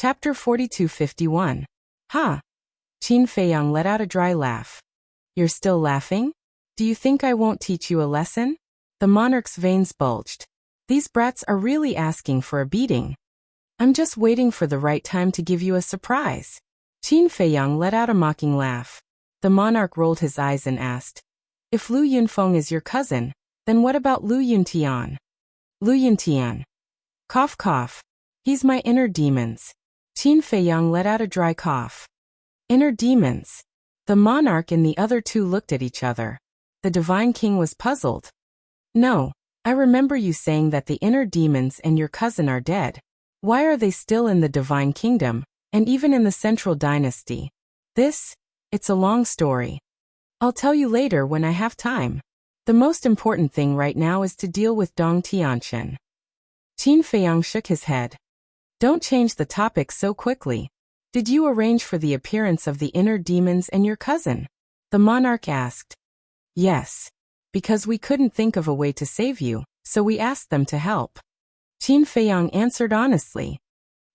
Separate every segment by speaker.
Speaker 1: Chapter 4251. Ha! Qin Feiyang let out a dry laugh. You're still laughing? Do you think I won't teach you a lesson? The monarch's veins bulged. These brats are really asking for a beating. I'm just waiting for the right time to give you a surprise. Qin Feiyang let out a mocking laugh. The monarch rolled his eyes and asked, if Lu Yunfeng is your cousin, then what about Lu Yuntian? Lu Yuntian. Cough cough. He's my inner demons. Qin Feiyang let out a dry cough. Inner demons. The monarch and the other two looked at each other. The divine king was puzzled. No, I remember you saying that the inner demons and your cousin are dead. Why are they still in the divine kingdom, and even in the central dynasty? It's a long story. I'll tell you later when I have time. The most important thing right now is to deal with Dong Tianqian. Qin Feiyang shook his head. Don't change the topic so quickly. Did you arrange for the appearance of the inner demons and your cousin? The monarch asked. Yes. Because we couldn't think of a way to save you, so we asked them to help. Qin Feiyang answered honestly.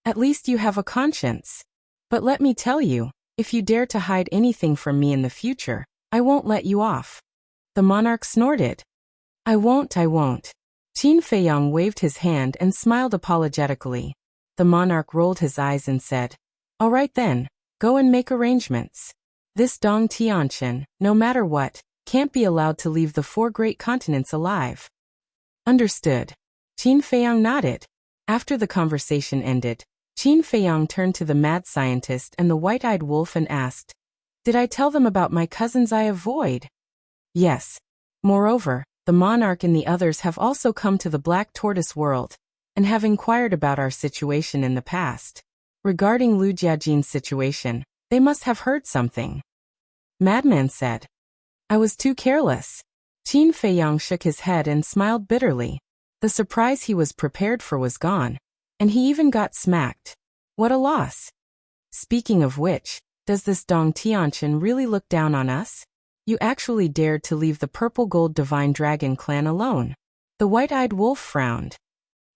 Speaker 1: At least you have a conscience. But let me tell you, if you dare to hide anything from me in the future, I won't let you off. The monarch snorted. I won't. Qin Feiyang waved his hand and smiled apologetically. The monarch rolled his eyes and said, all right then, go and make arrangements. This Dong Tianqian, no matter what, can't be allowed to leave the 4 great continents alive. Understood. Qin Feiyang nodded. After the conversation ended, Qin Feiyang turned to the mad scientist and the white-eyed wolf and asked, did I tell them about my cousin's Eye of Void? Yes. Moreover, the monarch and the others have also come to the Black Tortoise world, and have inquired about our situation in the past. Regarding Lu Jiajin's situation, they must have heard something. Madman said. I was too careless. Qin Feiyang shook his head and smiled bitterly. The surprise he was prepared for was gone, and he even got smacked. What a loss. Speaking of which, does this Dong Tianqian really look down on us? You actually dared to leave the purple gold divine dragon clan alone. The white-eyed wolf frowned.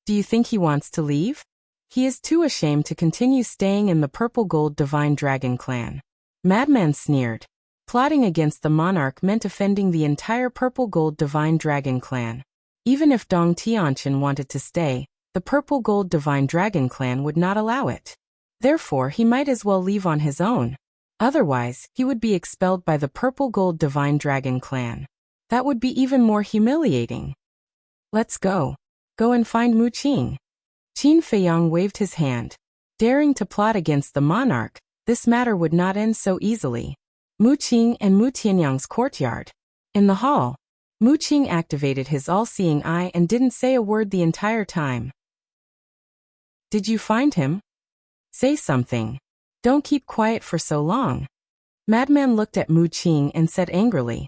Speaker 1: Do you think he wants to leave? He is too ashamed to continue staying in the purple gold divine dragon clan. Madman sneered. Plotting against the monarch meant offending the entire purple gold divine dragon clan. Even if Dong Tianqian wanted to stay, the purple gold divine dragon clan would not allow it. Therefore he might as well leave on his own. Otherwise, he would be expelled by the purple gold divine dragon clan. That would be even more humiliating. Let's go. Go and find Mu Qing. Qin Feiyang waved his hand. Daring to plot against the monarch, this matter would not end so easily. Mu Qing and Mu Tianyang's courtyard. In the hall, Mu Qing activated his all-seeing eye and didn't say a word the entire time. Did you find him? Say something. Don't keep quiet for so long. Madman looked at Mu Qing and said angrily.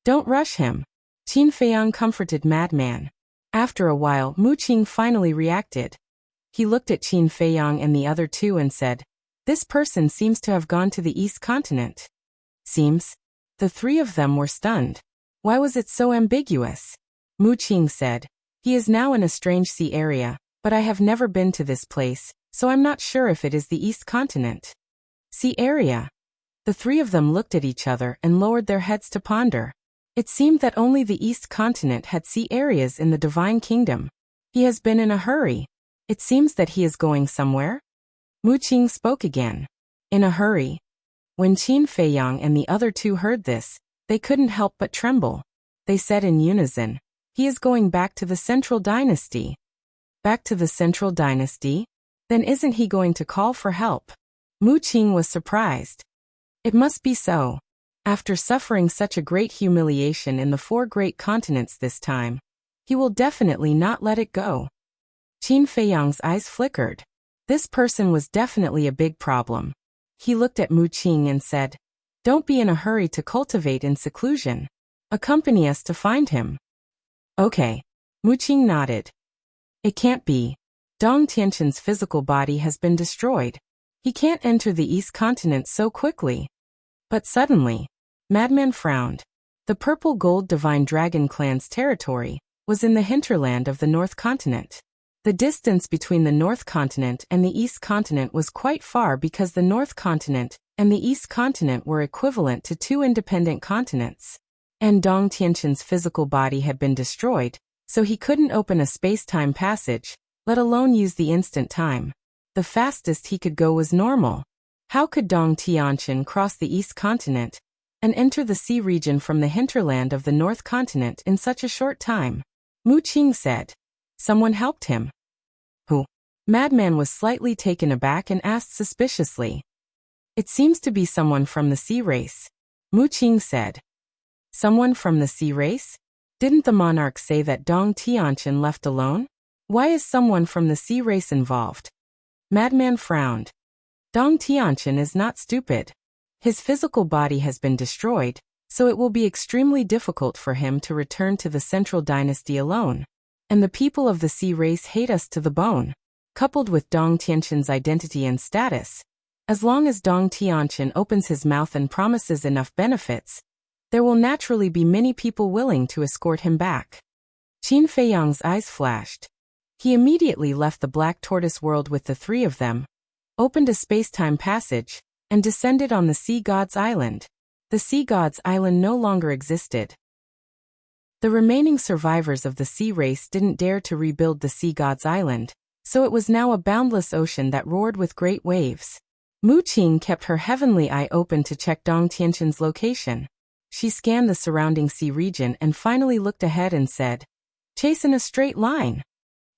Speaker 1: Don't rush him. Qin Feiyang comforted Madman. After a while, Mu Qing finally reacted. He looked at Qin Feiyang and the other two and said, this person seems to have gone to the East Continent. Seems. The 3 of them were stunned. Why was it so ambiguous? Mu Qing said, he is now in a strange sea area, but I have never been to this place, so I'm not sure if it is the East Continent. Sea area. The 3 of them looked at each other and lowered their heads to ponder. It seemed that only the East Continent had sea areas in the Divine Kingdom. He has been in a hurry. It seems that he is going somewhere. Mu Qing spoke again. In a hurry. When Qin Feiyang and the other 2 heard this, they couldn't help but tremble. They said in unison, he is going back to the Central Dynasty. Back to the Central Dynasty? Then isn't he going to call for help? Mu Qing was surprised. It must be so. After suffering such a great humiliation in the 4 great continents this time, he will definitely not let it go. Qin Feiyang's eyes flickered. This person was definitely a big problem. He looked at Mu Qing and said, don't be in a hurry to cultivate in seclusion. Accompany us to find him. Okay. Mu Qing nodded. It can't be. Dong Tianqian's physical body has been destroyed. He can't enter the East Continent so quickly. But suddenly, Madman frowned. The purple gold divine dragon clan's territory was in the hinterland of the North Continent. The distance between the North Continent and the East Continent was quite far because the North Continent and the East Continent were equivalent to two independent continents. And Dong Tianqin's physical body had been destroyed, so he couldn't open a space-time passage, let alone use the instant time. The fastest he could go was normal. How could Dong Tianqin cross the East Continent and enter the sea region from the hinterland of the North Continent in such a short time? Mu Qing said. Someone helped him. Who? Madman was slightly taken aback and asked suspiciously. It seems to be someone from the sea race. Mu Qing said. Someone from the sea race? Didn't the monarch say that Dong Tianqin left alone? Why is someone from the sea race involved? Madman frowned. Dong Tianqin is not stupid. His physical body has been destroyed, so it will be extremely difficult for him to return to the Central Dynasty alone. And the people of the sea race hate us to the bone. Coupled with Dong Tianqin's identity and status, as long as Dong Tianqin opens his mouth and promises enough benefits, there will naturally be many people willing to escort him back. Qin Feiyang's eyes flashed. He immediately left the Black Tortoise world with the three of them, opened a space-time passage, and descended on the Sea God's Island. The Sea God's Island no longer existed. The remaining survivors of the sea race didn't dare to rebuild the Sea God's Island, so it was now a boundless ocean that roared with great waves. Mu Qing kept her heavenly eye open to check Dong Tianqin's location. She scanned the surrounding sea region and finally looked ahead and said, "Chase in a straight line."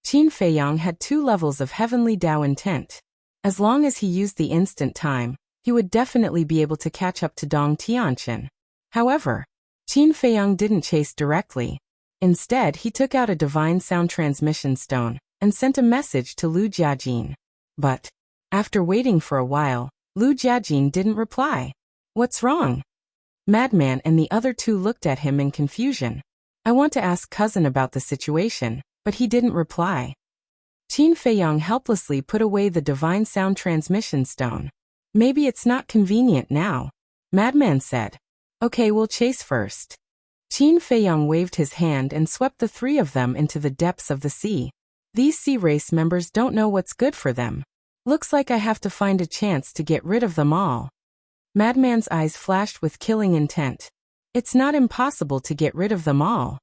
Speaker 1: Qin Feiyang had 2 levels of heavenly Dao intent. As long as he used the instant time, he would definitely be able to catch up to Dong Tianqin. However, Qin Feiyang didn't chase directly. Instead, he took out a divine sound transmission stone and sent a message to Lu Jiajin. But, after waiting for a while, Lu Jiajin didn't reply. What's wrong? Madman and the other 2 looked at him in confusion. I want to ask cousin about the situation, but he didn't reply. Qin Feiyang helplessly put away the divine sound transmission stone. Maybe it's not convenient now, Madman said. Okay, we'll chase first. Qin Feiyang waved his hand and swept the 3 of them into the depths of the sea. These sea race members don't know what's good for them. Looks like I have to find a chance to get rid of them all. Madman's eyes flashed with killing intent. It's not impossible to get rid of them all.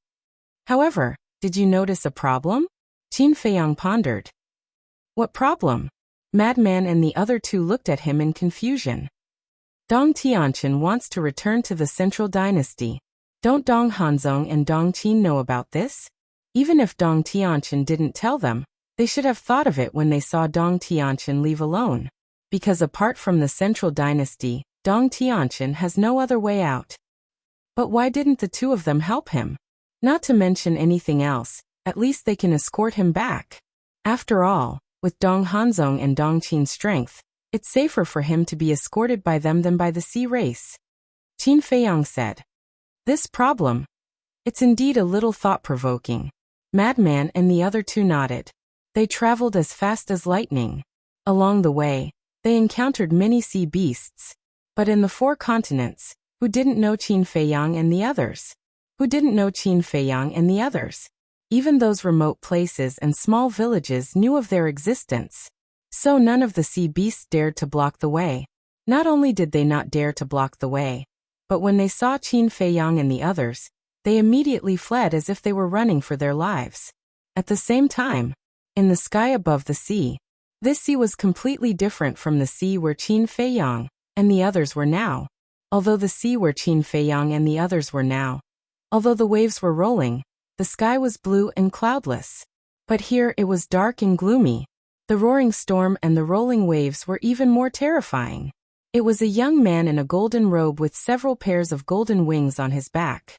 Speaker 1: However, did you notice a problem? Qin Feiyang pondered. What problem? Madman and the other 2 looked at him in confusion. Dong Tianqin wants to return to the Central Dynasty. Don't Dong Hanzong and Dong Qin know about this? Even if Dong Tianqin didn't tell them, they should have thought of it when they saw Dong Tianqin leave alone. Because apart from the Central Dynasty, Dong Tianqin has no other way out. But why didn't the 2 of them help him? Not to mention anything else, at least they can escort him back. After all, with Dong Hanzong and Dong Qin's strength, it's safer for him to be escorted by them than by the sea race. Qin Feiyang said. This problem? It's indeed a little thought-provoking. Madman and the other 2 nodded. They traveled as fast as lightning. Along the way, they encountered many sea beasts. But in the 4 continents, who didn't know Qin Feiyang and the others? Who didn't know Qin Feiyang and the others? Even those remote places and small villages knew of their existence. So none of the sea beasts dared to block the way. Not only did they not dare to block the way, but when they saw Qin Feiyang and the others, they immediately fled as if they were running for their lives. At the same time, in the sky above the sea, this sea was completely different from the sea where Qin Feiyang and the others were now. Although the sea where Qin Feiyang and the others were now, although the waves were rolling, the sky was blue and cloudless. But here it was dark and gloomy. The roaring storm and the rolling waves were even more terrifying. It was a young man in a golden robe with several pairs of golden wings on his back.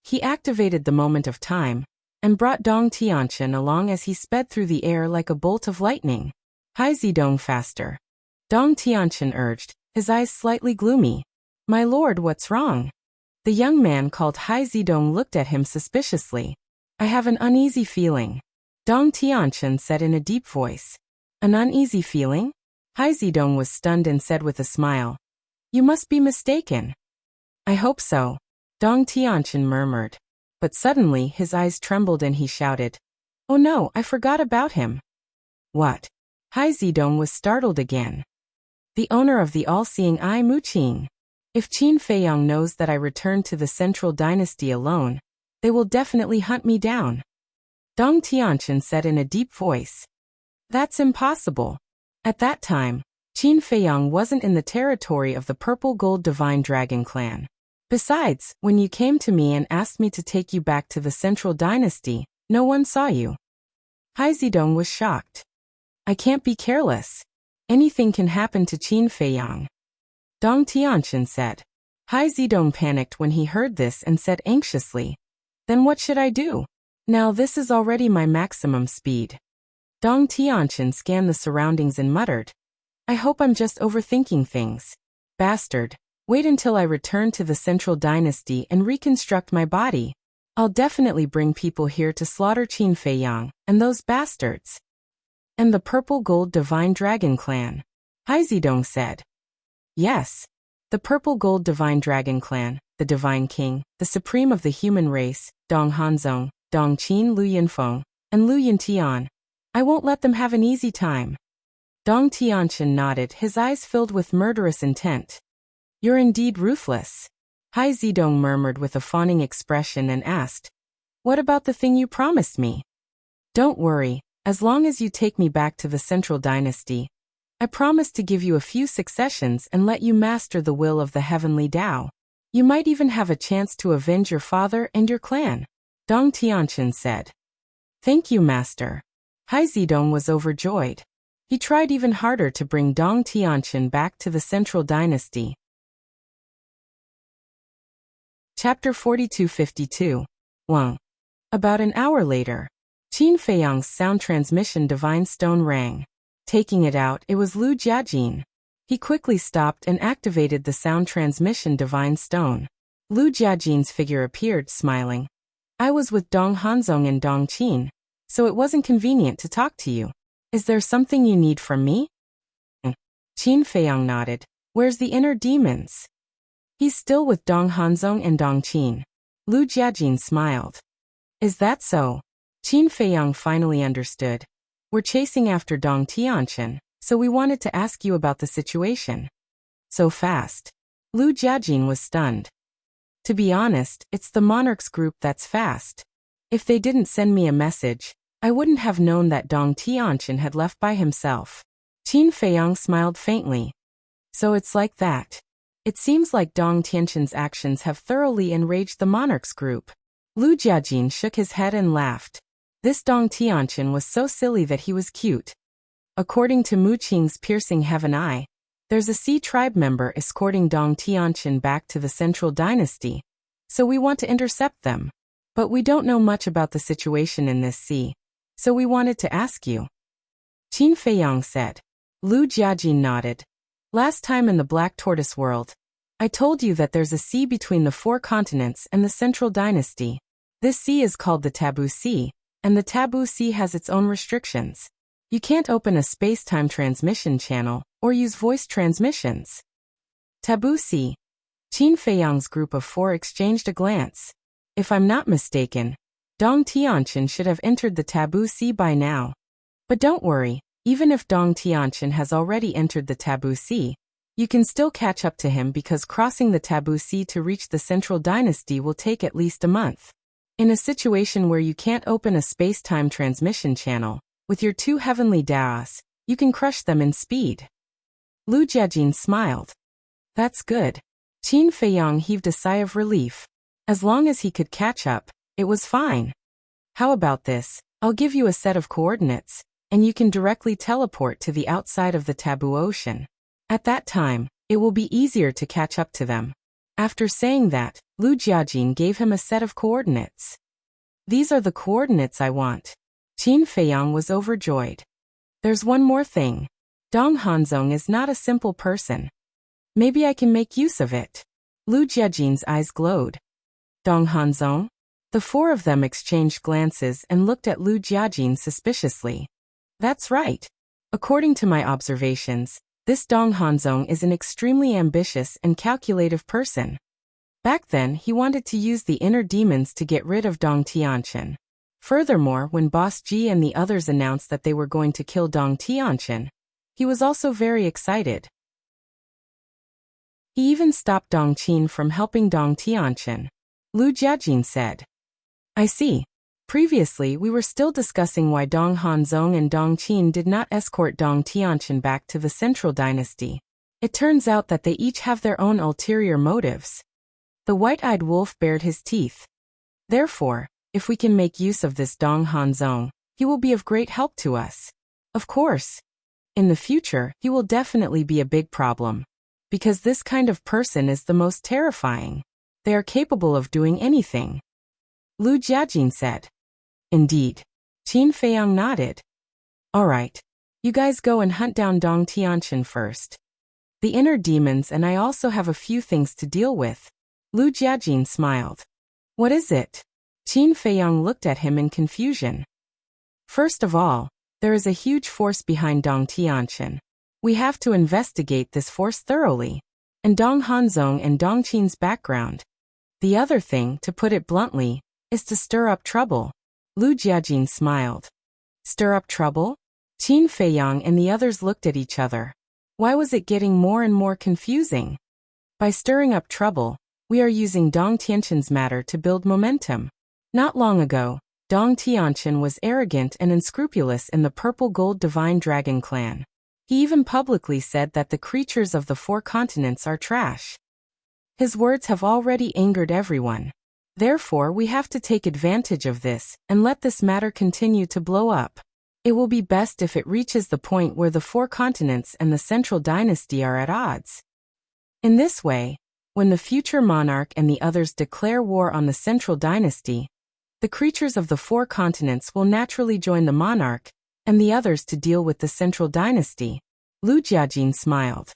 Speaker 1: He activated the moment of time and brought Dong Tianqin along as he sped through the air like a bolt of lightning. Hai Zidong faster. Dong Tianqin urged, his eyes slightly gloomy. My lord, what's wrong? The young man called Hai Zidong looked at him suspiciously. I have an uneasy feeling, Dong Tianqin said in a deep voice. An uneasy feeling? Hai Zidong was stunned and said with a smile. You must be mistaken. I hope so, Dong Tianqin murmured. But suddenly his eyes trembled and he shouted. Oh no, I forgot about him. What? Hai Zidong was startled again. The owner of the all-seeing eye Muqing. If Qin Feiyang knows that I returned to the Central Dynasty alone, they will definitely hunt me down. Dong Tianqian said in a deep voice. That's impossible. At that time, Qin Feiyang wasn't in the territory of the Purple Gold Divine Dragon clan. Besides, when you came to me and asked me to take you back to the Central Dynasty, no one saw you. Hai Zidong was shocked. I can't be careless. Anything can happen to Qin Feiyang. Dong Tianqian said. Hai Zidong panicked when he heard this and said anxiously, then what should I do? Now this is already my maximum speed. Dong Tianqian scanned the surroundings and muttered, I hope I'm just overthinking things. Bastard, wait until I return to the Central Dynasty and reconstruct my body. I'll definitely bring people here to slaughter Qin Feiyang and those bastards. And the Purple Gold Divine Dragon clan. Hai Zidong said. Yes. The Purple Gold Divine Dragon clan, the Divine King, the Supreme of the human race, Dong Hanzong, Dong Qin Lu Yinfeng, and Lu Yintian. I won't let them have an easy time. Dong Tianqian nodded, his eyes filled with murderous intent. You're indeed ruthless. Hai Zidong murmured with a fawning expression and asked, what about the thing you promised me? Don't worry, as long as you take me back to the Central Dynasty, I promise to give you a few successions and let you master the will of the Heavenly Tao. You might even have a chance to avenge your father and your clan. Dong Tianqian said. Thank you, Master. Hai Zidong was overjoyed. He tried even harder to bring Dong Tianqian back to the Central Dynasty. Chapter 4252. Wang. About an hour later, Qin Feiyang's sound transmission divine stone rang. Taking it out, it was Lu Jiajin. He quickly stopped and activated the sound transmission divine stone. Lu Jiajin's figure appeared, smiling. I was with Dong Hanzong and Dong Qin, so it wasn't convenient to talk to you. Is there something you need from me? Qin Feiyang nodded. Where's the inner demons? He's still with Dong Hanzong and Dong Qin. Lu Jiajin smiled. Is that so? Qin Feiyang finally understood. We're chasing after Dong Tianqian, so we wanted to ask you about the situation. So fast. Lu Jiajin was stunned. To be honest, it's the Monarchs group that's fast. If they didn't send me a message, I wouldn't have known that Dong Tianqian had left by himself. Qin Feiyang smiled faintly. So it's like that. It seems like Dong Tianqian's actions have thoroughly enraged the Monarchs group. Lu Jiajin shook his head and laughed. This Dong Tianqian was so silly that he was cute. According to Muqing's piercing heaven eye, there's a Sea tribe member escorting Dong Tianqian back to the Central Dynasty, so we want to intercept them. But we don't know much about the situation in this sea, so we wanted to ask you. Qin Feiyang said. Lu Jiajin nodded. Last time in the Black Tortoise world, I told you that there's a sea between the 4 continents and the Central Dynasty. This sea is called the Taboo Sea, and the Taboo Sea has its own restrictions. You can't open a space-time transmission channel or use voice transmissions. Taboo Sea. Qin Feiyang's group of 4 exchanged a glance. If I'm not mistaken, Dong Tianqian should have entered the Taboo Sea by now. But don't worry, even if Dong Tianqian has already entered the Taboo Sea, you can still catch up to him because crossing the Taboo Sea to reach the Central Dynasty will take at least a month. In a situation where you can't open a space-time transmission channel, with your 2 heavenly Daos, you can crush them in speed. Lu Jiajin smiled. That's good. Qin Feiyang heaved a sigh of relief. As long as he could catch up, it was fine. How about this? I'll give you a set of coordinates, and you can directly teleport to the outside of the Taboo Ocean. At that time, it will be easier to catch up to them. After saying that, Lu Jiajin gave him a set of coordinates. These are the coordinates I want. Qin Feiyang was overjoyed. There's one more thing. Dong Hanzong is not a simple person. Maybe I can make use of it. Lu Jiajin's eyes glowed. Dong Hanzong? The 4 of them exchanged glances and looked at Lu Jiajin suspiciously. That's right. According to my observations, this Dong Hanzong is an extremely ambitious and calculative person. Back then, he wanted to use the inner demons to get rid of Dong Tianqian. Furthermore, when Boss Ji and the others announced that they were going to kill Dong Tianqian, he was also very excited. He even stopped Dong Qin from helping Dong Tianqian. Lu Jiajin said. I see. Previously, we were still discussing why Dong Hanzong and Dong Qin did not escort Dong Tianqian back to the Central Dynasty. It turns out that they each have their own ulterior motives. The white-eyed wolf bared his teeth. Therefore, if we can make use of this Dong Hanzong, he will be of great help to us. Of course. In the future, he will definitely be a big problem. Because this kind of person is the most terrifying. They are capable of doing anything. Lu Jiajin said. Indeed. Qin Feiyang nodded. All right. You guys go and hunt down Dong Tianqian first. The inner demons and I also have a few things to deal with. Lu Jiajin smiled. What is it? Qin Feiyang looked at him in confusion. First of all, there is a huge force behind Dong Tianqian. We have to investigate this force thoroughly. And Dong Hanzong and Dong Qin's background. The other thing, to put it bluntly, is to stir up trouble. Lu Jiajin smiled. Stir up trouble? Qin Feiyang and the others looked at each other. Why was it getting more and more confusing? By stirring up trouble, we are using Dong Tianqian's matter to build momentum. Not long ago, Dong Tianqian was arrogant and unscrupulous in the Purple Gold Divine Dragon clan. He even publicly said that the creatures of the 4 continents are trash. His words have already angered everyone. Therefore, we have to take advantage of this and let this matter continue to blow up. It will be best if it reaches the point where the 4 continents and the Central Dynasty are at odds. In this way, when the future monarch and the others declare war on the Central Dynasty, the creatures of the 4 continents will naturally join the monarch and the others to deal with the Central Dynasty. Lu Jiajin smiled.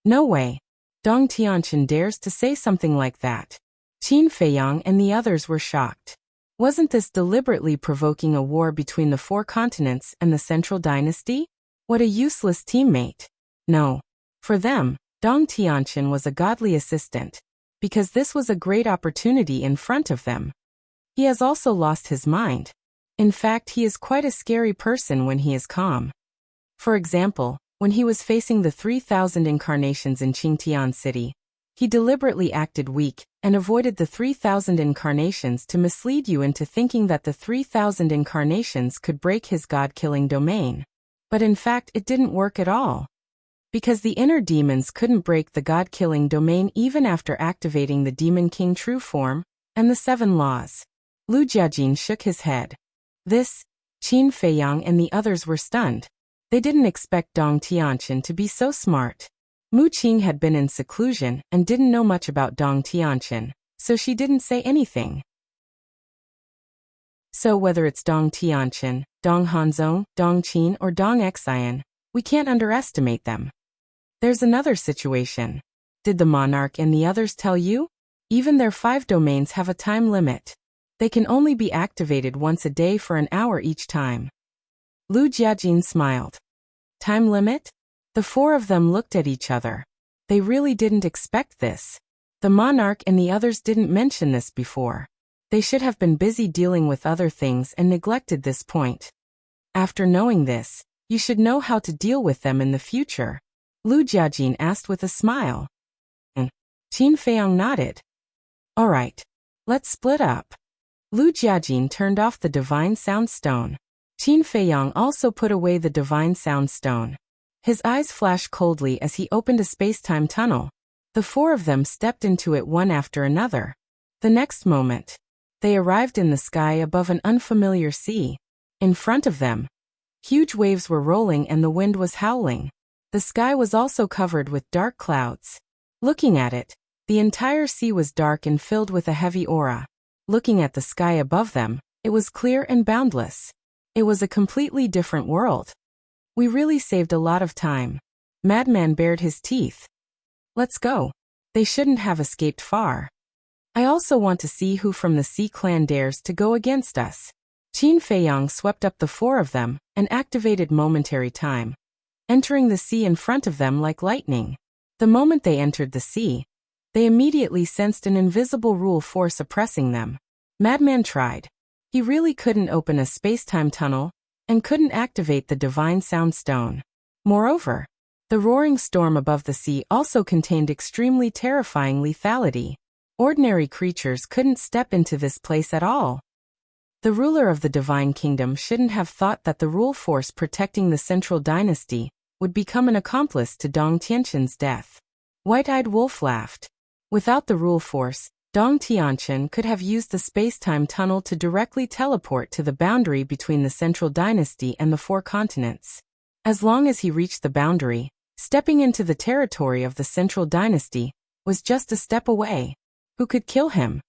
Speaker 1: No way. Dong Tianqian dares to say something like that. Qin Feiyang and the others were shocked. Wasn't this deliberately provoking a war between the 4 continents and the Central Dynasty? What a useless teammate. No. For them, Dong Tianqian was a godly assistant, because this was a great opportunity in front of them. He has also lost his mind. In fact, he is quite a scary person when he is calm. For example, when he was facing the 3,000 incarnations in Qingtian City, he deliberately acted weak and avoided the 3,000 incarnations to mislead you into thinking that the 3,000 incarnations could break his god-killing domain. But in fact, it didn't work at all. Because the inner demons couldn't break the god-killing domain even after activating the Demon King true form and the 7 laws. Lu Jiajin shook his head. This, Qin Feiyang and the others were stunned. They didn't expect Dong Tianqian to be so smart. Mu Qing had been in seclusion and didn't know much about Dong Tianqian, so she didn't say anything. So whether it's Dong Tianqian, Dong Hanzong, Dong Qin or Dong Xian, we can't underestimate them. There's another situation. Did the monarch and the others tell you? Even their 5 domains have a time limit. They can only be activated once a day for an hour each time. Lu Jiajin smiled. Time limit? The 4 of them looked at each other. They really didn't expect this. The monarch and the others didn't mention this before. They should have been busy dealing with other things and neglected this point. After knowing this, you should know how to deal with them in the future. Lu Jiajin asked with a smile. Qin Feiyang nodded. All right. Let's split up. Lu Jiajin turned off the Divine Sound Stone. Qin Feiyang also put away the Divine Sound Stone. His eyes flashed coldly as he opened a space-time tunnel. The 4 of them stepped into it one after another. The next moment, they arrived in the sky above an unfamiliar sea. In front of them, huge waves were rolling and the wind was howling. The sky was also covered with dark clouds. Looking at it, the entire sea was dark and filled with a heavy aura. Looking at the sky above them, it was clear and boundless. It was a completely different world. We really saved a lot of time. Madman bared his teeth. Let's go. They shouldn't have escaped far. I also want to see who from the Sea Clan dares to go against us. Qin Feiyang swept up the 4 of them and activated momentary time, entering the sea in front of them like lightning. The moment they entered the sea, they immediately sensed an invisible rule force oppressing them. Madman tried. He really couldn't open a space-time tunnel, and couldn't activate the divine sound stone. Moreover, the roaring storm above the sea also contained extremely terrifying lethality. Ordinary creatures couldn't step into this place at all. The ruler of the divine kingdom shouldn't have thought that the rule force protecting the central dynasty would become an accomplice to Dong Tianqin's death. White-eyed Wolf laughed. Without the rule force, Dong Tianqin could have used the space-time tunnel to directly teleport to the boundary between the central dynasty and the 4 continents. As long as he reached the boundary, stepping into the territory of the central dynasty was just a step away. Who could kill him?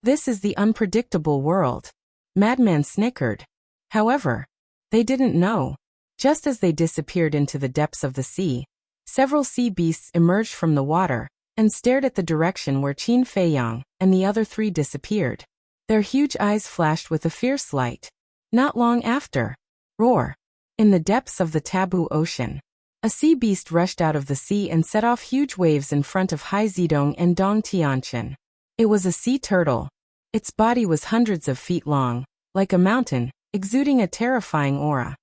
Speaker 1: This is the unpredictable world. Madman snickered. However, they didn't know. Just as they disappeared into the depths of the sea, several sea beasts emerged from the water and stared at the direction where Qin Feiyang and the other 3 disappeared. Their huge eyes flashed with a fierce light. Not long after, roar! In the depths of the taboo ocean, a sea beast rushed out of the sea and set off huge waves in front of Hai Zidong and Dong Tianqin. It was a sea turtle. Its body was hundreds of feet long, like a mountain, exuding a terrifying aura.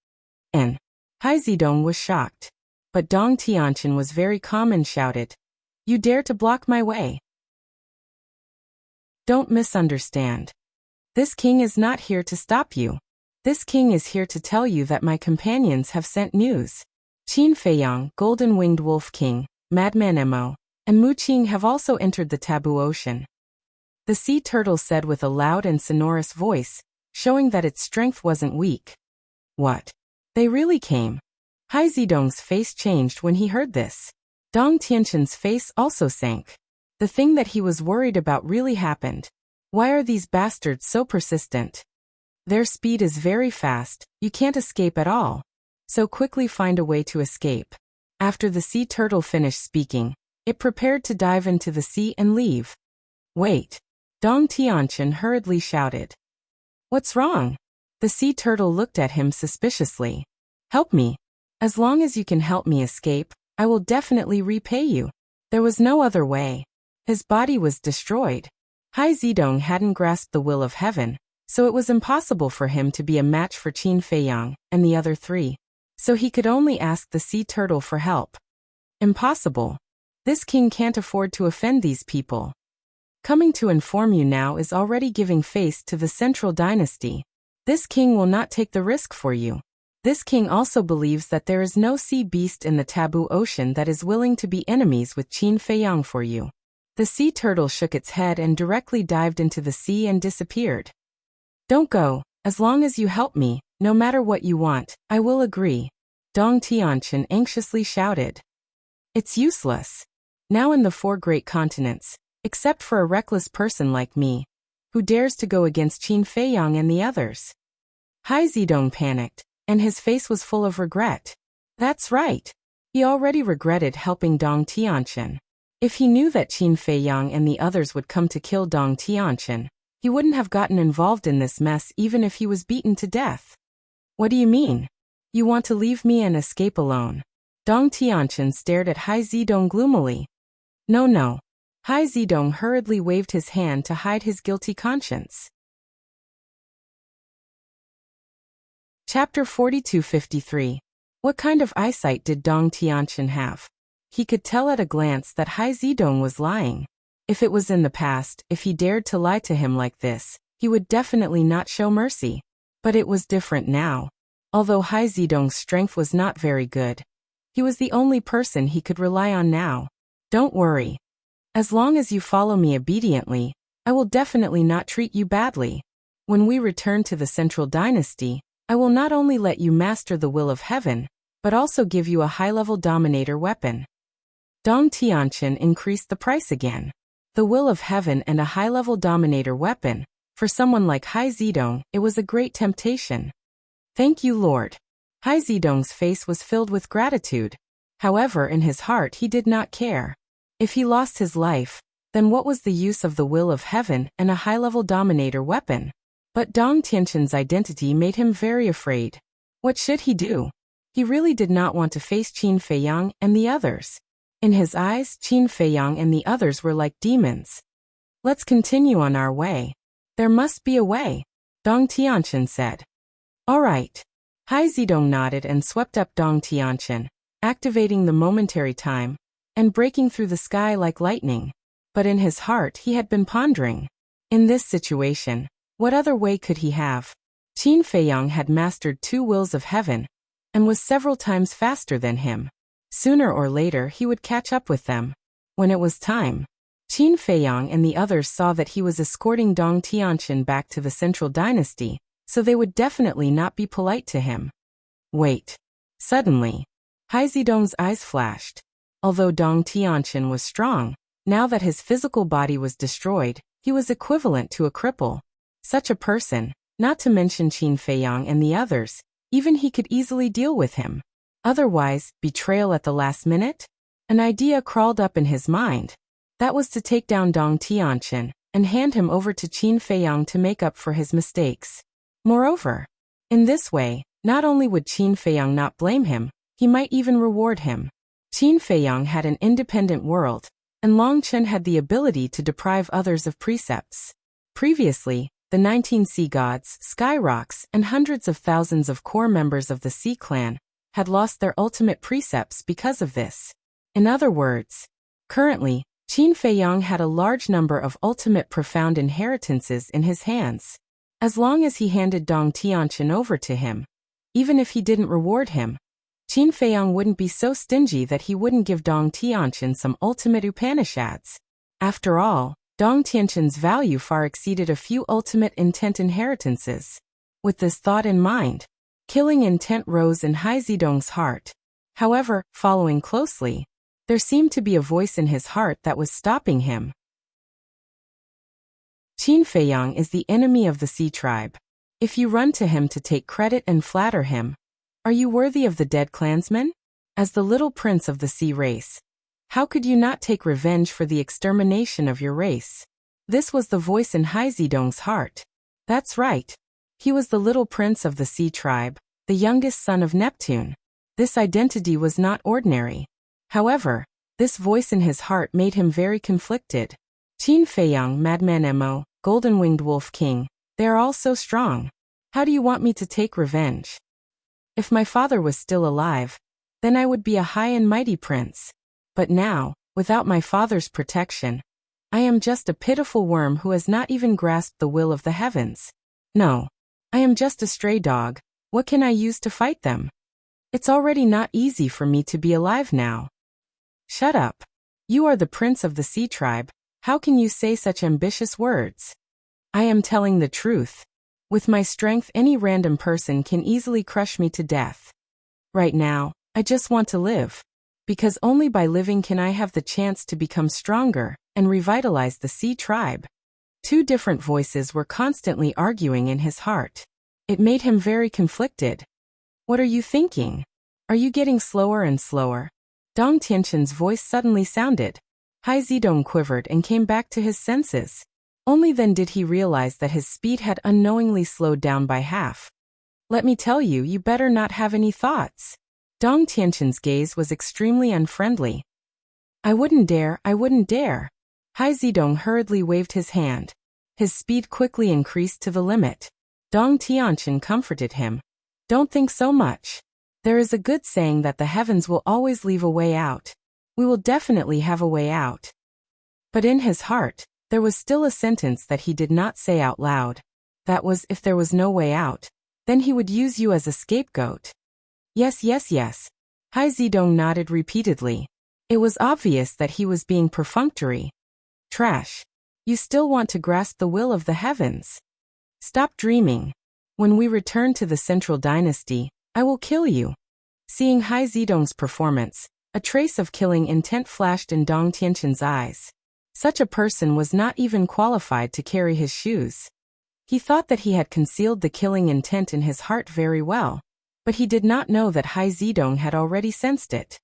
Speaker 1: And Hai Zidong was shocked. But Dong Tianqin was very calm and shouted, "You dare to block my way? Don't misunderstand. This king is not here to stop you. This king is here to tell you that my companions have sent news. Qin Feiyang, Golden-Winged Wolf King, Madman Mo, and Mu Qing have also entered the taboo ocean." The sea turtle said with a loud and sonorous voice, showing that its strength wasn't weak. What? They really came? Hai Zidong's face changed when he heard this. Dong Tianqin's face also sank. The thing that he was worried about really happened. Why are these bastards so persistent? Their speed is very fast, you can't escape at all. So quickly find a way to escape. After the sea turtle finished speaking, it prepared to dive into the sea and leave. Wait! Dong Tianqin hurriedly shouted. What's wrong? The sea turtle looked at him suspiciously. Help me. As long as you can help me escape, I will definitely repay you. There was no other way. His body was destroyed. Hai Zidong hadn't grasped the will of heaven, so it was impossible for him to be a match for Qin Feiyang and the other 3. So he could only ask the sea turtle for help. Impossible. This king can't afford to offend these people. Coming to inform you now is already giving face to the central dynasty. This king will not take the risk for you. This king also believes that there is no sea beast in the taboo ocean that is willing to be enemies with Qin Feiyang for you. The sea turtle shook its head and directly dived into the sea and disappeared. Don't go, as long as you help me, no matter what you want, I will agree. Dong Tianqin anxiously shouted. It's useless. Now in the 4 great continents, except for a reckless person like me, who dares to go against Qin Feiyang and the others? Hai Zidong panicked, and his face was full of regret. That's right. He already regretted helping Dong Tianqin. If he knew that Qin Feiyang and the others would come to kill Dong Tianqin, he wouldn't have gotten involved in this mess even if he was beaten to death. What do you mean? You want to leave me and escape alone? Dong Tianqin stared at Hai Zidong gloomily. No. Hai Zidong hurriedly waved his hand to hide his guilty conscience. Chapter 4253. What kind of eyesight did Dong Tianqin have? He could tell at a glance that Hai Zidong was lying. If it was in the past, if he dared to lie to him like this, he would definitely not show mercy. But it was different now. Although Hai Zidong's strength was not very good, he was the only person he could rely on now. Don't worry. As long as you follow me obediently, I will definitely not treat you badly. When we return to the central dynasty, I will not only let you master the will of heaven, but also give you a high-level dominator weapon. Dong Tianqin increased the price again. The will of heaven and a high-level dominator weapon. For someone like Hai Zidong, it was a great temptation. Thank you, Lord. Hai Zidong's face was filled with gratitude. However, in his heart he did not care. If he lost his life, then what was the use of the will of heaven and a high-level dominator weapon? But Dong Tianqin's identity made him very afraid. What should he do? He really did not want to face Qin Feiyang and the others. In his eyes, Qin Feiyang and the others were like demons. Let's continue on our way. There must be a way. Dong Tianqian said. All right. Hai Zidong nodded and swept up Dong Tianqian, activating the momentary time, and breaking through the sky like lightning. But in his heart he had been pondering. In this situation, what other way could he have? Qin Feiyang had mastered 2 wills of heaven, and was several times faster than him. Sooner or later he would catch up with them. When it was time, Qin Feiyang and the others saw that he was escorting Dong Tianqian back to the Central Dynasty, so they would definitely not be polite to him. Wait. Suddenly, Hai Zidong's eyes flashed. Although Dong Tianqian was strong, now that his physical body was destroyed, he was equivalent to a cripple. Such a person, not to mention Qin Feiyang and the others, even he could easily deal with him. Otherwise, betrayal at the last minute? An idea crawled up in his mind. That was to take down Dong Tianqian and hand him over to Qin Feiyang to make up for his mistakes. Moreover, in this way, not only would Qin Feiyang not blame him, he might even reward him. Qin Feiyang had an independent world, and Long Chen had the ability to deprive others of precepts. Previously, the 19 sea gods, sky rocks, and hundreds of thousands of core members of the Sea Clan had lost their ultimate precepts because of this. In other words, currently, Qin Feiyang had a large number of ultimate profound inheritances in his hands. As long as he handed Dong Tianqian over to him, even if he didn't reward him, Qin Feiyang wouldn't be so stingy that he wouldn't give Dong Tianqian some ultimate Upanishads. After all, Dong Tianqian's value far exceeded a few ultimate intent inheritances. With this thought in mind, killing intent rose in Hai Zidong's heart. However, following closely, there seemed to be a voice in his heart that was stopping him. Qin Feiyang is the enemy of the Sea tribe. If you run to him to take credit and flatter him, are you worthy of the dead clansman? As the little prince of the Sea race, how could you not take revenge for the extermination of your race? This was the voice in Hai Zidong's heart. That's right. He was the little prince of the Sea tribe, the youngest son of Neptune. This identity was not ordinary. However, this voice in his heart made him very conflicted. Qin Feiyang, Madman Mo, Golden-Winged Wolf King, they are all so strong. How do you want me to take revenge? If my father was still alive, then I would be a high and mighty prince. But now, without my father's protection, I am just a pitiful worm who has not even grasped the will of the heavens. No, I am just a stray dog. What can I use to fight them? It's already not easy for me to be alive now. Shut up. You are the prince of the Sea tribe. How can you say such ambitious words? I am telling the truth. With my strength, any random person can easily crush me to death. Right now, I just want to live. Because only by living can I have the chance to become stronger and revitalize the Sea tribe. 2 different voices were constantly arguing in his heart. It made him very conflicted. What are you thinking? Are you getting slower and slower? Dong Tianqian's voice suddenly sounded. Hai Zidong quivered and came back to his senses. Only then did he realize that his speed had unknowingly slowed down by half. Let me tell you, you better not have any thoughts. Dong Tianqian's gaze was extremely unfriendly. I wouldn't dare, I wouldn't dare. Hai Zidong hurriedly waved his hand. His speed quickly increased to the limit. Dong Tianqian comforted him. Don't think so much. There is a good saying that the heavens will always leave a way out. We will definitely have a way out. But in his heart, there was still a sentence that he did not say out loud. That was, if there was no way out, then he would use you as a scapegoat. Yes, yes, yes. Hai Zidong nodded repeatedly. It was obvious that he was being perfunctory. Trash. You still want to grasp the will of the heavens. Stop dreaming. When we return to the Central Dynasty, I will kill you. Seeing Hai Zidong's performance, a trace of killing intent flashed in Dong Tianqian's eyes. Such a person was not even qualified to carry his shoes. He thought that he had concealed the killing intent in his heart very well, but he did not know that Hai Zidong had already sensed it.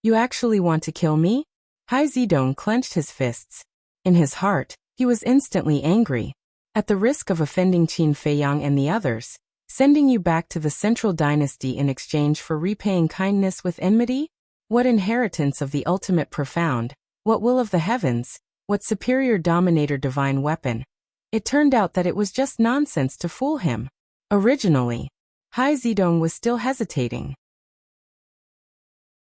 Speaker 1: You actually want to kill me? Hai Zidong clenched his fists. In his heart, he was instantly angry. At the risk of offending Qin Feiyang and the others, sending you back to the Central Dynasty in exchange for repaying kindness with enmity? What inheritance of the ultimate profound? What will of the heavens? What superior dominator divine weapon? It turned out that it was just nonsense to fool him. Originally, Hai Zedong was still hesitating.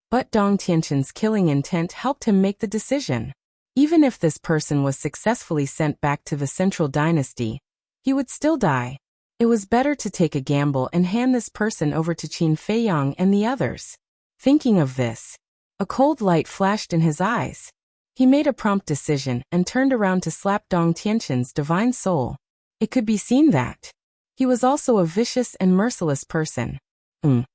Speaker 1: But Dong Tianqin's killing intent helped him make the decision. Even if this person was successfully sent back to the Central Dynasty, he would still die. It was better to take a gamble and hand this person over to Qin Feiyang and the others. Thinking of this, a cold light flashed in his eyes. He made a prompt decision and turned around to slap Dong Tianqin's divine soul. It could be seen that he was also a vicious and merciless person. Dong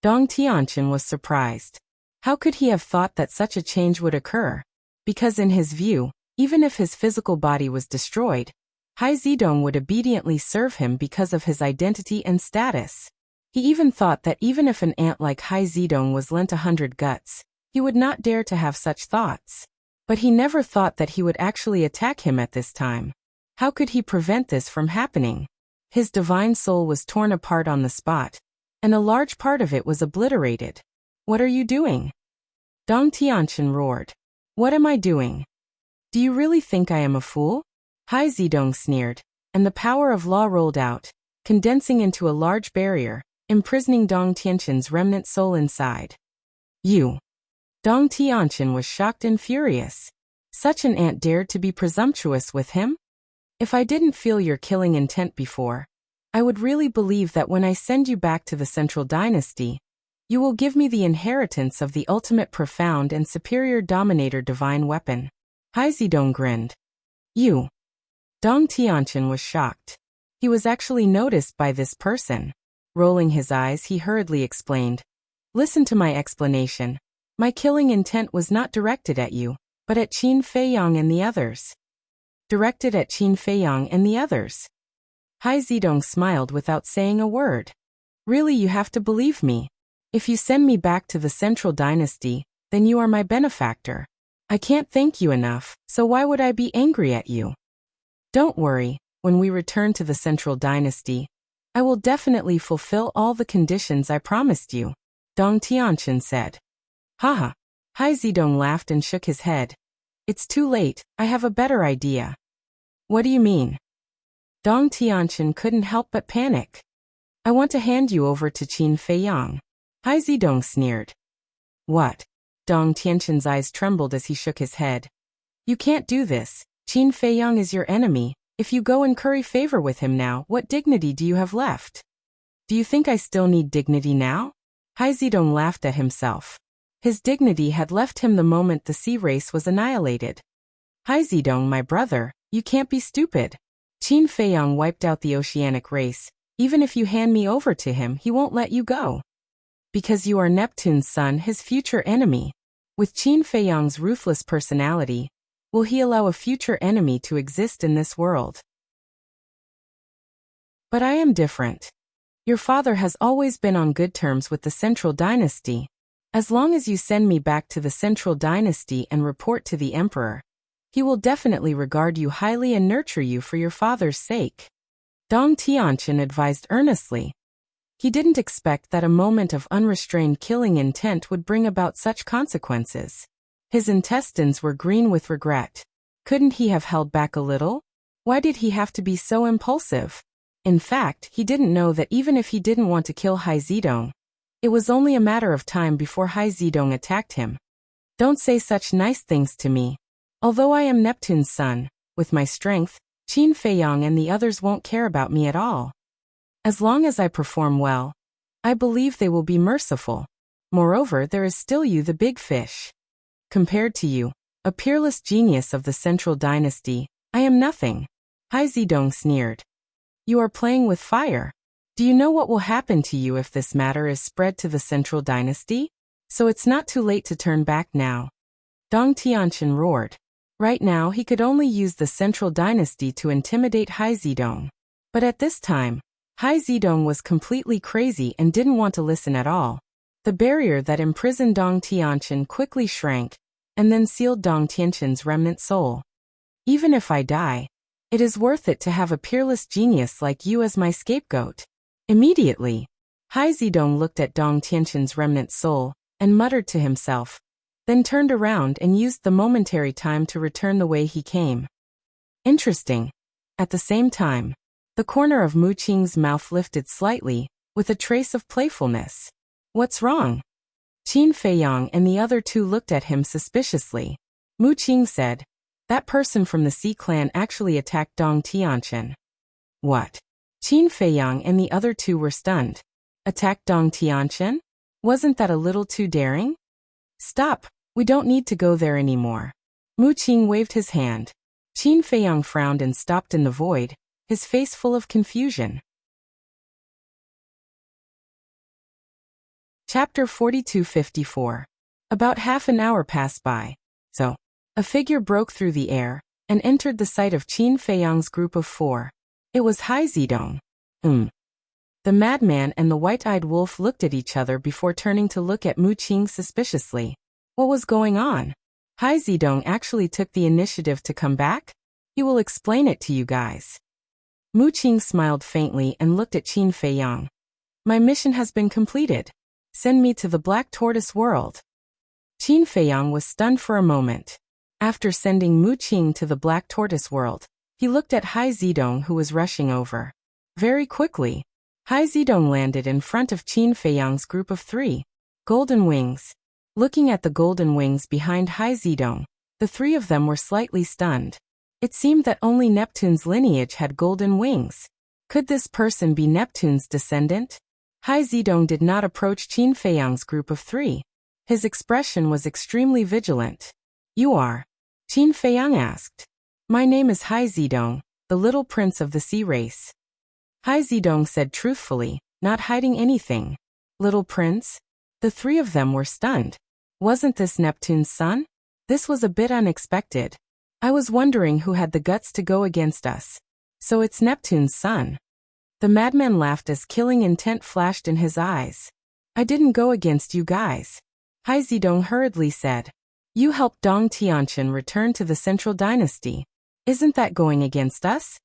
Speaker 1: Tianqin was surprised. How could he have thought that such a change would occur? Because in his view, even if his physical body was destroyed, Hai Zedong would obediently serve him because of his identity and status. He even thought that even if an ant like Hai Zedong was lent 100 guts, he would not dare to have such thoughts. But he never thought that he would actually attack him at this time. How could he prevent this from happening? His divine soul was torn apart on the spot, and a large part of it was obliterated. What are you doing? Dong Tianqin roared. What am I doing? Do you really think I am a fool? Hai Zedong sneered, and the power of law rolled out, condensing into a large barrier, imprisoning Dong Tianqin's remnant soul inside. You! Dong Tianqin was shocked and furious. Such an ant dared to be presumptuous with him? If I didn't feel your killing intent before, I would really believe that when I send you back to the Central Dynasty, you will give me the inheritance of the ultimate profound and superior dominator divine weapon. Hai Zedong grinned. You! Dong Tianqin was shocked. He was actually noticed by this person. Rolling his eyes, he hurriedly explained. Listen to my explanation. My killing intent was not directed at you, but at Qin Feiyang and the others. Directed at Qin Feiyang and the others. Hai Zedong smiled without saying a word. Really, you have to believe me. If you send me back to the Central Dynasty, then you are my benefactor. I can't thank you enough, so why would I be angry at you? Don't worry, when we return to the Central Dynasty, I will definitely fulfill all the conditions I promised you, Dong Tianqin said. Haha. Hai Zedong laughed and shook his head. It's too late, I have a better idea. What do you mean? Dong Tianqin couldn't help but panic. I want to hand you over to Qin Feiyang. Hai Zedong sneered. What? Dong Tianqin's eyes trembled as he shook his head. You can't do this. Qin Feiyang is your enemy. If you go and curry favor with him now, what dignity do you have left? Do you think I still need dignity now? Hai Zedong laughed at himself. His dignity had left him the moment the sea race was annihilated. Hai Zedong, my brother, you can't be stupid. Qin Feiyang wiped out the oceanic race. Even if you hand me over to him, he won't let you go. Because you are Neptune's son, his future enemy. With Qin Feiyang's ruthless personality, will he allow a future enemy to exist in this world? But I am different. Your father has always been on good terms with the Central Dynasty. As long as you send me back to the Central Dynasty and report to the Emperor, he will definitely regard you highly and nurture you for your father's sake. Dong Tianqin advised earnestly. He didn't expect that a moment of unrestrained killing intent would bring about such consequences. His intestines were green with regret. Couldn't he have held back a little? Why did he have to be so impulsive? In fact, he didn't know that even if he didn't want to kill Hai Zedong, it was only a matter of time before Hai Zedong attacked him. Don't say such nice things to me. Although I am Neptune's son, with my strength, Qin Feiyang and the others won't care about me at all. As long as I perform well, I believe they will be merciful. Moreover, there is still you, the big fish. Compared to you, a peerless genius of the Central Dynasty, I am nothing. Hai Zedong sneered. You are playing with fire. Do you know what will happen to you if this matter is spread to the Central Dynasty? So it's not too late to turn back now. Dong Tianqin roared. Right now he could only use the Central Dynasty to intimidate Hai Zedong. But at this time, Hai Zedong was completely crazy and didn't want to listen at all. The barrier that imprisoned Dong Tianqin quickly shrank, and then sealed Dong Tianqin's remnant soul. Even if I die, it is worth it to have a peerless genius like you as my scapegoat. Immediately, Hai Zedong looked at Dong Tianqin's remnant soul, and muttered to himself, then turned around and used the momentary time to return the way he came. Interesting. At the same time, the corner of Mu Qing's mouth lifted slightly, with a trace of playfulness. What's wrong? Qin Feiyang and the other two looked at him suspiciously. Mu Qing said, that person from the Xi clan actually attacked Dong Tianchen. What? Qin Feiyang and the other two were stunned. Attacked Dong Tianchen? Wasn't that a little too daring? Stop, we don't need to go there anymore. Mu Qing waved his hand. Qin Feiyang frowned and stopped in the void, his face full of confusion. Chapter 42-54. About half an hour passed by. So, a figure broke through the air and entered the sight of Qin Feiyang's group of 4. It was Hai Zidong. The madman and the white-eyed wolf looked at each other before turning to look at Mu Qing suspiciously. What was going on? Hai Zidong actually took the initiative to come back? He will explain it to you guys. Mu Qing smiled faintly and looked at Qin Feiyang. My mission has been completed. Send me to the Black Tortoise world. Qin Feiyang was stunned for a moment. After sending Mu Qing to the Black Tortoise world, he looked at Hai Zidong who was rushing over. Very quickly, Hai Zidong landed in front of Qin Feiyang's group of 3. Golden wings. Looking at the golden wings behind Hai Zidong, the 3 of them were slightly stunned. It seemed that only Neptune's lineage had golden wings. Could this person be Neptune's descendant? Hai Zidong did not approach Qin Feiyang's group of 3. His expression was extremely vigilant. You are? Qin Feiyang asked. My name is Hai Zidong, the little prince of the sea race. Hai Zidong said truthfully, not hiding anything. Little prince? The 3 of them were stunned. Wasn't this Neptune's son? This was a bit unexpected. I was wondering who had the guts to go against us. So it's Neptune's son. The madman laughed as killing intent flashed in his eyes. I didn't go against you guys. Hai Zidong hurriedly said. You helped Dong Tianchen return to the Central Dynasty. Isn't that going against us?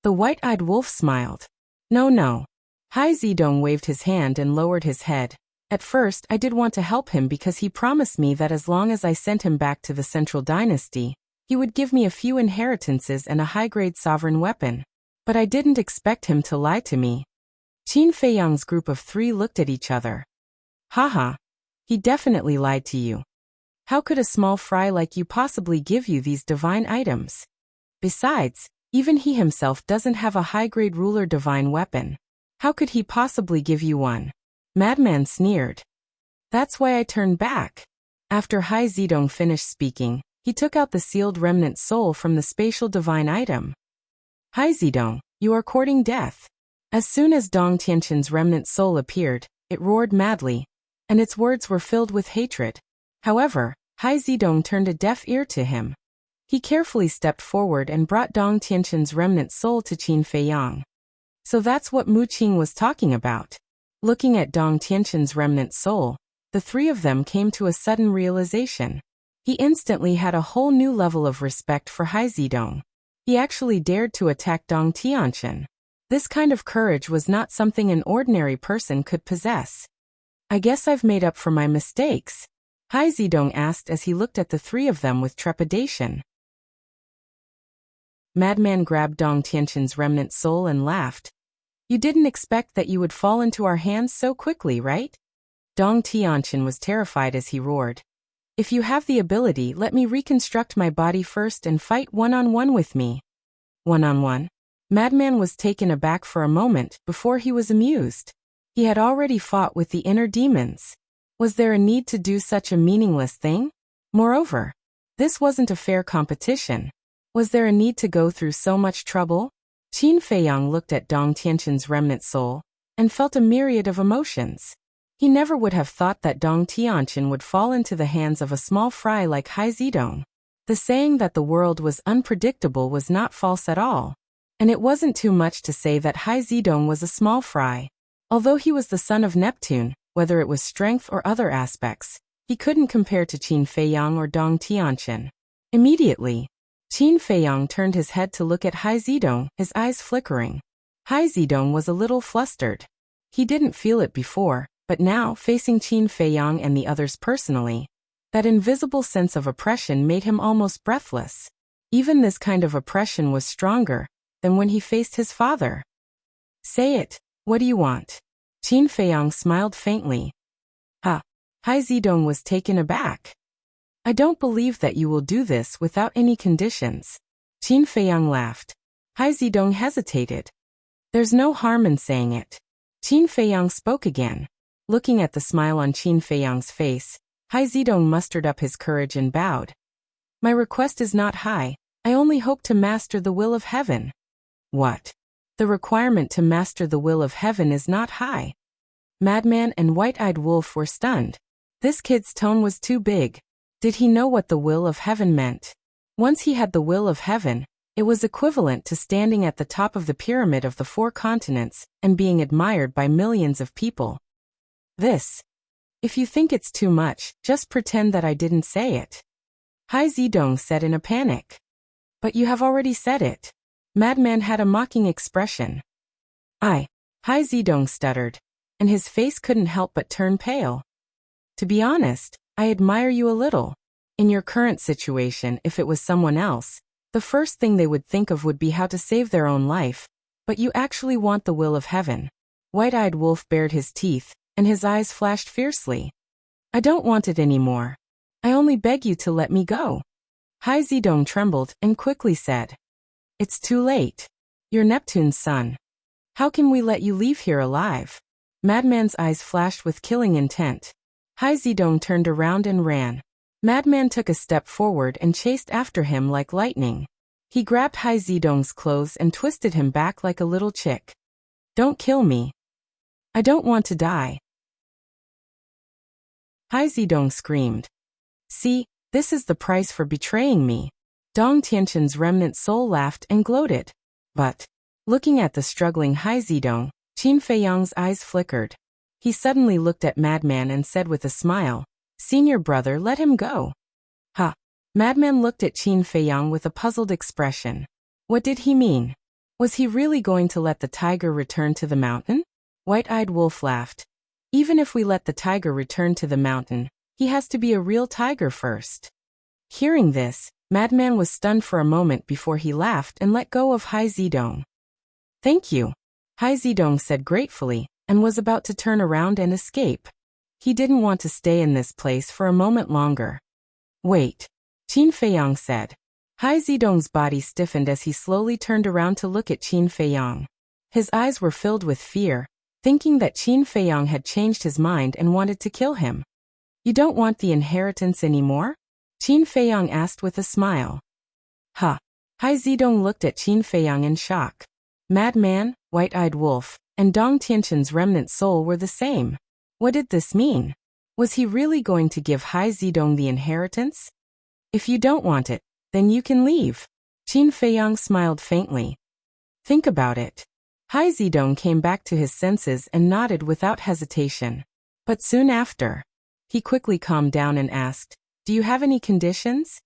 Speaker 1: The white-eyed wolf smiled. No. Hai Zidong waved his hand and lowered his head. At first, I did want to help him because he promised me that as long as I sent him back to the Central Dynasty, he would give me a few inheritances and a high-grade sovereign weapon. But I didn't expect him to lie to me. Qin Feiyang's group of 3 looked at each other. Haha. He definitely lied to you. How could a small fry like you possibly give you these divine items? Besides, even he himself doesn't have a high-grade ruler divine weapon. How could he possibly give you one? Madman sneered. That's why I turned back. After Hai Zidong finished speaking, he took out the sealed remnant soul from the spatial divine item. Hai Zidong, you are courting death. As soon as Dong Tianchen's remnant soul appeared, it roared madly, and its words were filled with hatred. However, Hai Zidong turned a deaf ear to him. He carefully stepped forward and brought Dong Tianchen's remnant soul to Qin Feiyang. So that's what Mu Qing was talking about. Looking at Dong Tianchen's remnant soul, the 3 of them came to a sudden realization. He instantly had a whole new level of respect for Hai Zidong. He actually dared to attack Dong Tianchen. This kind of courage was not something an ordinary person could possess. I guess I've made up for my mistakes, Hai Zidong asked as he looked at the 3 of them with trepidation. Madman grabbed Dong Tianchen's remnant soul and laughed. You didn't expect that you would fall into our hands so quickly, right? Dong Tianchen was terrified as he roared. If you have the ability, let me reconstruct my body first and fight one-on-one with me. One-on-one? Madman was taken aback for a moment before he was amused. He had already fought with the inner demons. Was there a need to do such a meaningless thing? Moreover, this wasn't a fair competition. Was there a need to go through so much trouble? Qin Feiyang looked at Dong Tianchen's remnant soul and felt a myriad of emotions. He never would have thought that Dong Tianchen would fall into the hands of a small fry like Hai Zidong. The saying that the world was unpredictable was not false at all. And it wasn't too much to say that Hai Zidong was a small fry. Although he was the son of Neptune, whether it was strength or other aspects, he couldn't compare to Qin Feiyang or Dong Tianchen. Immediately, Qin Feiyang turned his head to look at Hai Zidong, his eyes flickering. Hai Zidong was a little flustered. He didn't feel it before, but now, facing Qin Feiyang and the others personally, that invisible sense of oppression made him almost breathless. Even this kind of oppression was stronger than when he faced his father. Say it, what do you want? Qin Feiyang smiled faintly. Ha! Hai Zidong was taken aback. I don't believe that you will do this without any conditions. Qin Feiyang laughed. Hai Zidong hesitated. There's no harm in saying it. Qin Feiyang spoke again. Looking at the smile on Qin Feiyang's face, Hai Zidong mustered up his courage and bowed. My request is not high. I only hope to master the will of heaven. What? The requirement to master the will of heaven is not high. Madman and White-Eyed Wolf were stunned. This kid's tone was too big. Did he know what the will of heaven meant? Once he had the will of heaven, it was equivalent to standing at the top of the pyramid of the 4 continents and being admired by millions of people. If you think it's too much, just pretend that I didn't say it. Hai Zidong said in a panic. But you have already said it. Madman had a mocking expression. Hai Zidong stuttered, and his face couldn't help but turn pale. To be honest, I admire you a little. In your current situation, if it was someone else, the first thing they would think of would be how to save their own life, but you actually want the will of heaven. White-Eyed Wolf bared his teeth, and his eyes flashed fiercely. I don't want it anymore. I only beg you to let me go. Hai Zidong trembled and quickly said. It's too late. You're Neptune's son. How can we let you leave here alive? Madman's eyes flashed with killing intent. Hai Zidong turned around and ran. Madman took a step forward and chased after him like lightning. He grabbed Hai Zidong's clothes and twisted him back like a little chick. Don't kill me. I don't want to die. Hai Zidong screamed. See, this is the price for betraying me. Dong Tianqin's remnant soul laughed and gloated. But, looking at the struggling Hai Zidong, Qin Feiyang's eyes flickered. He suddenly looked at Madman and said with a smile, Senior brother, let him go. Ha! Madman looked at Qin Feiyang with a puzzled expression. What did he mean? Was he really going to let the tiger return to the mountain? White-Eyed Wolf laughed. Even if we let the tiger return to the mountain, he has to be a real tiger first. Hearing this, Madman was stunned for a moment before he laughed and let go of Hai Zidong. Thank you, Hai Zidong said gratefully, and was about to turn around and escape. He didn't want to stay in this place for a moment longer. Wait, Qin Feiyang said. Hai Zidong's body stiffened as he slowly turned around to look at Qin Feiyang. His eyes were filled with fear, thinking that Qin Feiyang had changed his mind and wanted to kill him. You don't want the inheritance anymore? Qin Feiyang asked with a smile. Ha! Hai Zidong looked at Qin Feiyang in shock. Madman, White-Eyed Wolf, and Dong Tianqin's remnant soul were the same. What did this mean? Was he really going to give Hai Zidong the inheritance? If you don't want it, then you can leave. Qin Feiyang smiled faintly. Think about it. Hai Zidong came back to his senses and nodded without hesitation. But soon after, he quickly calmed down and asked, Do you have any conditions?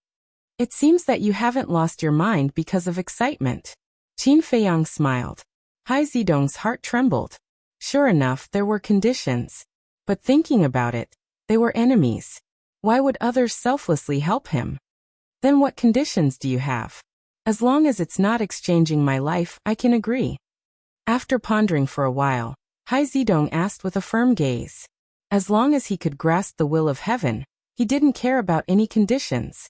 Speaker 1: It seems that you haven't lost your mind because of excitement. Qin Feiyang smiled. Hai Zidong's heart trembled. Sure enough, there were conditions. But thinking about it, they were enemies. Why would others selflessly help him? Then what conditions do you have? As long as it's not exchanging my life, I can agree. After pondering for a while, Hai Zidong asked with a firm gaze. As long as he could grasp the will of heaven, he didn't care about any conditions.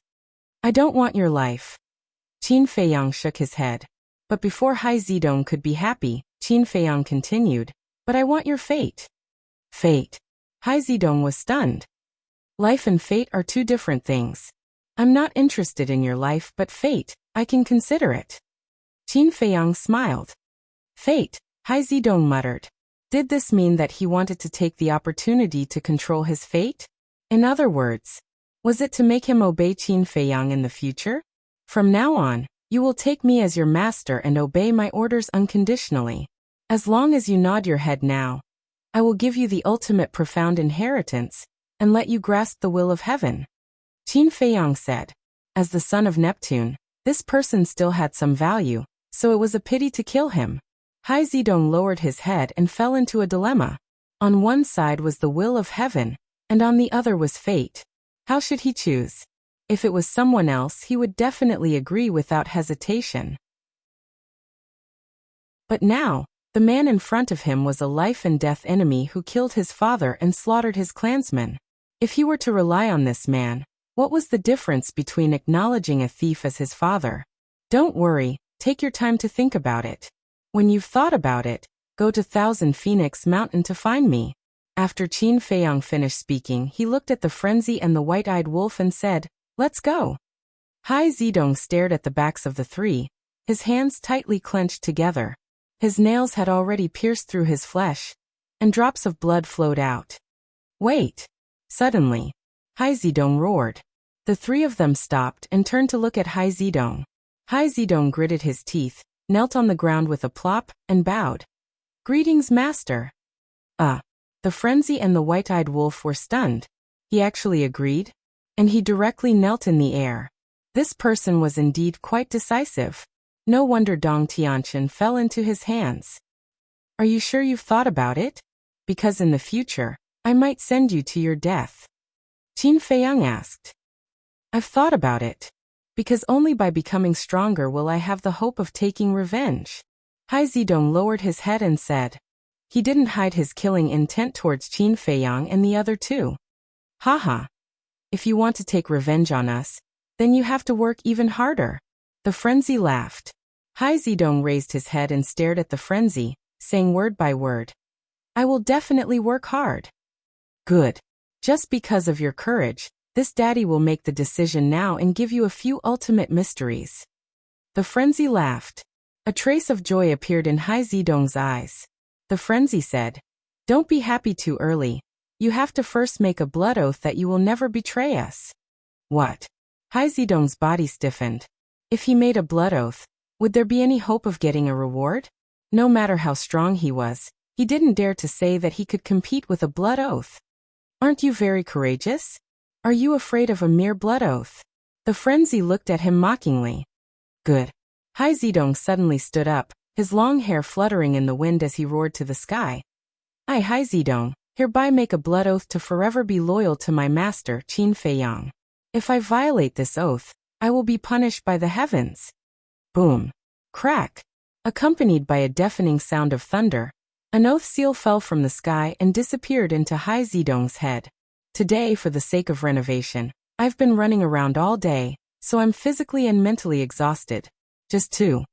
Speaker 1: I don't want your life. Qin Feiyang shook his head. But before Hai Zidong could be happy, Qin Feiyang continued, But I want your fate. Fate. Hai Zidong was stunned. Life and fate are two different things. I'm not interested in your life, but fate, I can consider it. Qin Feiyang smiled. Fate, Hai Zidong muttered. Did this mean that he wanted to take the opportunity to control his fate? In other words, was it to make him obey Qin Feiyang in the future? From now on, you will take me as your master and obey my orders unconditionally. As long as you nod your head now, I will give you the ultimate profound inheritance, and let you grasp the will of heaven. Qin Feiyang said. As the son of Neptune, this person still had some value, so it was a pity to kill him. Hai Zidong lowered his head and fell into a dilemma. On one side was the will of heaven, and on the other was fate. How should he choose? If it was someone else, he would definitely agree without hesitation. But now, the man in front of him was a life-and-death enemy who killed his father and slaughtered his clansmen. If he were to rely on this man, what was the difference between acknowledging a thief as his father? Don't worry, take your time to think about it. When you've thought about it, go to Thousand Phoenix Mountain to find me. After Qin Feiyang finished speaking, he looked at the frenzy and the white-eyed wolf and said, "Let's go." Hai Zedong stared at the backs of the three, his hands tightly clenched together. His nails had already pierced through his flesh, and drops of blood flowed out. "Wait!" Suddenly, Hai Zedong roared. The three of them stopped and turned to look at Hai Zedong. Hai Zedong gritted his teeth, knelt on the ground with a plop, and bowed. "Greetings, master." The frenzy and the white-eyed wolf were stunned. He actually agreed, and he directly knelt in the air. This person was indeed quite decisive. No wonder Dong Tianqian fell into his hands. "Are you sure you've thought about it? Because in the future, I might send you to your death." Qin Feiyang asked. "I've thought about it. Because only by becoming stronger will I have the hope of taking revenge." Hai Zedong lowered his head and said. He didn't hide his killing intent towards Qin Feiyang and the other two. "Haha. If you want to take revenge on us, then you have to work even harder." The frenzy laughed. Hai Zedong raised his head and stared at the frenzy, saying word by word, "I will definitely work hard." "Good. Just because of your courage, this daddy will make the decision now and give you a few ultimate mysteries." The frenzy laughed. A trace of joy appeared in Hai Zedong's eyes. The frenzy said, "Don't be happy too early. You have to first make a blood oath that you will never betray us." "What?" Hai Zedong's body stiffened. If he made a blood oath, would there be any hope of getting a reward? No matter how strong he was, he didn't dare to say that he could compete with a blood oath. "Aren't you very courageous? Are you afraid of a mere blood oath?" The frenzy looked at him mockingly. "Good." Hai Zedong suddenly stood up, his long hair fluttering in the wind as he roared to the sky. "I, Hai Zedong, hereby make a blood oath to forever be loyal to my master, Qin Feiyang. If I violate this oath, I will be punished by the heavens." Boom. Crack. Accompanied by a deafening sound of thunder, an oath seal fell from the sky and disappeared into Hai Zedong's head. "Today, for the sake of renovation, I've been running around all day, so I'm physically and mentally exhausted. Just 2.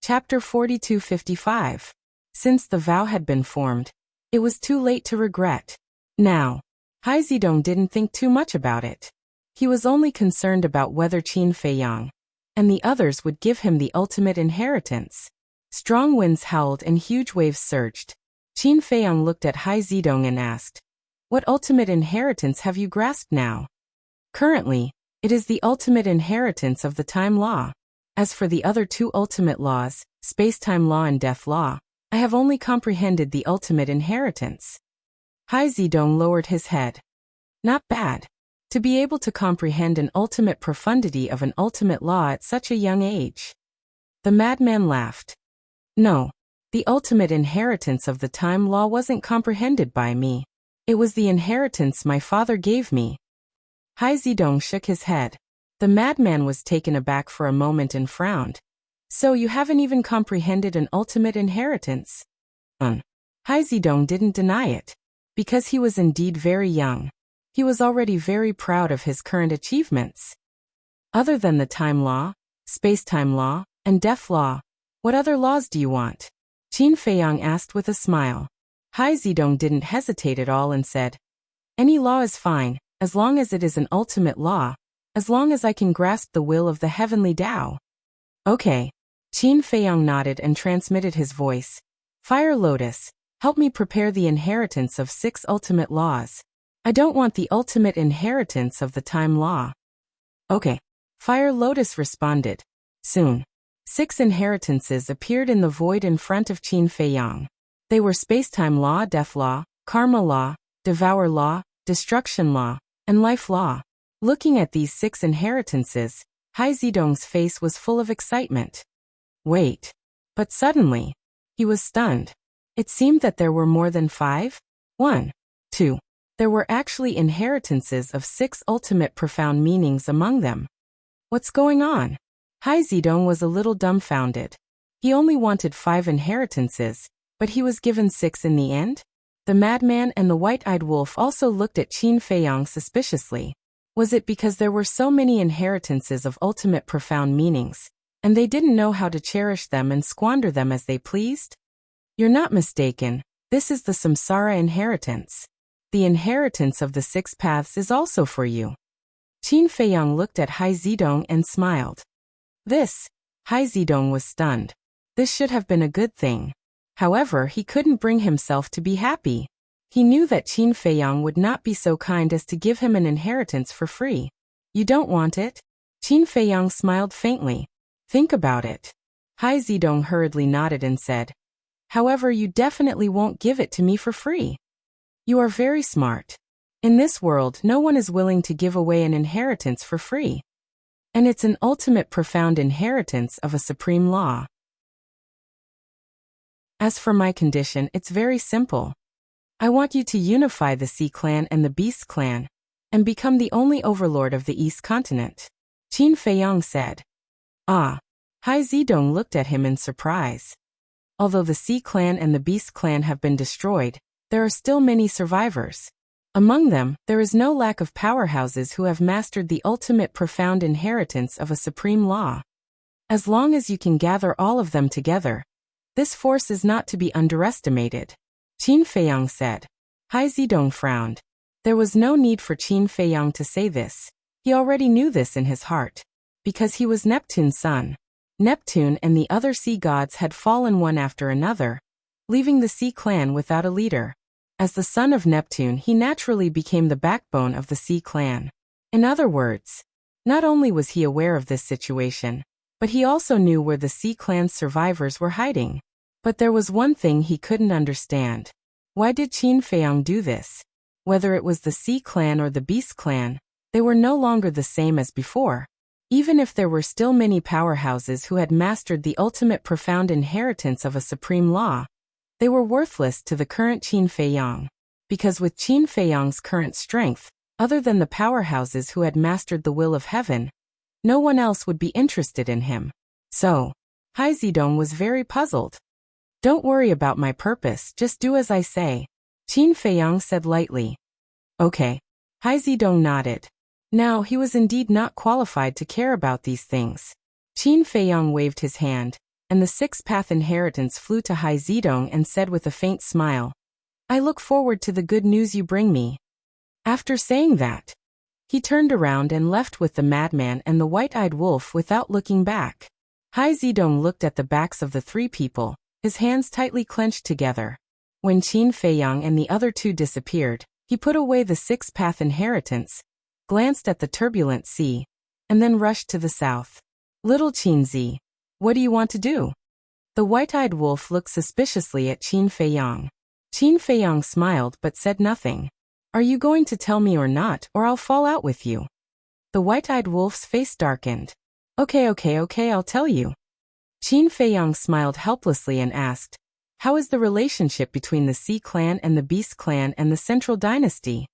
Speaker 1: Chapter 42-55. Since the vow had been formed, it was too late to regret. Now, Hai Zedong didn't think too much about it. He was only concerned about whether Qin Feiyang and the others would give him the ultimate inheritance. Strong winds howled and huge waves surged. Qin Feiyang looked at Hai Zedong and asked, "What ultimate inheritance have you grasped now?" "Currently, it is the ultimate inheritance of the time law. As for the other two ultimate laws, space-time law and death law, I have only comprehended the ultimate inheritance." Hai Zedong lowered his head. Not bad. To be able to comprehend an ultimate profundity of an ultimate law at such a young age. The madman laughed. "No, the ultimate inheritance of the time law wasn't comprehended by me. It was the inheritance my father gave me." Hai Zedong shook his head. The madman was taken aback for a moment and frowned. "So you haven't even comprehended an ultimate inheritance?" Hai Zedong didn't deny it. Because he was indeed very young. He was already very proud of his current achievements. "Other than the time law, space-time law, and death law, what other laws do you want?" Qin Feiyang asked with a smile. Hai Zedong didn't hesitate at all and said, "Any law is fine, as long as it is an ultimate law, as long as I can grasp the will of the heavenly Tao." "Okay." Qin Feiyang nodded and transmitted his voice. "Fire Lotus, help me prepare the inheritance of 6 ultimate laws. I don't want the ultimate inheritance of the time law." "Okay." Fire Lotus responded. Soon, 6 inheritances appeared in the void in front of Qin Feiyang. They were space-time law, death law, karma law, devour law, destruction law, and life law. Looking at these 6 inheritances, Hai Zedong's face was full of excitement. Wait. But suddenly, he was stunned. It seemed that there were more than 5? 1, 2. There were actually inheritances of 6 ultimate profound meanings among them. What's going on? Hai Zedong was a little dumbfounded. He only wanted 5 inheritances, but he was given 6 in the end? The madman and the white-eyed wolf also looked at Qin Feiyang suspiciously. Was it because there were so many inheritances of ultimate profound meanings, and they didn't know how to cherish them and squander them as they pleased? You're not mistaken, this is the samsara inheritance. The inheritance of the 6 paths is also for you. Qin Feiyang looked at Hai Zedong and smiled. Hai Zedong was stunned. This should have been a good thing. However, he couldn't bring himself to be happy. He knew that Qin Feiyang would not be so kind as to give him an inheritance for free. You don't want it? Qin Feiyang smiled faintly. Think about it. Hai Zedong hurriedly nodded and said, however, you definitely won't give it to me for free. You are very smart. In this world, no one is willing to give away an inheritance for free. And it's an ultimate profound inheritance of a supreme law. As for my condition, it's very simple. I want you to unify the Sea clan and the Beast clan, and become the only overlord of the East continent. Qin Feiyang said. Ah. Hai Zedong looked at him in surprise. Although the Sea clan and the Beast clan have been destroyed, there are still many survivors. Among them, there is no lack of powerhouses who have mastered the ultimate profound inheritance of a supreme law. As long as you can gather all of them together, this force is not to be underestimated. Qin Feiyang said. Hai Zedong frowned. There was no need for Qin Feiyang to say this. He already knew this in his heart. Because he was Neptune's son. Neptune and the other sea gods had fallen one after another, leaving the Sea clan without a leader. As the son of Neptune, he naturally became the backbone of the Sea clan. In other words, not only was he aware of this situation, but he also knew where the Sea clan's survivors were hiding. But there was one thing he couldn't understand. Why did Qin Feiyang do this? Whether it was the Sea clan or the Beast clan, they were no longer the same as before. Even if there were still many powerhouses who had mastered the ultimate profound inheritance of a supreme law, they were worthless to the current Qin Feiyang. Because with Qin Feiyang's current strength, other than the powerhouses who had mastered the will of heaven, no one else would be interested in him. So, Hai Zedong was very puzzled. Don't worry about my purpose, just do as I say. Qin Feiyang said lightly. Okay. Hai Zedong nodded. Now, he was indeed not qualified to care about these things. Qin Feiyang waved his hand, and the 6-path inheritance flew to Hai Zedong and said with a faint smile, I look forward to the good news you bring me. After saying that, he turned around and left with the madman and the white-eyed wolf without looking back. Hai Zedong looked at the backs of the 3 people, his hands tightly clenched together. When Qin Feiyang and the other 2 disappeared, he put away the 6-path inheritance, glanced at the turbulent sea, and then rushed to the south. Little Qinzi, what do you want to do? The white-eyed wolf looked suspiciously at Qin Feiyang. Qin Feiyang smiled but said nothing. Are you going to tell me or not, or I'll fall out with you? The white-eyed wolf's face darkened. Okay, I'll tell you. Qin Feiyang smiled helplessly and asked, how is the relationship between the Sea clan and the Beast clan and the Central Dynasty?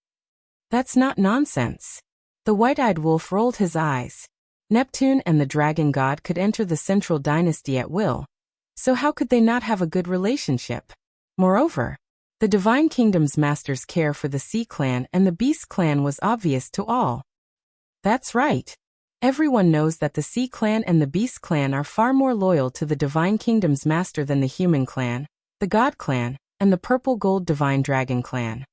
Speaker 1: That's not nonsense. The white-eyed wolf rolled his eyes. Neptune and the dragon god could enter the Central Dynasty at will, so how could they not have a good relationship? Moreover, the Divine Kingdom's master's care for the Sea clan and the Beast clan was obvious to all. That's right. Everyone knows that the Sea clan and the Beast clan are far more loyal to the Divine Kingdom's master than the Human clan, the God clan, and the Purple Gold Divine Dragon clan.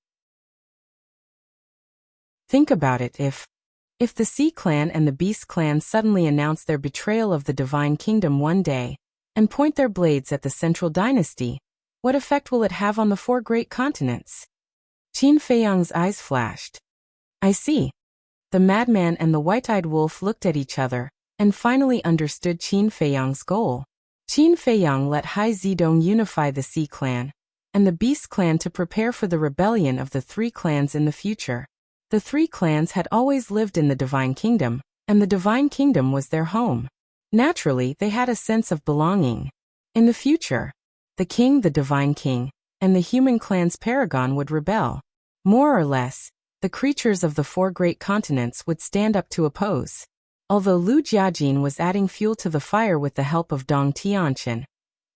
Speaker 1: Think about it, if the Sea clan and the Beast clan suddenly announce their betrayal of the Divine Kingdom one day, and point their blades at the Central Dynasty, what effect will it have on the 4 great continents? Qin Feiyang's eyes flashed. I see. The madman and the white-eyed wolf looked at each other, and finally understood Qin Feiyang's goal. Qin Feiyang let Hai Zedong unify the Sea clan, and the Beast clan to prepare for the rebellion of the 3 clans in the future. The 3 clans had always lived in the Divine Kingdom, and the Divine Kingdom was their home. Naturally, they had a sense of belonging. In the future, the king, the Divine King, and the Human clan's paragon would rebel. More or less, the creatures of the 4 great continents would stand up to oppose. Although Lu Jiajin was adding fuel to the fire with the help of Dong Tianqian,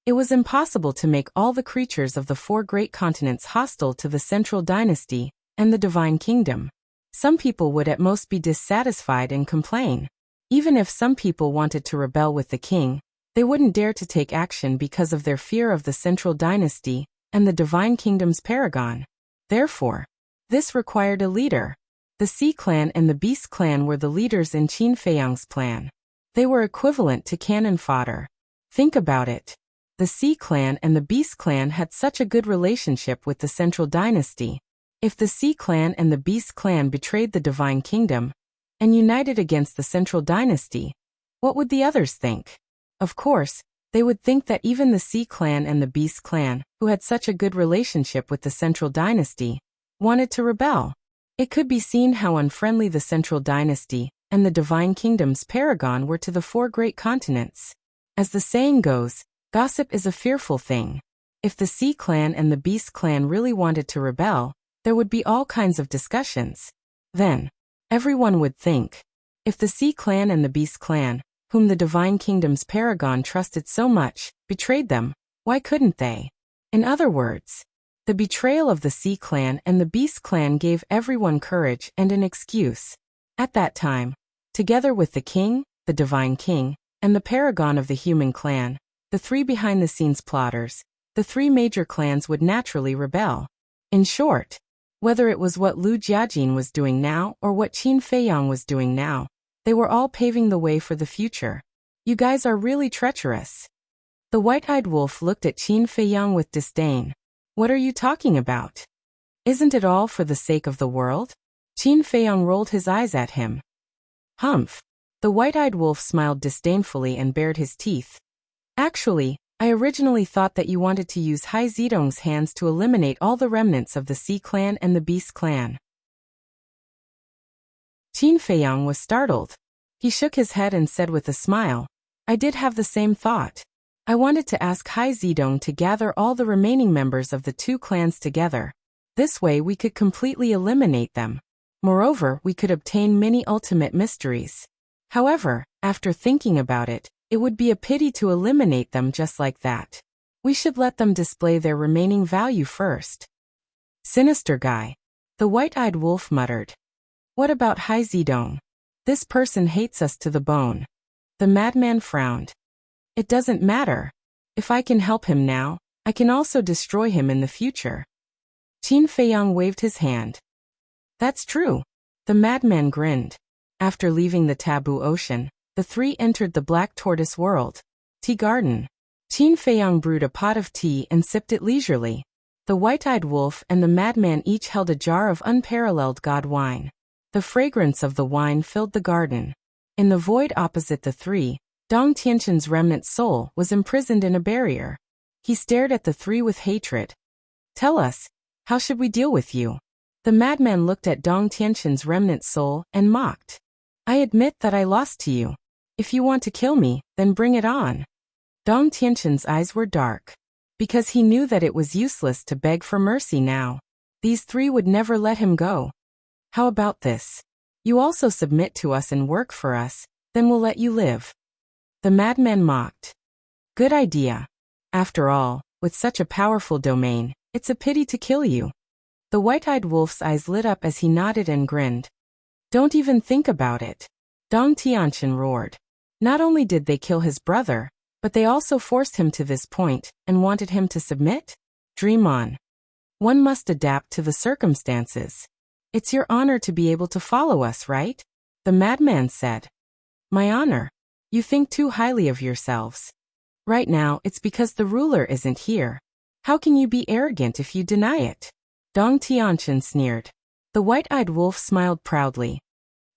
Speaker 1: it was impossible to make all the creatures of the 4 great continents hostile to the central dynasty and the divine kingdom. Some people would at most be dissatisfied and complain. Even if some people wanted to rebel with the king, they wouldn't dare to take action because of their fear of the central dynasty and the divine kingdom's paragon. Therefore, this required a leader. The Sea clan and the Beast clan were the leaders in Qin Feiyang's plan. They were equivalent to cannon fodder. Think about it. The Sea clan and the Beast clan had such a good relationship with the central dynasty. If the Sea clan and the Beast clan betrayed the divine kingdom and united against the central dynasty, what would the others think? Of course, they would think that even the Sea clan and the Beast clan, who had such a good relationship with the central dynasty, wanted to rebel. It could be seen how unfriendly the central dynasty and the divine kingdom's paragon were to the 4 great continents. As the saying goes, gossip is a fearful thing. If the Sea clan and the Beast clan really wanted to rebel, there would be all kinds of discussions. Then, everyone would think, if the Sea clan and the Beast clan, whom the divine kingdom's paragon trusted so much, betrayed them, why couldn't they? In other words, the betrayal of the Sea clan and the Beast clan gave everyone courage and an excuse. At that time, together with the king, the divine king, and the paragon of the human clan, the 3 behind-the-scenes plotters, the 3 major clans would naturally rebel. In short, whether it was what Lu Jiajin was doing now or what Qin Feiyang was doing now, they were all paving the way for the future. You guys are really treacherous. The white-eyed wolf looked at Qin Feiyang with disdain. What are you talking about? Isn't it all for the sake of the world? Qin Feiyang rolled his eyes at him. Humph. The white-eyed wolf smiled disdainfully and bared his teeth. Actually, I originally thought that you wanted to use Hai Zidong's hands to eliminate all the remnants of the Sea clan and the Beast clan. Qin Feiyang was startled. He shook his head and said with a smile, I did have the same thought. I wanted to ask Hai Zidong to gather all the remaining members of the 2 clans together. This way we could completely eliminate them. Moreover, we could obtain many ultimate mysteries. However, after thinking about it, it would be a pity to eliminate them just like that. We should let them display their remaining value first. Sinister guy. The white-eyed wolf muttered. What about Hai Zidong? This person hates us to the bone. The madman frowned. It doesn't matter. If I can help him now, I can also destroy him in the future. Qin Feiyang waved his hand. That's true. The madman grinned. After leaving the taboo ocean, the 3 entered the Black Tortoise world. Tea garden. Qin Feiyang brewed a pot of tea and sipped it leisurely. The white-eyed wolf and the madman each held a jar of unparalleled god wine. The fragrance of the wine filled the garden. In the void opposite the 3, Dong Tianqian's remnant soul was imprisoned in a barrier. He stared at the 3 with hatred. Tell us, how should we deal with you? The madman looked at Dong Tianqian's remnant soul and mocked. I admit that I lost to you. If you want to kill me, then bring it on. Dong Tianqian's eyes were dark. Because he knew that it was useless to beg for mercy now. These 3 would never let him go. How about this? You also submit to us and work for us, then we'll let you live. The madman mocked. Good idea. After all, with such a powerful domain, it's a pity to kill you. The white-eyed wolf's eyes lit up as he nodded and grinned. Don't even think about it. Dong Tianqian roared. Not only did they kill his brother, but they also forced him to this point and wanted him to submit? Dream on. One must adapt to the circumstances. It's your honor to be able to follow us, right? The madman said. My honor? You think too highly of yourselves. Right now, it's because the ruler isn't here. How can you be arrogant if you deny it? Dong Tianqian sneered. The white-eyed wolf smiled proudly.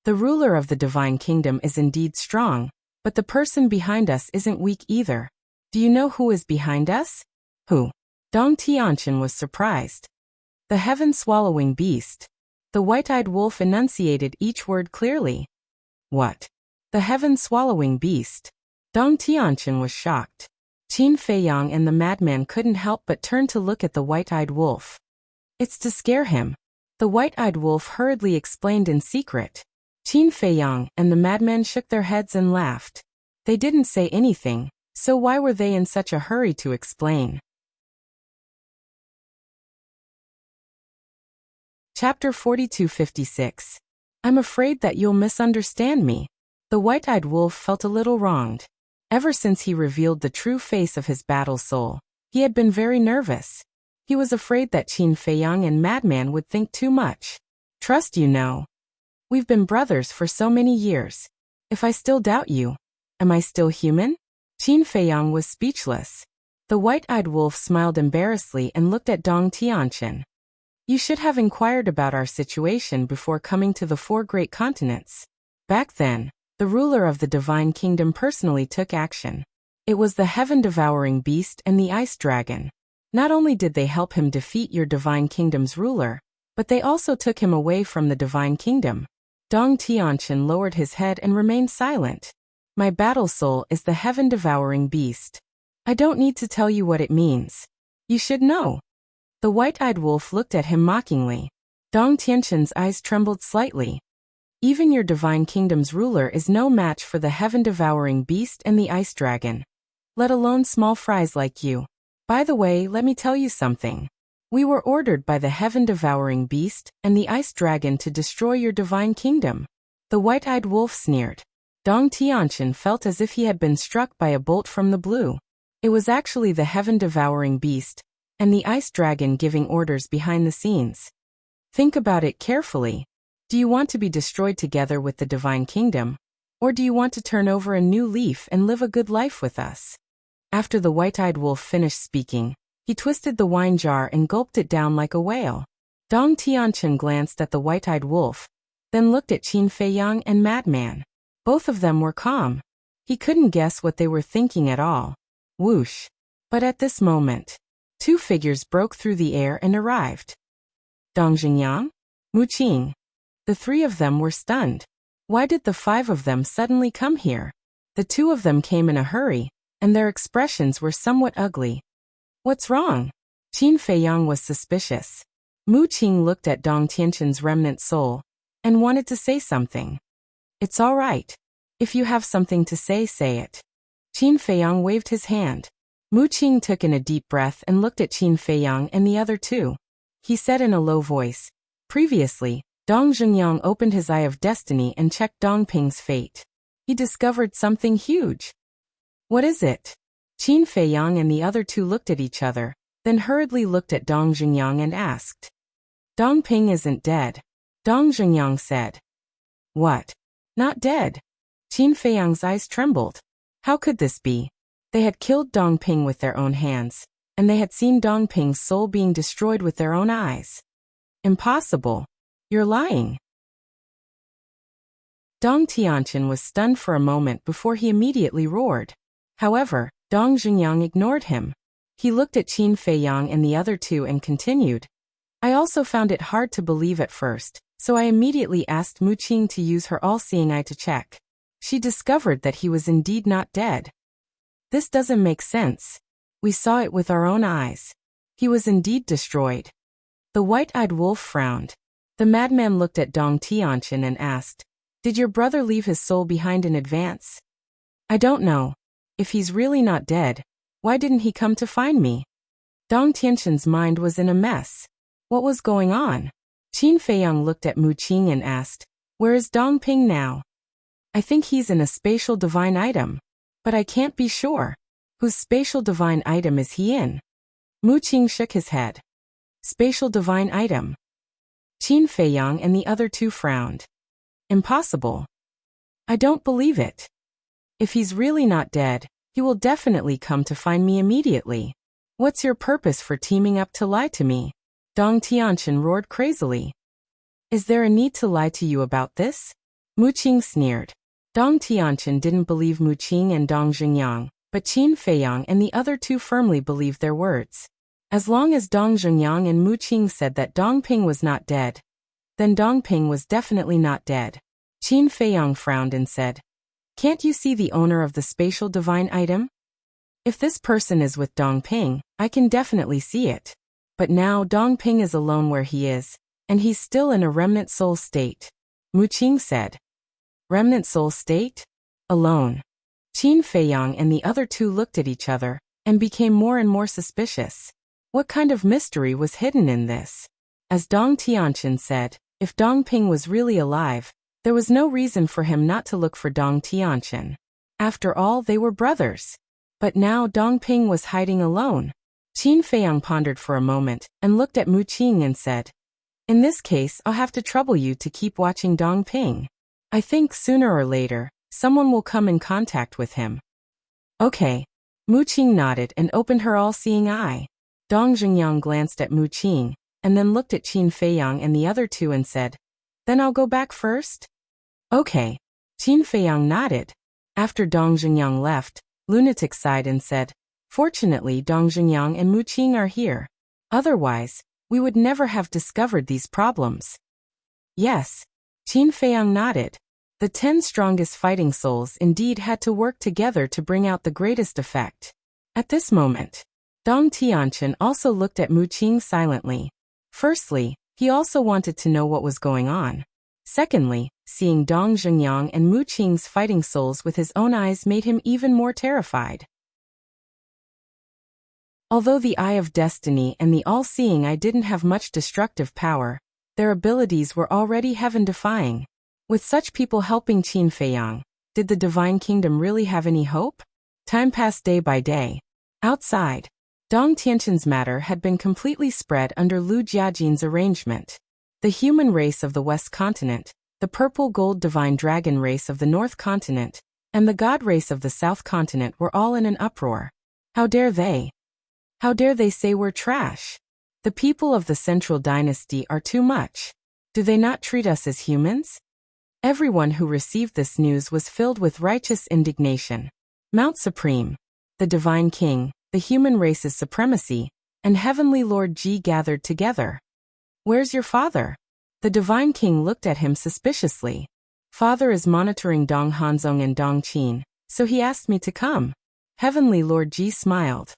Speaker 1: The ruler of the divine kingdom is indeed strong, but the person behind us isn't weak either. Do you know who is behind us? Who? Dong Tianqian was surprised. The heaven-swallowing beast. The white-eyed wolf enunciated each word clearly. What? The heaven-swallowing beast. Dong Tianqian was shocked. Qin Feiyang and the madman couldn't help but turn to look at the white-eyed wolf. It's to scare him. The white-eyed wolf hurriedly explained in secret. Qin Feiyang and the madman shook their heads and laughed. They didn't say anything, so why were they in such a hurry to explain? Chapter 4256. I'm afraid that you'll misunderstand me. The white-eyed wolf felt a little wronged. Ever since he revealed the true face of his battle soul, he had been very nervous. He was afraid that Qin Feiyang and madman would think too much. Trust, you know. We've been brothers for so many years. If I still doubt you, am I still human? Qin Feiyang was speechless. The white-eyed wolf smiled embarrassedly and looked at Dong Tianqian. You should have inquired about our situation before coming to the 4 great continents. Back then, the ruler of the Divine Kingdom personally took action. It was the heaven-devouring beast and the ice dragon. Not only did they help him defeat your Divine Kingdom's ruler, but they also took him away from the Divine Kingdom. Dong Tianqian lowered his head and remained silent. My battle soul is the heaven-devouring beast. I don't need to tell you what it means. You should know. The white-eyed wolf looked at him mockingly. Dong Tianqian's eyes trembled slightly. Even your Divine Kingdom's ruler is no match for the heaven-devouring beast and the ice dragon, let alone small fries like you. By the way, let me tell you something. We were ordered by the heaven-devouring beast and the ice dragon to destroy your Divine Kingdom. The white-eyed wolf sneered. Dong Tianqian felt as if he had been struck by a bolt from the blue. It was actually the heaven-devouring beast and the ice dragon giving orders behind the scenes. Think about it carefully. Do you want to be destroyed together with the Divine Kingdom? Or do you want to turn over a new leaf and live a good life with us? After the white-eyed wolf finished speaking, he twisted the wine jar and gulped it down like a whale. Dong Tianqian glanced at the white-eyed wolf, then looked at Qin Feiyang and madman. Both of them were calm. He couldn't guess what they were thinking at all. Whoosh. But at this moment, 2 figures broke through the air and arrived. Dong Xingyang? Mu Qing. The 3 of them were stunned. Why did the 5 of them suddenly come here? The 2 of them came in a hurry, and their expressions were somewhat ugly. What's wrong? Qin Feiyang was suspicious. Mu Qing looked at Dong Tianqian's remnant soul and wanted to say something. It's all right. If you have something to say, say it. Qin Feiyang waved his hand. Mu Qing took in a deep breath and looked at Qin Feiyang and the other 2. He said in a low voice, previously, Dong Xingyang opened his eye of destiny and checked Dong Ping's fate. He discovered something huge. What is it? Qin Feiyang and the other 2 looked at each other, then hurriedly looked at Dong Xingyang and asked. Dong Ping isn't dead. Dong Xingyang said. What? Not dead? Qin Feiyang's eyes trembled. How could this be? They had killed Dong Ping with their own hands, and they had seen Dong Ping's soul being destroyed with their own eyes. Impossible. You're lying. Dong Tianqian was stunned for a moment before he immediately roared. However, Dong Xingyang ignored him. He looked at Qin Feiyang and the other 2 and continued. I also found it hard to believe at first, so I immediately asked Mu Qing to use her all-seeing eye to check. She discovered that he was indeed not dead. This doesn't make sense. We saw it with our own eyes. He was indeed destroyed. The white-eyed wolf frowned. The madman looked at Dong Tianqian and asked, Did your brother leave his soul behind in advance? I don't know. If he's really not dead, why didn't he come to find me? Dong Tianqian's mind was in a mess. What was going on? Qin Feiyang looked at Mu Qing and asked, Where is Dong Ping now? I think he's in a spatial divine item. But I can't be sure. Whose spatial divine item is he in? Mu Qing shook his head. Spatial divine item. Qin Feiyang and the other 2 frowned. Impossible. I don't believe it. If he's really not dead, he will definitely come to find me immediately. What's your purpose for teaming up to lie to me? Dong Tianqian roared crazily. Is there a need to lie to you about this? Mu Qing sneered. Dong Tianqian didn't believe Mu Qing and Dong Xingyang, but Qin Feiyang and the other 2 firmly believed their words. As long as Dong Xingyang and Mu Qing said that Dong Ping was not dead, then Dong Ping was definitely not dead. Qin Feiyang frowned and said, Can't you see the owner of the spatial divine item? If this person is with Dong Ping, I can definitely see it. But now Dong Ping is alone where he is, and he's still in a remnant soul state. Mu Qing said. Remnant soul state? Alone. Qin Feiyang and the other two looked at each other and became more and more suspicious. What kind of mystery was hidden in this? As Dong Tianqian said, if Dong Ping was really alive, there was no reason for him not to look for Dong Tianqian. After all, they were brothers. But now Dong Ping was hiding alone. Qin Feiyang pondered for a moment and looked at Mu Qing and said, "In this case, I'll have to trouble you to keep watching Dong Ping. I think sooner or later, someone will come in contact with him." Okay. Mu Qing nodded and opened her all-seeing eye. Dong Xingyang glanced at Mu Qing and then looked at Qin Feiyang and the other two and said, "Then I'll go back first?" Okay. Qin Feiyang nodded. After Dong Xingyang left, Lunatic sighed and said, "Fortunately, Dong Xingyang and Mu Qing are here. Otherwise, we would never have discovered these problems." Yes. Qin Feiyang nodded. The 10 strongest fighting souls indeed had to work together to bring out the greatest effect. At this moment, Dong Tianqian also looked at Mu Qing silently. Firstly, he also wanted to know what was going on. Secondly, seeing Dong Xingyang and Mu Qing's fighting souls with his own eyes made him even more terrified. Although the Eye of Destiny and the All-Seeing Eye didn't have much destructive power, their abilities were already heaven-defying. With such people helping Qin Feiyang, did the Divine Kingdom really have any hope? Time passed day by day. Outside, Dong Tianqian's matter had been completely spread under Lu Jiajin's arrangement. The human race of the West Continent, the purple-gold divine dragon race of the North Continent, and the god race of the South Continent were all in an uproar. How dare they? How dare they say we're trash? The people of the Central Dynasty are too much. Do they not treat us as humans? Everyone who received this news was filled with righteous indignation. Mount Supreme, the Divine King, the human race's supremacy, and Heavenly Lord Ji gathered together. "Where's your father?" The Divine King looked at him suspiciously. "Father is monitoring Dong Hanzong and Dong Qin, so he asked me to come." Heavenly Lord Ji smiled.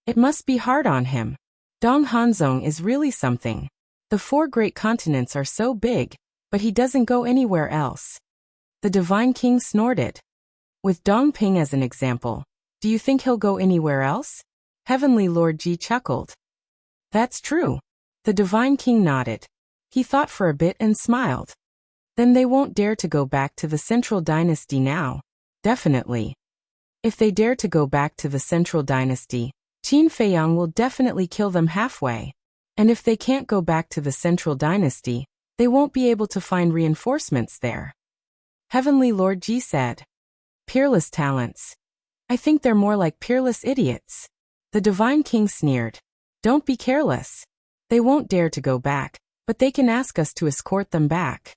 Speaker 1: It must be hard on him. Dong Hanzong is really something. The 4 great continents are so big, but he doesn't go anywhere else. The Divine King snorted. With Dong Ping as an example, do you think he'll go anywhere else? Heavenly Lord Ji chuckled. That's true. The Divine King nodded. He thought for a bit and smiled. Then they won't dare to go back to the Central Dynasty now. Definitely. If they dare to go back to the Central Dynasty, Qin Feiyang will definitely kill them halfway. And if they can't go back to the Central Dynasty, they won't be able to find reinforcements there. Heavenly Lord Ji said. Peerless talents. I think they're more like peerless idiots. The Divine King sneered. Don't be careless. They won't dare to go back, but they can ask us to escort them back.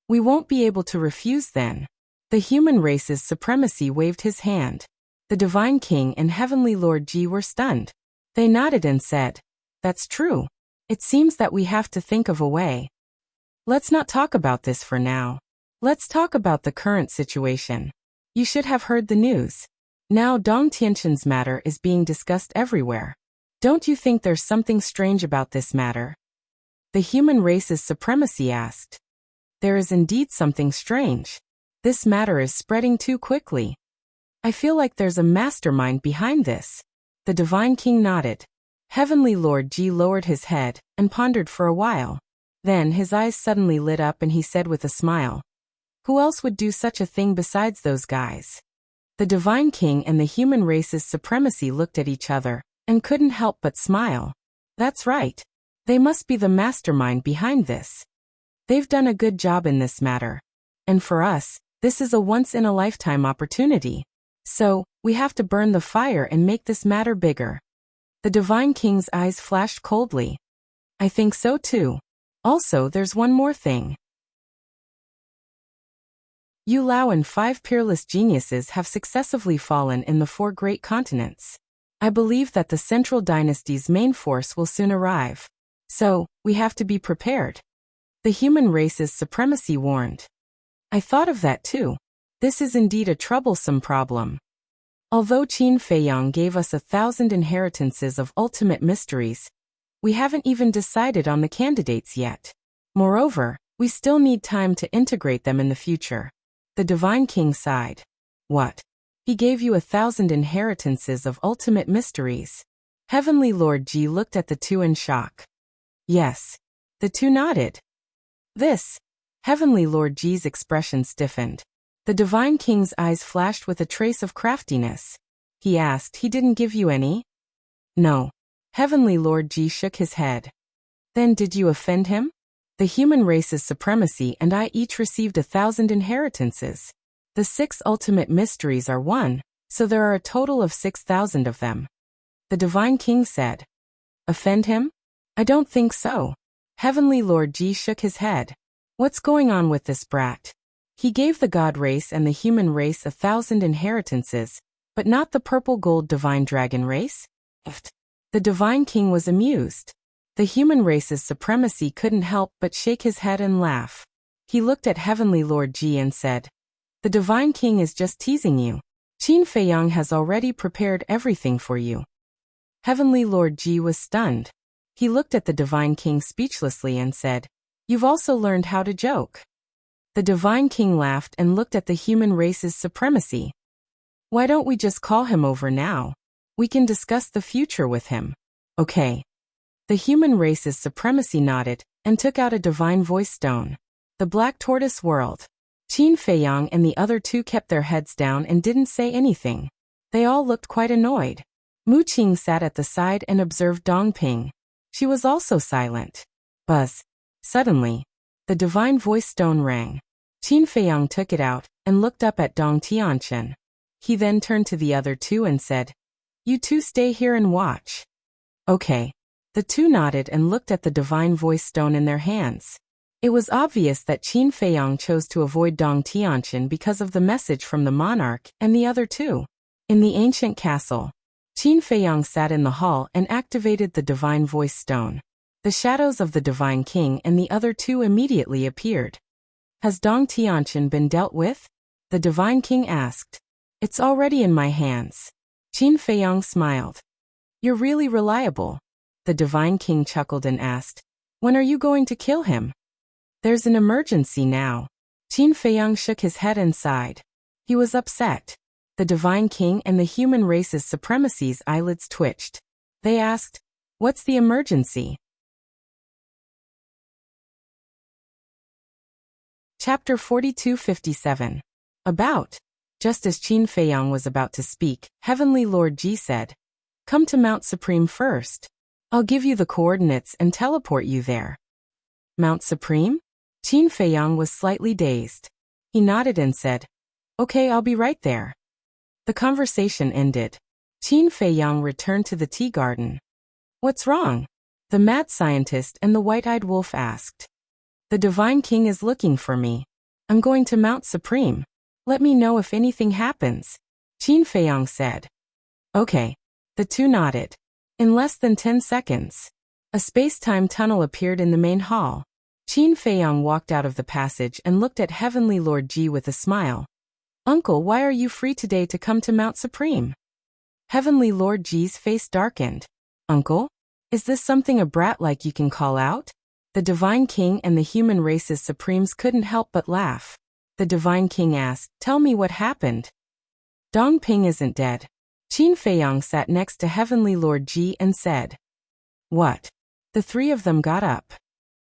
Speaker 1: We won't be able to refuse then. The human race's supremacy waved his hand. The Divine King and Heavenly Lord Ji were stunned. They nodded and said, That's true. It seems that we have to think of a way. Let's not talk about this for now. Let's talk about the current situation. You should have heard the news. Now Dong Tianqian's matter is being discussed everywhere. Don't you think there's something strange about this matter? The human race's supremacy asked. There is indeed something strange. This matter is spreading too quickly. I feel like there's a mastermind behind this. The Divine King nodded. Heavenly Lord Ji lowered his head and pondered for a while. Then his eyes suddenly lit up and he said with a smile, Who else would do such a thing besides those guys? The Divine King and the human race's supremacy looked at each other and couldn't help but smile. That's right. They must be the mastermind behind this. They've done a good job in this matter. And for us, this is a once-in-a-lifetime opportunity. So, we have to burn the fire and make this matter bigger. The Divine King's eyes flashed coldly. I think so too. Also, there's one more thing. Yu Lao and 5 peerless geniuses have successively fallen in the 4 great continents. I believe that the Central Dynasty's main force will soon arrive. So, we have to be prepared. The human race's supremacy warned. I thought of that too. This is indeed a troublesome problem. Although Qin Feiyang gave us 1,000 inheritances of ultimate mysteries, we haven't even decided on the candidates yet. Moreover, we still need time to integrate them in the future. The Divine King sighed. What? He gave you 1,000 inheritances of ultimate mysteries. Heavenly Lord Ji looked at the two in shock. Yes. The two nodded. This. Heavenly Lord Ji's expression stiffened. The Divine King's eyes flashed with a trace of craftiness. He asked, he didn't give you any? No. Heavenly Lord Ji shook his head. Then did you offend him? The human race's supremacy and I each received 1,000 inheritances. The 6 ultimate mysteries are 1, so there are a total of 6,000 of them. The Divine King said. Offend him? I don't think so. Heavenly Lord Ji shook his head. What's going on with this brat? He gave the God race and the human race 1,000 inheritances, but not the purple gold divine dragon race? The Divine King was amused. The human race's supremacy couldn't help but shake his head and laugh. He looked at Heavenly Lord Ji and said, The Divine King is just teasing you. Qin Feiyang has already prepared everything for you. Heavenly Lord Ji was stunned. He looked at the Divine King speechlessly and said, You've also learned how to joke. The Divine King laughed and looked at the human race's supremacy. Why don't we just call him over now? We can discuss the future with him. Okay. The human race's supremacy nodded and took out a divine voice stone. The Black Tortoise whirled. Qin Feiyang and the other two kept their heads down and didn't say anything. They all looked quite annoyed. Mu Qing sat at the side and observed Dongping. She was also silent. Buzz. Suddenly, the divine voice stone rang. Qin Feiyang took it out and looked up at Dong Tianchen. He then turned to the other two and said, You two stay here and watch. Okay. The two nodded and looked at the divine voice stone in their hands. It was obvious that Qin Feiyang chose to avoid Dong Tianchen because of the message from the monarch and the other two. In the ancient castle, Qin Feiyang sat in the hall and activated the divine voice stone. The shadows of the Divine King and the other two immediately appeared. Has Dong Tianchen been dealt with? The Divine King asked. It's already in my hands. Qin Feiyang smiled. You're really reliable. The Divine King chuckled and asked, When are you going to kill him? There's an emergency now. Qin Feiyang shook his head and sighed. He was upset. The Divine King and the human race's supremacy's eyelids twitched. They asked, What's the emergency? Chapter 4257. About. Just as Qin Feiyang was about to speak, Heavenly Lord Ji said, Come to Mount Supreme first. I'll give you the coordinates and teleport you there. Mount Supreme? Qin Feiyang was slightly dazed. He nodded and said, Okay, I'll be right there. The conversation ended. Qin Feiyang returned to the tea garden. What's wrong? The mad scientist and the white-eyed wolf asked. The Divine King is looking for me. I'm going to Mount Supreme. Let me know if anything happens. Qin Feiyang said. Okay. The two nodded. In less than 10 seconds, a space-time tunnel appeared in the main hall. Qin Feiyang walked out of the passage and looked at Heavenly Lord Ji with a smile. Uncle, why are you free today to come to Mount Supreme? Heavenly Lord Ji's face darkened. Uncle? Is this something a brat like you can call out? The Divine King and the human race's supremes couldn't help but laugh. The Divine King asked, Tell me what happened. Dongping isn't dead. Qin Feiyang sat next to Heavenly Lord Ji and said, What? The three of them got up.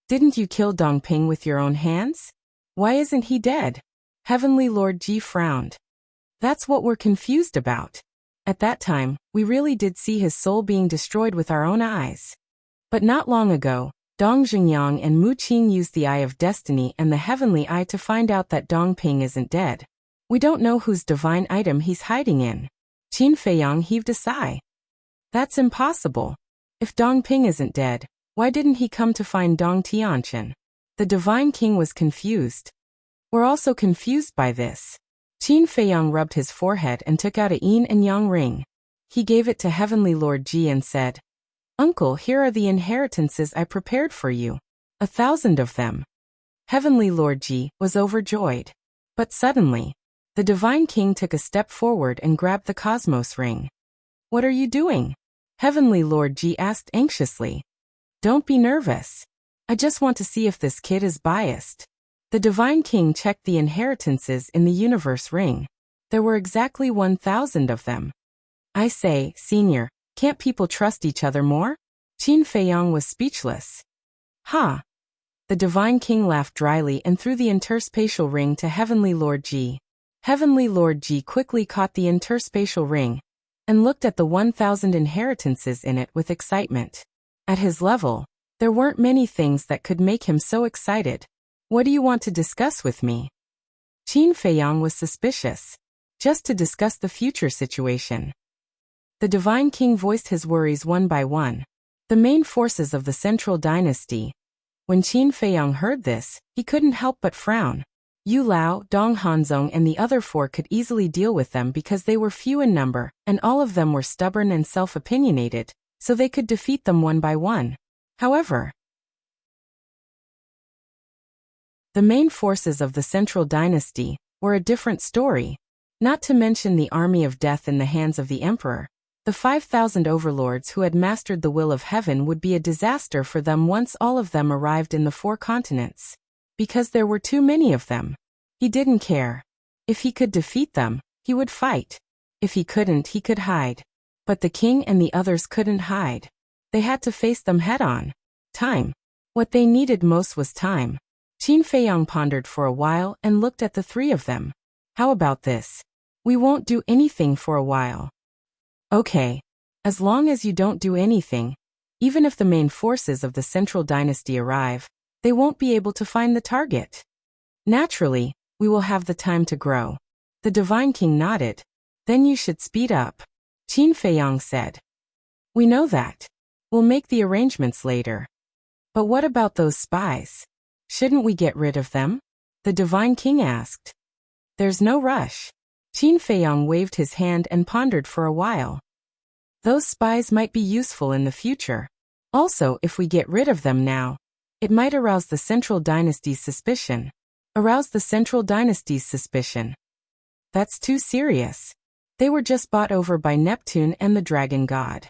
Speaker 1: Didn't you kill Dongping with your own hands? Why isn't he dead? Heavenly Lord Ji frowned. That's what we're confused about. At that time, we really did see his soul being destroyed with our own eyes. But not long ago, Dong Xingyang and Mu Qing used the Eye of Destiny and the Heavenly Eye to find out that Dongping isn't dead. We don't know whose divine item he's hiding in. Qin Feiyang heaved a sigh. That's impossible. If Dongping isn't dead, why didn't he come to find Dong Tianchen? The Divine King was confused. We're also confused by this. Qin Feiyang rubbed his forehead and took out a yin and yang ring. He gave it to Heavenly Lord Ji and said, Uncle, here are the inheritances I prepared for you. 1,000 of them. Heavenly Lord Ji was overjoyed. But suddenly, the Divine King took a step forward and grabbed the Cosmos ring. What are you doing? Heavenly Lord Ji asked anxiously. Don't be nervous. I just want to see if this kid is biased. The Divine King checked the inheritances in the universe ring. There were exactly 1,000 of them. I say, Senior, can't people trust each other more? Qin Feiyang was speechless. Ha! The Divine King laughed dryly and threw the interspatial ring to Heavenly Lord Ji. Heavenly Lord Ji quickly caught the interspatial ring and looked at the 1,000 inheritances in it with excitement. At his level, there weren't many things that could make him so excited. What do you want to discuss with me? Qin Feiyang was suspicious. Just to discuss the future situation. The Divine King voiced his worries one by one. The main forces of the Central Dynasty. When Qin Feiyang heard this, he couldn't help but frown. Yu Lao, Dong Hanzong and the other 4 could easily deal with them because they were few in number, and all of them were stubborn and self-opinionated, so they could defeat them one by one. However, the main forces of the Central Dynasty were a different story. Not to mention the army of death in the hands of the emperor. The 5,000 overlords who had mastered the will of heaven would be a disaster for them once all of them arrived in the 4 continents. Because there were too many of them. He didn't care. If he could defeat them, he would fight. If he couldn't, he could hide. But the king and the others couldn't hide. They had to face them head-on. Time. What they needed most was time. Qin Feiyang pondered for a while and looked at the 3 of them. How about this? We won't do anything for a while. Okay. As long as you don't do anything, even if the main forces of the Central Dynasty arrive, they won't be able to find the target. Naturally, we will have the time to grow. The Divine King nodded. Then you should speed up. Qin Feiyang said. We know that. We'll make the arrangements later. But what about those spies? Shouldn't we get rid of them? The Divine King asked. There's no rush. Qin Feiyang waved his hand and pondered for a while. Those spies might be useful in the future. Also, if we get rid of them now, it might arouse the Central Dynasty's suspicion. Arouse the Central Dynasty's suspicion. That's too serious. They were just bought over by Neptune and the Dragon God.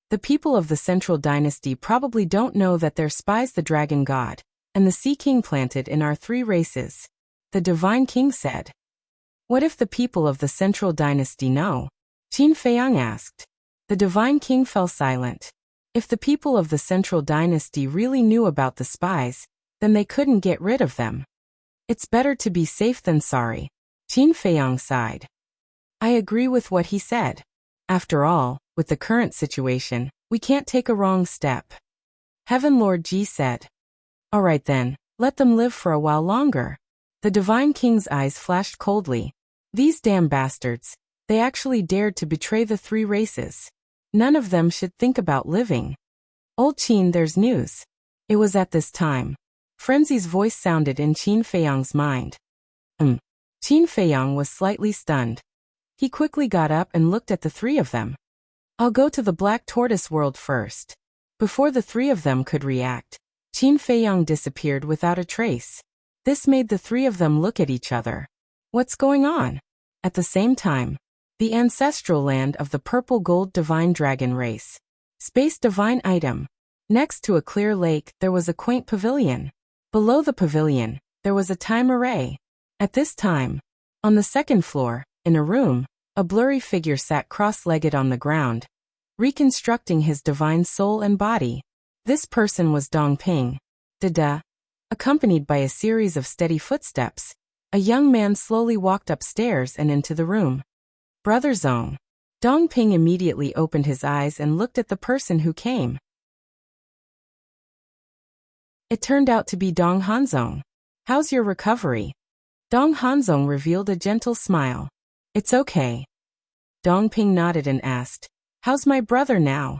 Speaker 1: The people of the Central Dynasty probably don't know that they're spies the Dragon God and the Sea King planted in our 3 races. The Divine King said. What if the people of the Central Dynasty know? Qin Feiyang asked. The Divine King fell silent. If the people of the Central Dynasty really knew about the spies, then they couldn't get rid of them. It's better to be safe than sorry. Qin Feiyang sighed. I agree with what he said. After all, with the current situation, we can't take a wrong step. Heaven Lord Ji said. All right then, let them live for a while longer. The Divine King's eyes flashed coldly. These damn bastards, they actually dared to betray the 3 races. None of them should think about living. Old Qin, there's news. It was at this time. Frenzy's voice sounded in Qin Feiyang's mind. Qin Feiyang was slightly stunned. He quickly got up and looked at the 3 of them. I'll go to the Black Tortoise world first. Before the 3 of them could react, Qin Feiyang disappeared without a trace. This made the 3 of them look at each other. What's going on? At the same time, the ancestral land of the purple gold divine dragon race. Space divine item. Next to a clear lake, there was a quaint pavilion. Below the pavilion, there was a time array. At this time, on the 2nd floor, in a room, a blurry figure sat cross-legged on the ground, reconstructing his divine soul and body. This person was Dong Ping. Dada. Accompanied by a series of steady footsteps, a young man slowly walked upstairs and into the room. Brother Zong. Dong Ping immediately opened his eyes and looked at the person who came. It turned out to be Dong Hanzong. How's your recovery? Dong Hanzong revealed a gentle smile. It's okay. Dong Ping nodded and asked, how's my brother now?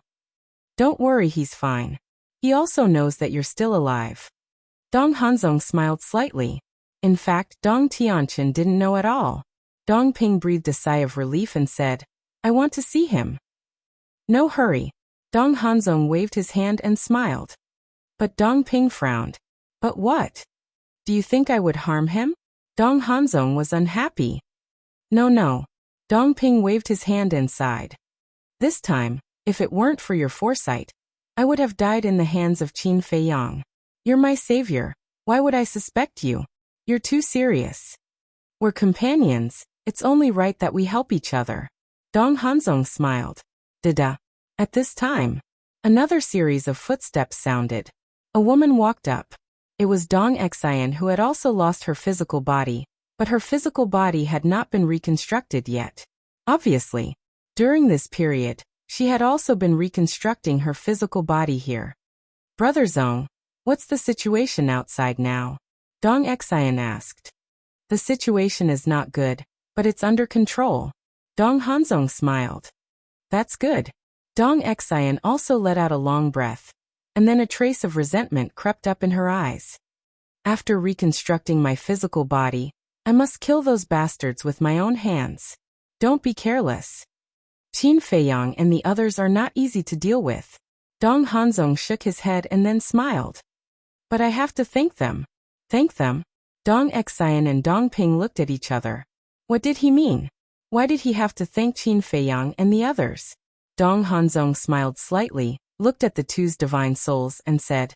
Speaker 1: Don't worry, he's fine. He also knows that you're still alive. Dong Hanzong smiled slightly. In fact, Dong Tianchen didn't know at all. Dong Ping breathed a sigh of relief and said, I want to see him. No hurry. Dong Hanzong waved his hand and smiled. But Dong Ping frowned. But what? Do you think I would harm him? Dong Hanzong was unhappy. No. Dong Ping waved his hand and sighed. This time, if it weren't for your foresight, I would have died in the hands of Qin Feiyang. You're my savior. Why would I suspect you? You're too serious. We're companions, it's only right that we help each other. Dong Hanzong smiled. Dada. At this time, another series of footsteps sounded. A woman walked up. It was Dong Xian, who had also lost her physical body, but her physical body had not been reconstructed yet. Obviously, during this period, she had also been reconstructing her physical body here. Brother Zong, what's the situation outside now? Dong Xian asked. The situation is not good, but it's under control. Dong Hanzong smiled. That's good. Dong Xian also let out a long breath, and then a trace of resentment crept up in her eyes. After reconstructing my physical body, I must kill those bastards with my own hands. Don't be careless. Qin Feiyang and the others are not easy to deal with. Dong Hanzong shook his head and then smiled. But I have to thank them. Thank them? Dong Xian and Dong Ping looked at each other. What did he mean? Why did he have to thank Qin Feiyang and the others? Dong Hanzong smiled slightly, looked at the two's divine souls and said,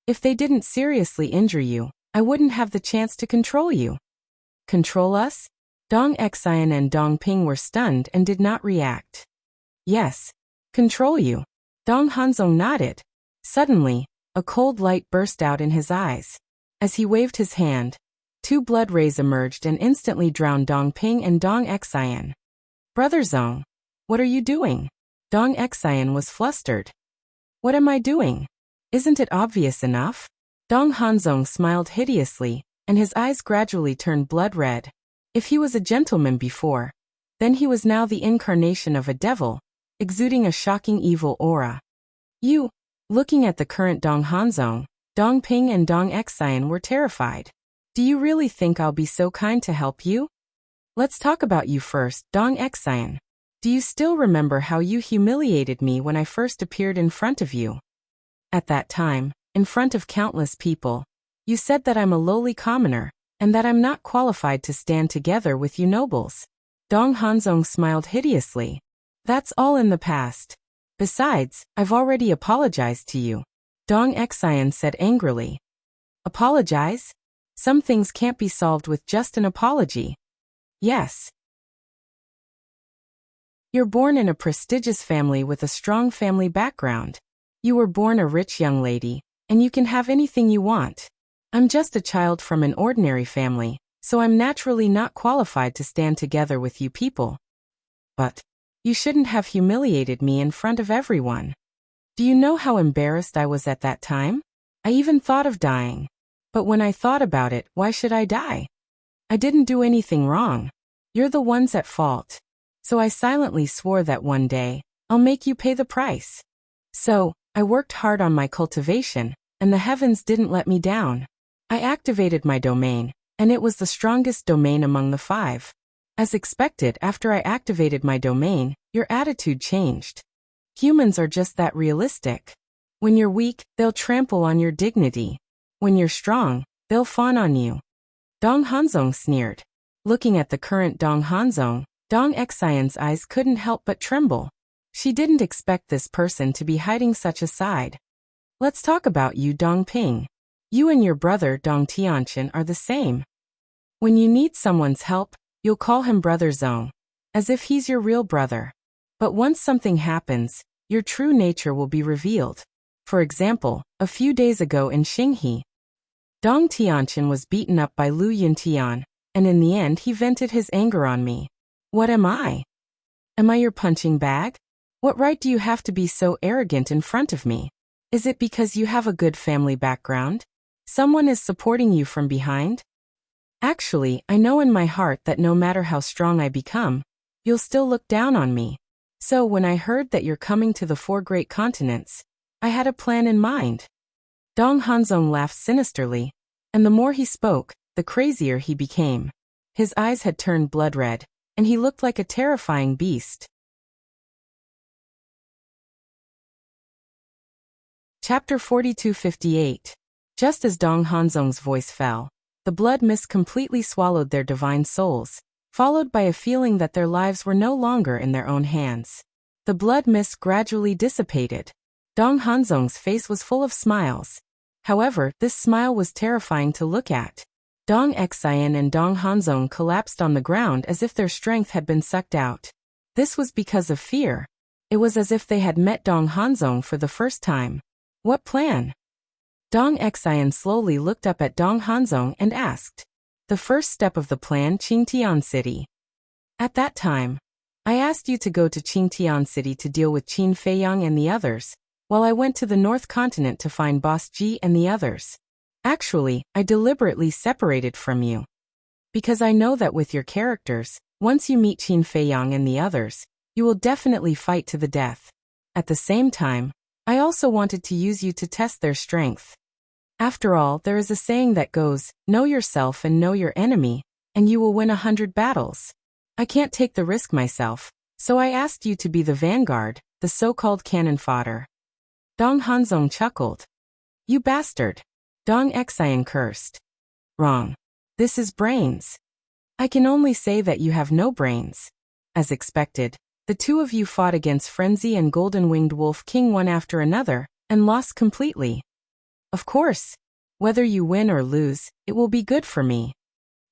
Speaker 1: if they didn't seriously injure you, I wouldn't have the chance to control you. Control us? Dong Xian and Dong Ping were stunned and did not react. Yes. Control you. Dong Hanzong nodded. Suddenly, a cold light burst out in his eyes. As he waved his hand, 2 blood rays emerged and instantly drowned Dong Ping and Dong Xian. Brother Zong, what are you doing? Dong Xian was flustered. What am I doing? Isn't it obvious enough? Dong Hanzong smiled hideously, and his eyes gradually turned blood red. If he was a gentleman before, then he was now the incarnation of a devil, exuding a shocking evil aura. You, looking at the current Dong Hanzong, Dong Ping and Dong Xian were terrified. Do you really think I'll be so kind to help you? Let's talk about you first, Dong Xian. Do you still remember how you humiliated me when I first appeared in front of you? At that time, in front of countless people, you said that I'm a lowly commoner, and that I'm not qualified to stand together with you nobles. Dong Hanzong smiled hideously. That's all in the past. Besides, I've already apologized to you. Dong Xian said angrily. Apologize? Some things can't be solved with just an apology. Yes. You're born in a prestigious family with a strong family background. You were born a rich young lady, and you can have anything you want. I'm just a child from an ordinary family, so I'm naturally not qualified to stand together with you people. But you shouldn't have humiliated me in front of everyone. Do you know how embarrassed I was at that time? I even thought of dying. But when I thought about it, why should I die? I didn't do anything wrong. You're the ones at fault. So I silently swore that one day, I'll make you pay the price. So, I worked hard on my cultivation, and the heavens didn't let me down. I activated my domain, and it was the strongest domain among the 5. As expected, after I activated my domain, your attitude changed. Humans are just that realistic. When you're weak, they'll trample on your dignity. When you're strong, they'll fawn on you. Dong Hanzong sneered. Looking at the current Dong Hanzong, Dong Xian's eyes couldn't help but tremble. She didn't expect this person to be hiding such a side. Let's talk about you, Dong Ping. You and your brother Dong Tianqian are the same. When you need someone's help, you'll call him Brother Zong, as if he's your real brother. But once something happens, your true nature will be revealed. For example, a few days ago in Xinghe, Dong Tianqian was beaten up by Lu Yuntian, and in the end he vented his anger on me. What am I? Am I your punching bag? What right do you have to be so arrogant in front of me? Is it because you have a good family background? Someone is supporting you from behind? Actually, I know in my heart that no matter how strong I become, you'll still look down on me. So when I heard that you're coming to the 4 great continents, I had a plan in mind. Dong Hanzong laughed sinisterly, and the more he spoke, the crazier he became. His eyes had turned blood red, and he looked like a terrifying beast. Chapter 4258. Just as Dong Hanzong's voice fell, the blood mist completely swallowed their divine souls, followed by a feeling that their lives were no longer in their own hands. The blood mist gradually dissipated. Dong Hanzong's face was full of smiles. However, this smile was terrifying to look at. Dong Xian and Dong Hanzong collapsed on the ground as if their strength had been sucked out. This was because of fear. It was as if they had met Dong Hanzong for the first time. What plan? Dong Xian slowly looked up at Dong Hanzong and asked. The first step of the plan, Qingtian City. At that time, I asked you to go to Qingtian City to deal with Qin Feiyang and the others, while I went to the North Continent to find Boss Ji and the others. Actually, I deliberately separated from you. Because I know that with your characters, once you meet Qin Feiyang and the others, you will definitely fight to the death. At the same time, I also wanted to use you to test their strength. After all, there is a saying that goes, know yourself and know your enemy, and you will win 100 battles. I can't take the risk myself, so I asked you to be the vanguard, the so-called cannon fodder. Dong Hanzong chuckled. You bastard. Dong Xian cursed. Wrong. This is brains. I can only say that you have no brains. As expected, the two of you fought against Frenzy and Golden-Winged Wolf King one after another, and lost completely. Of course, whether you win or lose, it will be good for me.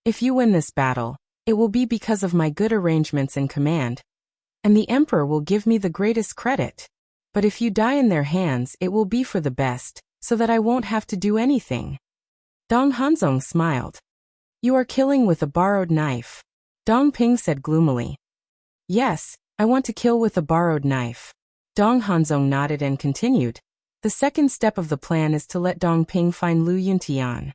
Speaker 1: If you win this battle, it will be because of my good arrangements and command, and the Emperor will give me the greatest credit. But if you die in their hands, it will be for the best, so that I won't have to do anything. Dong Hanzong smiled. You are killing with a borrowed knife. Dong Ping said gloomily. Yes, I want to kill with a borrowed knife. Dong Hanzong nodded and continued. The second step of the plan is to let Dong Ping find Lu Yuntian.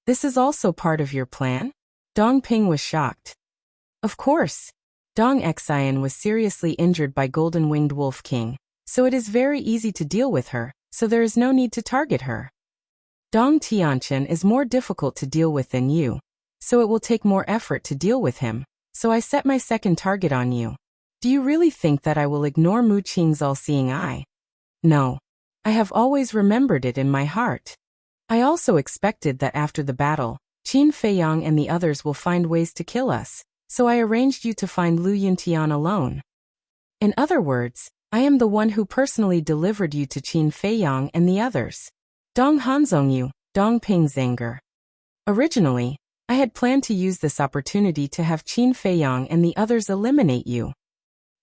Speaker 1: This is also part of your plan? Dong Ping was shocked. Of course. Dong Xian was seriously injured by Golden-Winged Wolf King, so it is very easy to deal with her, so there is no need to target her. Dong Tianchen is more difficult to deal with than you, so it will take more effort to deal with him, so I set my second target on you. Do you really think that I will ignore Mu Qing's all-seeing eye? No. I have always remembered it in my heart. I also expected that after the battle, Qin Feiyang and the others will find ways to kill us, so I arranged you to find Lu Yuntian alone. In other words, I am the one who personally delivered you to Qin Feiyang and the others. Dong Hanzong you, Dong Ping's anger. Originally, I had planned to use this opportunity to have Qin Feiyang and the others eliminate you.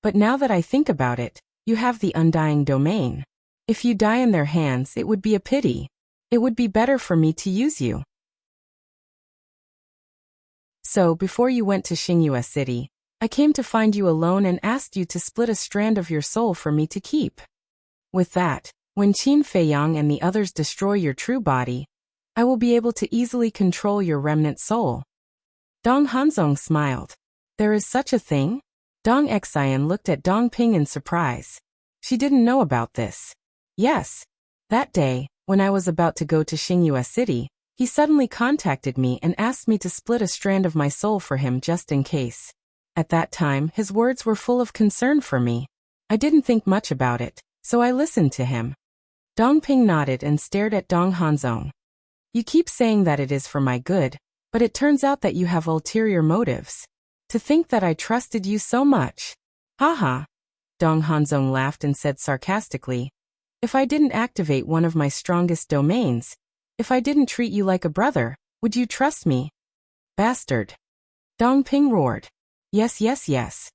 Speaker 1: But now that I think about it, you have the undying domain. If you die in their hands, it would be a pity. It would be better for me to use you. So, before you went to Xingyue City, I came to find you alone and asked you to split a strand of your soul for me to keep. With that, when Qin Feiyang and the others destroy your true body, I will be able to easily control your remnant soul. Dong Hanzong smiled. There is such a thing? Dong Xian looked at Dong Ping in surprise. She didn't know about this. Yes. That day, when I was about to go to Xingyue City, he suddenly contacted me and asked me to split a strand of my soul for him just in case. At that time, his words were full of concern for me. I didn't think much about it, so I listened to him. Dong Ping nodded and stared at Dong Hanzong. You keep saying that it is for my good, but it turns out that you have ulterior motives. To think that I trusted you so much. Haha. Dong Hanzong laughed and said sarcastically, if I didn't activate one of my strongest domains, if I didn't treat you like a brother, would you trust me? Bastard. Dong Ping roared. Yes, yes, yes.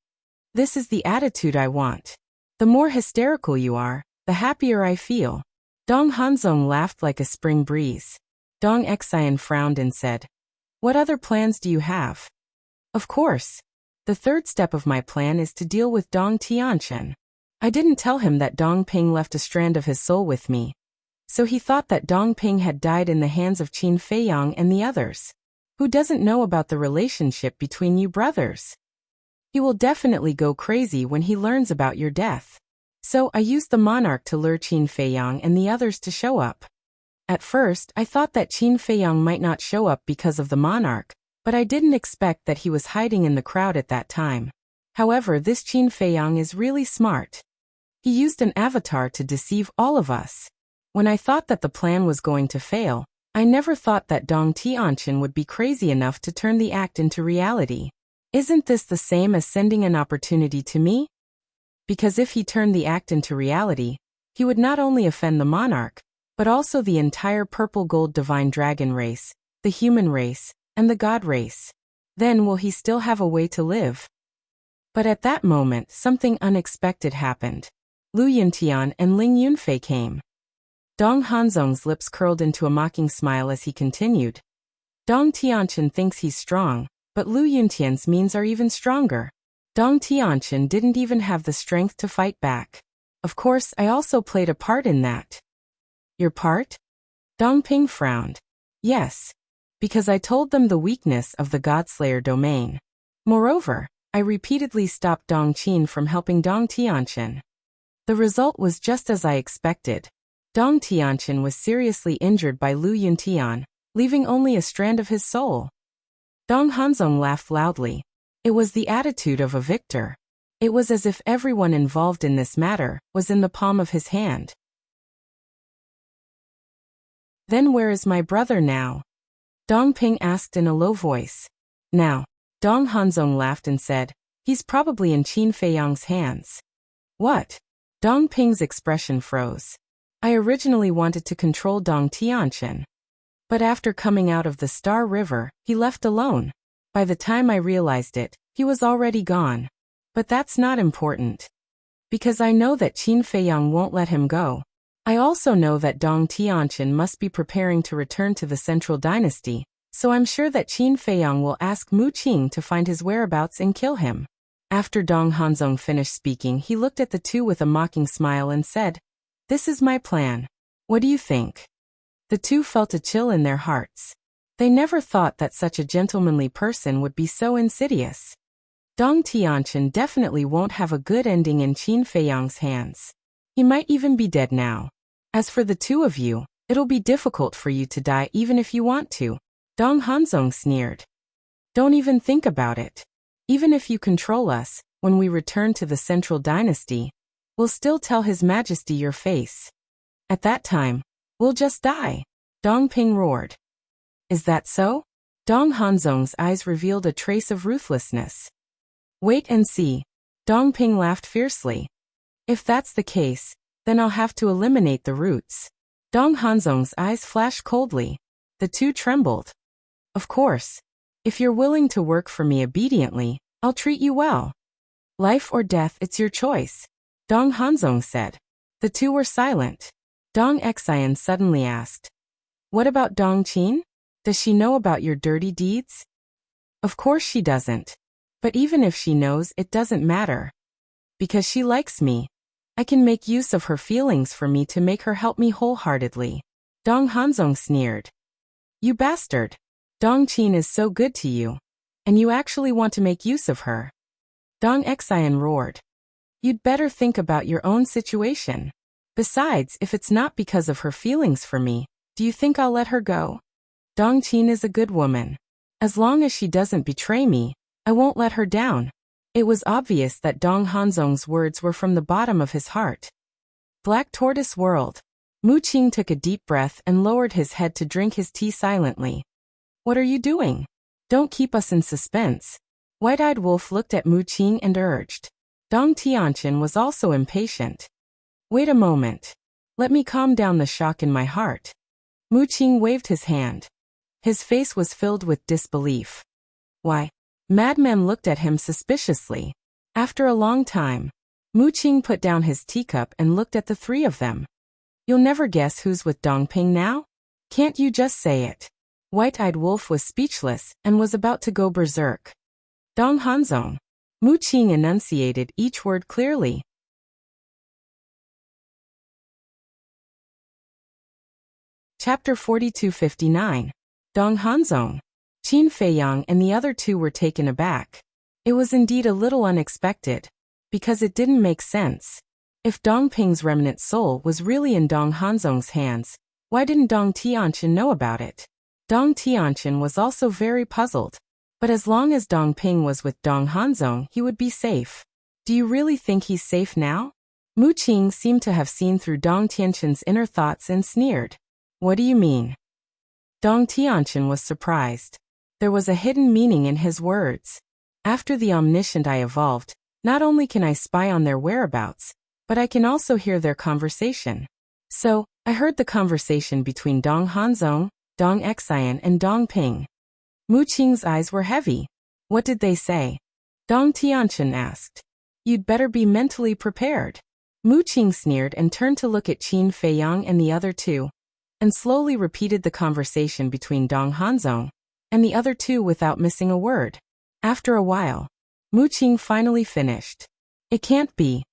Speaker 1: This is the attitude I want. The more hysterical you are, the happier I feel. Dong Hanzong laughed like a spring breeze. Dong Xian frowned and said, what other plans do you have? Of course. The third step of my plan is to deal with Dong Tianchen. I didn't tell him that Dong Ping left a strand of his soul with me. So he thought that Dong Ping had died in the hands of Qin Feiyang and the others. Who doesn't know about the relationship between you brothers? He will definitely go crazy when he learns about your death. So I used the monarch to lure Qin Feiyang and the others to show up. At first, I thought that Qin Feiyang might not show up because of the monarch, but I didn't expect that he was hiding in the crowd at that time. However, this Qin Feiyang is really smart. He used an avatar to deceive all of us. When I thought that the plan was going to fail, I never thought that Dong Tianchen would be crazy enough to turn the act into reality. Isn't this the same as sending an opportunity to me? Because if he turned the act into reality, he would not only offend the monarch, but also the entire purple gold divine dragon race, the human race, and the god race. Then will he still have a way to live? But at that moment, something unexpected happened. Lu Yuntian and Ling Yunfei came. Dong Hanzong's lips curled into a mocking smile as he continued. Dong Tianchen thinks he's strong, but Lu Yuntian's means are even stronger. Dong Tianchen didn't even have the strength to fight back. Of course, I also played a part in that. Your part? Dong Ping frowned. Yes. Because I told them the weakness of the Godslayer domain. Moreover, I repeatedly stopped Dong Qin from helping Dong Tianchen. The result was just as I expected. Dong Tianchen was seriously injured by Lu Yuntian, leaving only a strand of his soul. Dong Hanzong laughed loudly. It was the attitude of a victor. It was as if everyone involved in this matter was in the palm of his hand. Then where is my brother now? Dong Ping asked in a low voice. Now, Dong Hanzong laughed and said, he's probably in Qin Feiyang's hands. What? Dong Ping's expression froze. I originally wanted to control Dong Tianchen. But after coming out of the Star River, he left alone. By the time I realized it, he was already gone. But that's not important. Because I know that Qin Feiyang won't let him go. I also know that Dong Tianchen must be preparing to return to the Central Dynasty, so I'm sure that Qin Feiyang will ask Mu Qing to find his whereabouts and kill him. After Dong Hanzong finished speaking, he looked at the two with a mocking smile and said, "This is my plan. What do you think?" The two felt a chill in their hearts. They never thought that such a gentlemanly person would be so insidious. Dong Tianchen definitely won't have a good ending in Qin Feiyang's hands. He might even be dead now. As for the two of you, it'll be difficult for you to die even if you want to. Dong Hanzong sneered. Don't even think about it. Even if you control us, when we return to the Central Dynasty, we'll still tell His Majesty your face. At that time, we'll just die. Dong Ping roared. Is that so? Dong Hanzong's eyes revealed a trace of ruthlessness. Wait and see. Dong Ping laughed fiercely. If that's the case, then I'll have to eliminate the roots. Dong Hanzong's eyes flashed coldly. The two trembled. Of course. If you're willing to work for me obediently, I'll treat you well. Life or death, it's your choice, Dong Hanzong said. The two were silent. Dong Xian suddenly asked, what about Dong Qin? Does she know about your dirty deeds? Of course she doesn't. But even if she knows, it doesn't matter. Because she likes me. I can make use of her feelings for me to make her help me wholeheartedly. Dong Hanzong sneered. You bastard. Dong Qin is so good to you. And you actually want to make use of her. Dong Xian roared. You'd better think about your own situation. Besides, if it's not because of her feelings for me, do you think I'll let her go? Dong Qin is a good woman. As long as she doesn't betray me, I won't let her down. It was obvious that Dong Hanzong's words were from the bottom of his heart. Black Tortoise World. Mu Qing took a deep breath and lowered his head to drink his tea silently. What are you doing? Don't keep us in suspense. White-Eyed Wolf looked at Mu Qing and urged. Dong Tianchen was also impatient. Wait a moment. Let me calm down the shock in my heart. Mu Qing waved his hand. His face was filled with disbelief. Why? Madmen looked at him suspiciously. After a long time, Mu Qing put down his teacup and looked at the three of them. You'll never guess who's with Dong Ping now? Can't you just say it? White-Eyed Wolf was speechless and was about to go berserk. Dong Hanzong. Mu Qing enunciated each word clearly. Chapter 4259. Dong Hanzong. Qin Feiyang and the other two were taken aback. It was indeed a little unexpected, because it didn't make sense. If Dong Ping's remnant soul was really in Dong Hanzong's hands, why didn't Dong Tianchen know about it? Dong Tianchen was also very puzzled. But as long as Dong Ping was with Dong Hanzong, he would be safe. Do you really think he's safe now? Mu Qing seemed to have seen through Dong Tianchen's inner thoughts and sneered. What do you mean? Dong Tianchen was surprised. There was a hidden meaning in his words. After the omniscient I evolved, not only can I spy on their whereabouts, but I can also hear their conversation. So, I heard the conversation between Dong Hanzong, Dong Xian and Dong Ping. Mu Qing's eyes were heavy. What did they say? Dong Tianchen asked. You'd better be mentally prepared. Mu Qing sneered and turned to look at Qin Feiyang and the other two, and slowly repeated the conversation between Dong Hanzong and the other two without missing a word. After a while, Mu Qing finally finished. It can't be.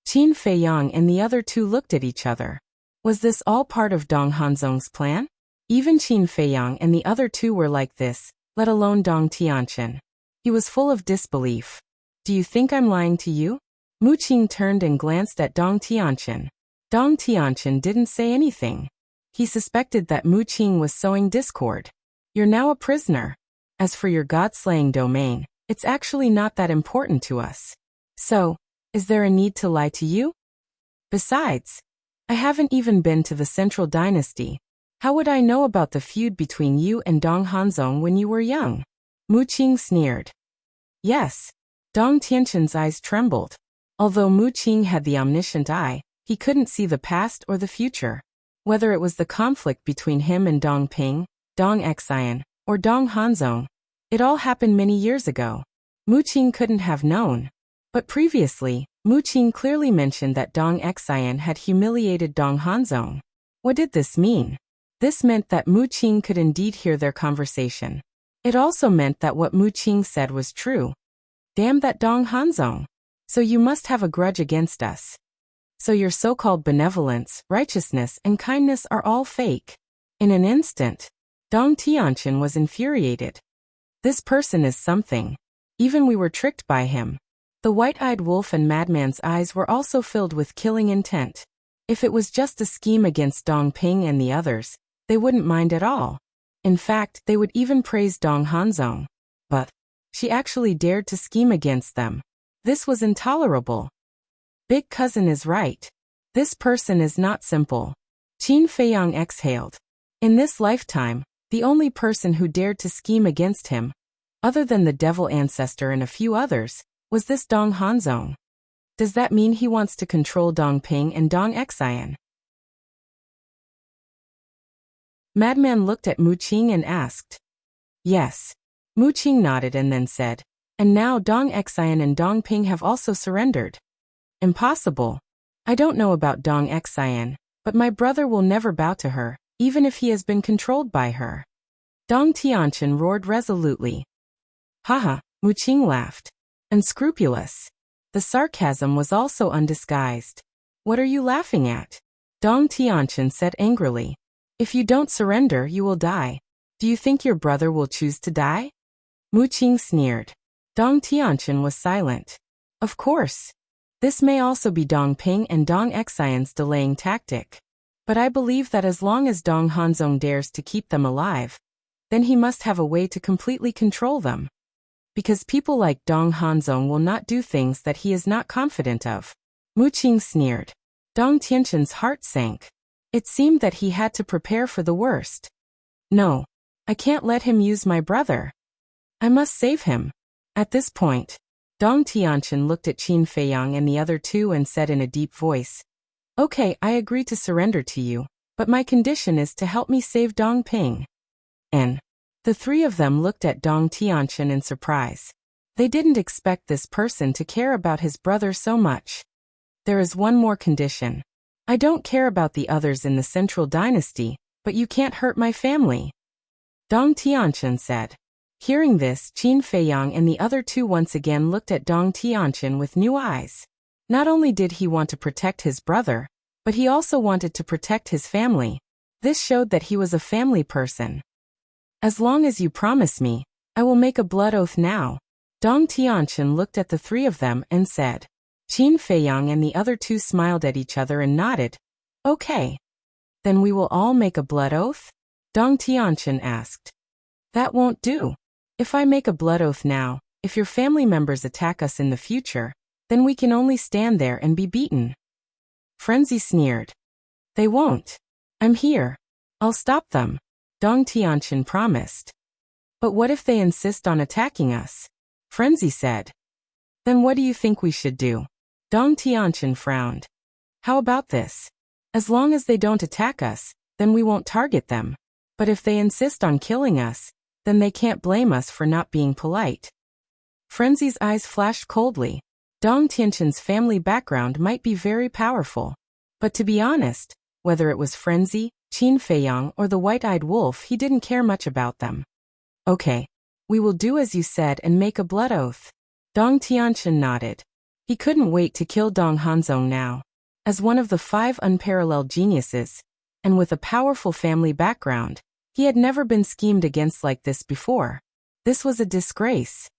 Speaker 1: Qin Feiyang and the other two looked at each other. Was this all part of Dong Hanzong's plan? Even Qin Feiyang and the other two were like this, let alone Dong Tianchen. He was full of disbelief. Do you think I'm lying to you? Mu Qing turned and glanced at Dong Tianchen. Dong Tianchen didn't say anything. He suspected that Mu Qing was sowing discord. You're now a prisoner. As for your god-slaying domain, it's actually not that important to us. So, is there a need to lie to you? Besides, I haven't even been to the Central Dynasty. How would I know about the feud between you and Dong Hanzong when you were young? Mu Qing sneered. Yes. Dong Tianchen's eyes trembled. Although Mu Qing had the omniscient eye, he couldn't see the past or the future. Whether it was the conflict between him and Dong Ping, Dong Xian, or Dong Hanzong, it all happened many years ago. Mu Qing couldn't have known. But previously, Mu Qing clearly mentioned that Dong Xian had humiliated Dong Hanzong. What did this mean? This meant that Mu Qing could indeed hear their conversation. It also meant that what Mu Qing said was true. Damn that Dong Hanzong. So you must have a grudge against us. So your so-called benevolence, righteousness, and kindness are all fake. In an instant, Dong Tianchen was infuriated. This person is something. Even we were tricked by him. The white-eyed wolf and madman's eyes were also filled with killing intent. If it was just a scheme against Dong Ping and the others, they wouldn't mind at all. In fact, they would even praise Dong Hanzong. But she actually dared to scheme against them. This was intolerable. Big cousin is right. This person is not simple. Qin Feiyang exhaled. In this lifetime, the only person who dared to scheme against him, other than the devil ancestor and a few others, was this Dong Hanzong. Does that mean he wants to control Dong Ping and Dong Xian? Madman looked at Mu Qing and asked. Yes. Mu Qing nodded and then said, and now Dong Xian and Dong Ping have also surrendered. Impossible. I don't know about Dong Xian, but my brother will never bow to her, even if he has been controlled by her. Dong Tianchen roared resolutely. Haha, Mu Qing laughed. Unscrupulous. The sarcasm was also undisguised. What are you laughing at? Dong Tianchen said angrily. If you don't surrender, you will die. Do you think your brother will choose to die? Mu Qing sneered. Dong Tianchen was silent. Of course. This may also be Dong Ping and Dong Xian's delaying tactic. But I believe that as long as Dong Hanzong dares to keep them alive, then he must have a way to completely control them. Because people like Dong Hanzong will not do things that he is not confident of. Mu Qing sneered. Dong Tianchen's heart sank. It seemed that he had to prepare for the worst. No, I can't let him use my brother. I must save him. At this point, Dong Tianchen looked at Qin Feiyang and the other two and said in a deep voice, Okay, I agree to surrender to you, but my condition is to help me save Dong Ping. And the three of them looked at Dong Tianchen in surprise. They didn't expect this person to care about his brother so much. There is one more condition. I don't care about the others in the Central Dynasty, but you can't hurt my family. Dong Tianchen said. Hearing this, Qin Feiyang and the other two once again looked at Dong Tianchen with new eyes. Not only did he want to protect his brother, but he also wanted to protect his family. This showed that he was a family person. As long as you promise me, I will make a blood oath now. Dong Tianchen looked at the three of them and said. Qin Feiyang and the other two smiled at each other and nodded. Okay. Then we will all make a blood oath? Dong Tianchen asked. That won't do. If I make a blood oath now, if your family members attack us in the future, then we can only stand there and be beaten. Frenzy sneered. They won't. I'm here. I'll stop them. Dong Tianchen promised. But what if they insist on attacking us? Frenzy said. Then what do you think we should do? Dong Tianchen frowned. How about this? As long as they don't attack us, then we won't target them. But if they insist on killing us, then they can't blame us for not being polite. Frenzy's eyes flashed coldly. Dong Tianchen's family background might be very powerful. But to be honest, whether it was Frenzy, Qin Feiyang, or the white-eyed wolf, he didn't care much about them. Okay. We will do as you said and make a blood oath. Dong Tianchen nodded. He couldn't wait to kill Dong Hanzong now. As one of the 5 unparalleled geniuses, and with a powerful family background, he had never been schemed against like this before. This was a disgrace.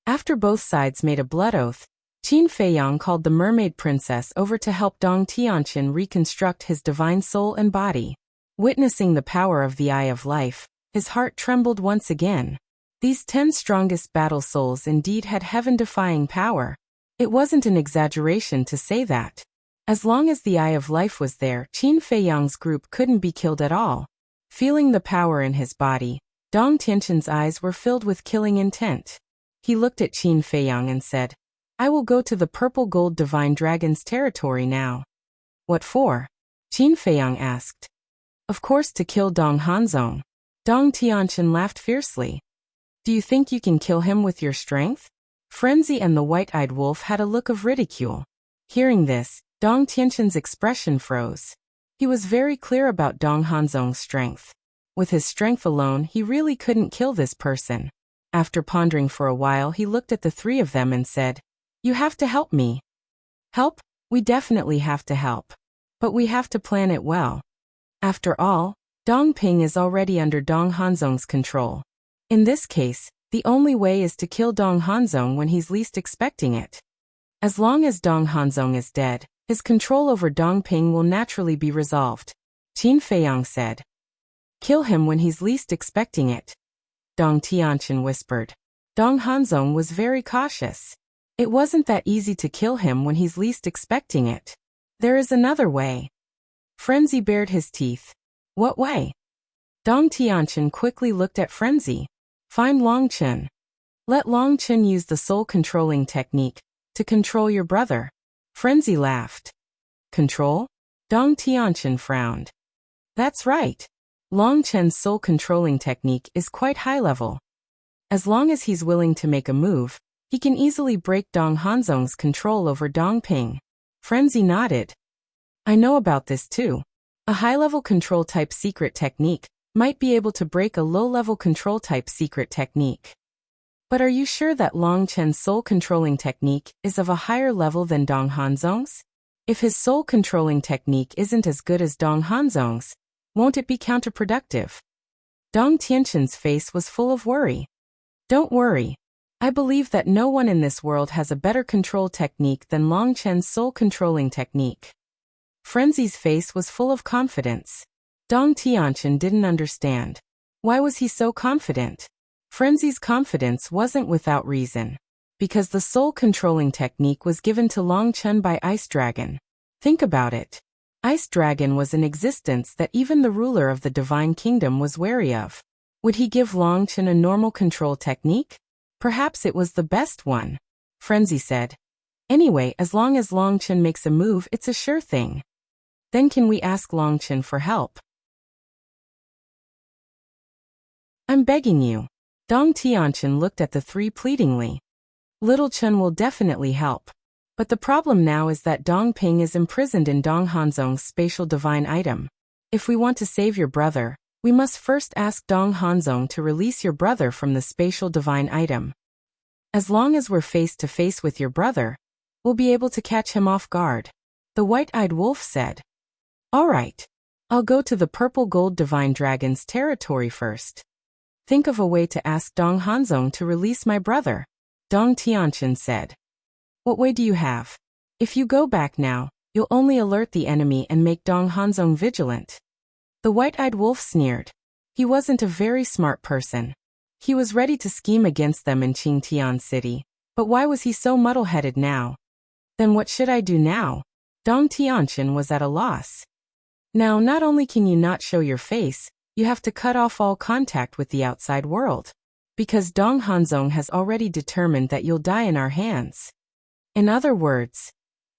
Speaker 1: After both sides made a blood oath, Qin Feiyang called the mermaid princess over to help Dong Tianchen reconstruct his divine soul and body. Witnessing the power of the Eye of Life, his heart trembled once again. These 10 strongest battle souls indeed had heaven-defying power. It wasn't an exaggeration to say that. As long as the Eye of Life was there, Qin Feiyang's group couldn't be killed at all. Feeling the power in his body, Dong Tianchen's eyes were filled with killing intent. He looked at Qin Feiyang and said, "I will go to the purple gold divine dragon's territory now." "What for?" Qin Feiyang asked. "Of course to kill Dong Hanzong." Dong Tianchen laughed fiercely. "Do you think you can kill him with your strength?" Frenzy and the white-eyed wolf had a look of ridicule. Hearing this, Dong Tianchen's expression froze. He was very clear about Dong Hanzong's strength. With his strength alone, he really couldn't kill this person. After pondering for a while, he looked at the 3 of them and said, "You have to help me." "Help? We definitely have to help. But we have to plan it well. After all, Dong Ping is already under Dong Hanzong's control. In this case, the only way is to kill Dong Hanzong when he's least expecting it. As long as Dong Hanzong is dead, his control over Dong Ping will naturally be resolved," Qin Feiyang said. "Kill him when he's least expecting it," Dong Tianchen whispered. Dong Hanzong was very cautious. It wasn't that easy to kill him when he's least expecting it. There is another way. Frenzy bared his teeth. "What way?" Dong Tianchen quickly looked at Frenzy. "Find Longchen. Let Longchen use the soul-controlling technique to control your brother." Frenzy laughed. "Control?" Dong Tianchen frowned. "That's right. Longchen's soul-controlling technique is quite high-level. As long as he's willing to make a move, he can easily break Dong Hanzong's control over Dong Ping." Frenzy nodded. "I know about this too. A high-level control-type secret technique might be able to break a low-level control-type secret technique. But are you sure that Longchen's soul-controlling technique is of a higher level than Dong Hanzong's? If his soul-controlling technique isn't as good as Dong Hanzong's, won't it be counterproductive?" Dong Tianchen's face was full of worry. "Don't worry. I believe that no one in this world has a better control technique than Longchen's soul-controlling technique." Frenzy's face was full of confidence. Dong Tianchen didn't understand. Why was he so confident? Frenzy's confidence wasn't without reason. Because the soul-controlling technique was given to Longchen by Ice Dragon. Think about it. Ice Dragon was an existence that even the ruler of the Divine Kingdom was wary of. Would he give Longchen a normal control technique? Perhaps it was the best one. Frenzy said. "Anyway, as long as Longchen makes a move, it's a sure thing. Then can we ask Longchen for help?" "I'm begging you." Dong Tianchen looked at the 3 pleadingly. "Little Chen will definitely help. But the problem now is that Dong Ping is imprisoned in Dong Hanzong's spatial divine item. If we want to save your brother, we must first ask Dong Hanzong to release your brother from the spatial divine item. As long as we're face to face with your brother, we'll be able to catch him off guard," the white-eyed wolf said. "All right. I'll go to the purple gold divine dragon's territory first. Think of a way to ask Dong Hanzong to release my brother," Dong Tianchen said. "What way do you have? If you go back now, you'll only alert the enemy and make Dong Hanzong vigilant." The white-eyed wolf sneered. He wasn't a very smart person. He was ready to scheme against them in Qingtian City, but why was he so muddle-headed now? "Then what should I do now?" Dong Tianchen was at a loss. "Now, not only can you not show your face, you have to cut off all contact with the outside world. Because Dong Hanzong has already determined that you'll die in our hands. In other words,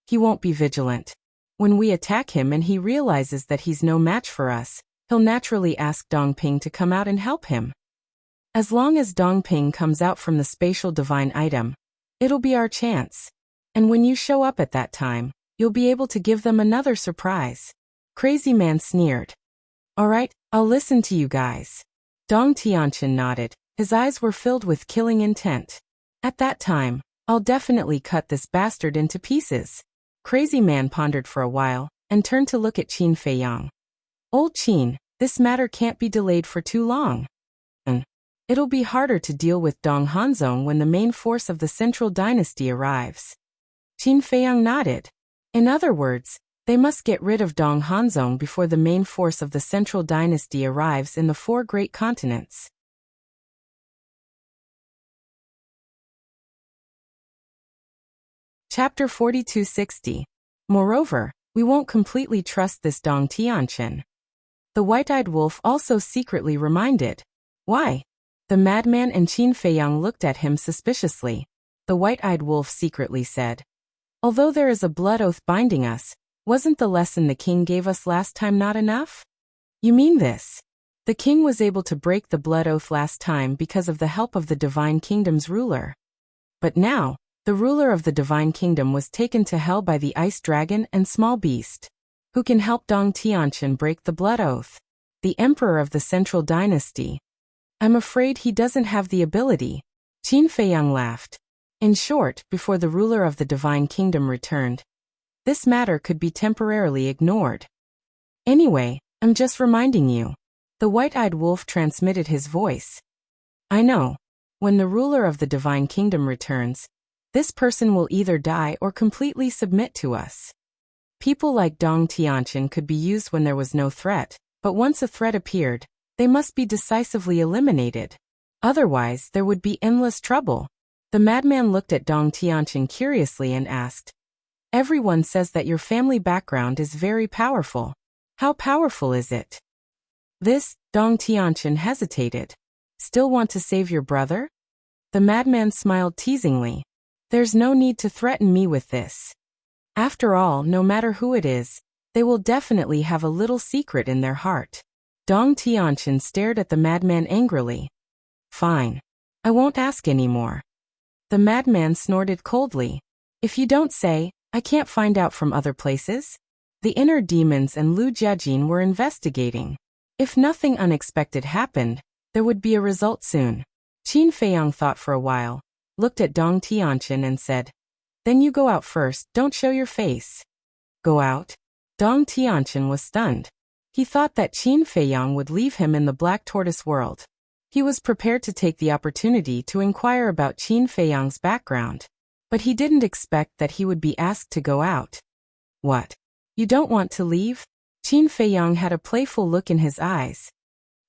Speaker 1: he won't be vigilant. When we attack him and he realizes that he's no match for us, he'll naturally ask Dongping to come out and help him. As long as Dongping comes out from the spatial divine item, it'll be our chance. And when you show up at that time, you'll be able to give them another surprise. Crazy Man sneered. All right, I'll listen to you guys. Dong Tianqian nodded. His eyes were filled with killing intent. At that time, I'll definitely cut this bastard into pieces. Crazy Man pondered for a while, and turned to look at Qin Feiyang. Old Qin, this matter can't be delayed for too long. It'll be harder to deal with Dong Hanzong when the main force of the Central Dynasty arrives. Qin Feiyang nodded. In other words, they must get rid of Dong Hanzong before the main force of the Central Dynasty arrives in the 4 great continents. Chapter 4260. Moreover, we won't completely trust this Dong Tianqian. The white-eyed wolf also secretly reminded. Why? The madman and Qin Feiyang looked at him suspiciously. The white-eyed wolf secretly said, although there is a blood oath binding us, wasn't the lesson the king gave us last time not enough? You mean this? The king was able to break the blood oath last time because of the help of the Divine Kingdom's ruler. But now, the ruler of the Divine Kingdom was taken to hell by the Ice Dragon and Small Beast. Who can help Dong Tianqian break the blood oath? The Emperor of the Central Dynasty. I'm afraid he doesn't have the ability. Qin Feiyang laughed. In short, before the ruler of the Divine Kingdom returned, this matter could be temporarily ignored. Anyway, I'm just reminding you. The white-eyed wolf transmitted his voice. I know. When the ruler of the Divine Kingdom returns, this person will either die or completely submit to us. People like Dong Tianqian could be used when there was no threat, but once a threat appeared, they must be decisively eliminated. Otherwise, there would be endless trouble. The madman looked at Dong Tianqian curiously and asked, everyone says that your family background is very powerful. How powerful is it? This, Dong Tianqian hesitated. Still want to save your brother? The madman smiled teasingly. There's no need to threaten me with this. After all, no matter who it is, they will definitely have a little secret in their heart. Dong Tianqian stared at the madman angrily. Fine. I won't ask anymore. The madman snorted coldly. If you don't say, I can't find out from other places. The inner demons and Lu Jiajin were investigating. If nothing unexpected happened, there would be a result soon. Qin Feiyang thought for a while, looked at Dong Tianqian and said, then you go out first, don't show your face. Go out? Dong Tianqian was stunned. He thought that Qin Feiyang would leave him in the Black Tortoise world. He was prepared to take the opportunity to inquire about Qin Feiyang's background. But he didn't expect that he would be asked to go out. What? You don't want to leave? Qin Feiyang had a playful look in his eyes.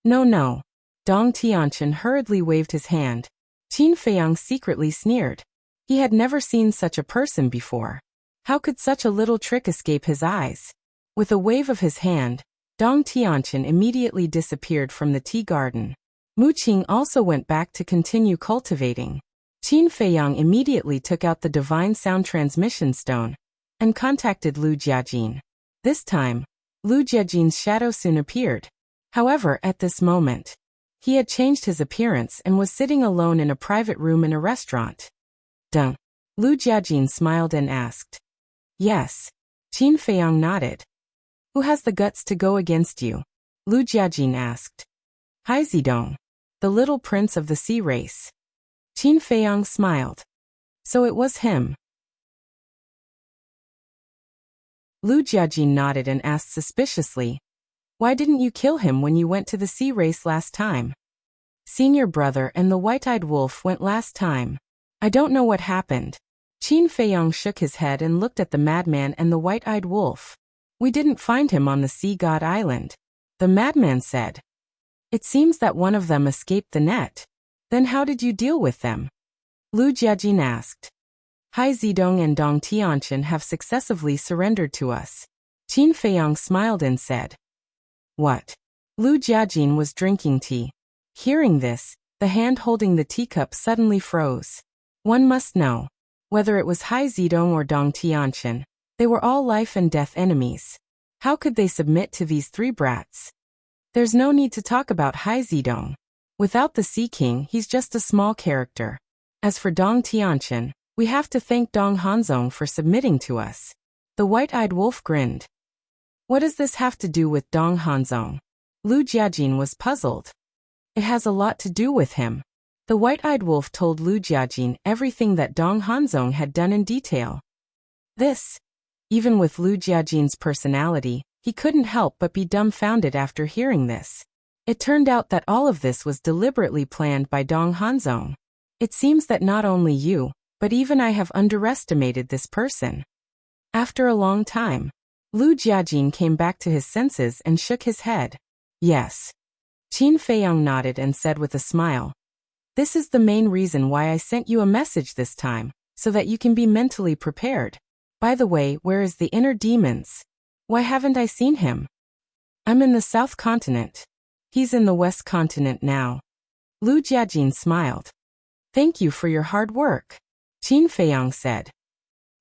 Speaker 1: No. Dong Tianqian hurriedly waved his hand. Qin Feiyang secretly sneered. He had never seen such a person before. How could such a little trick escape his eyes? With a wave of his hand, Dong Tianqian immediately disappeared from the tea garden. Mu Qing also went back to continue cultivating. Qin Feiyang immediately took out the divine sound transmission stone and contacted Lu Jiajin. This time, Lu Jiajin's shadow soon appeared. However, at this moment, he had changed his appearance and was sitting alone in a private room in a restaurant. Dung. Lu Jiajin smiled and asked. Yes. Qin Feiyang nodded. Who has the guts to go against you? Lu Jiajin asked. Hai Zidong, the little prince of the sea race. Qin Feiyang smiled. So it was him. Lu Jiajin nodded and asked suspiciously, why didn't you kill him when you went to the sea race last time? Senior brother and the white-eyed wolf went last time. I don't know what happened. Qin Feiyang shook his head and looked at the madman and the white-eyed wolf. We didn't find him on the Sea God Island. The madman said. It seems that one of them escaped the net. Then how did you deal with them? Lu Jiajin asked. Hai Zidong and Dong Tianqian have successively surrendered to us. Qin Feiyang smiled and said. What? Lu Jiajin was drinking tea. Hearing this, the hand holding the teacup suddenly froze. One must know. Whether it was Hai Zidong or Dong Tianqian, they were all life and death enemies. How could they submit to these 3 brats? There's no need to talk about Hai Zidong. Without the Sea King, he's just a small character. As for Dong Tianqian, we have to thank Dong Hanzong for submitting to us. The white-eyed wolf grinned. What does this have to do with Dong Hanzong? Lu Jiajin was puzzled. It has a lot to do with him. The white-eyed wolf told Lu Jiajin everything that Dong Hanzong had done in detail. Even with Lu Jiajin's personality, he couldn't help but be dumbfounded after hearing this. It turned out that all of this was deliberately planned by Dong Hanzong. It seems that not only you, but even I have underestimated this person. After a long time, Lu Jiajin came back to his senses and shook his head. Yes. Qin Feiyang nodded and said with a smile. This is the main reason why I sent you a message this time, so that you can be mentally prepared. By the way, where is the inner demons? Why haven't I seen him? I'm in the South Continent. He's in the West Continent now. Lu Jiajin smiled. Thank you for your hard work, Qin Feiyang said.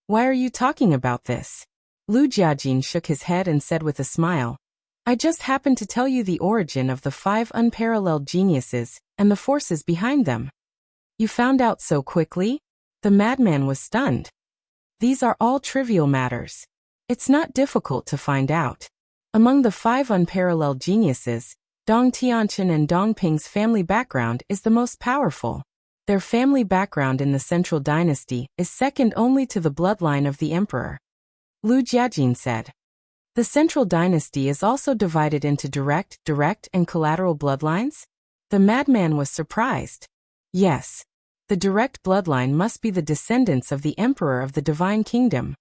Speaker 1: Why are you talking about this? Lu Jiajin shook his head and said with a smile. I just happened to tell you the origin of the 5 unparalleled geniuses and the forces behind them. You found out so quickly? The madman was stunned. These are all trivial matters. It's not difficult to find out. Among the 5 unparalleled geniuses, Dong Tianqian and Dong Ping's family background is the most powerful. Their family background in the Central Dynasty is second only to the bloodline of the emperor. Lu Jiajin said. The Central Dynasty is also divided into direct, and collateral bloodlines? The madman was surprised. Yes. The direct bloodline must be the descendants of the Emperor of the Divine Kingdom.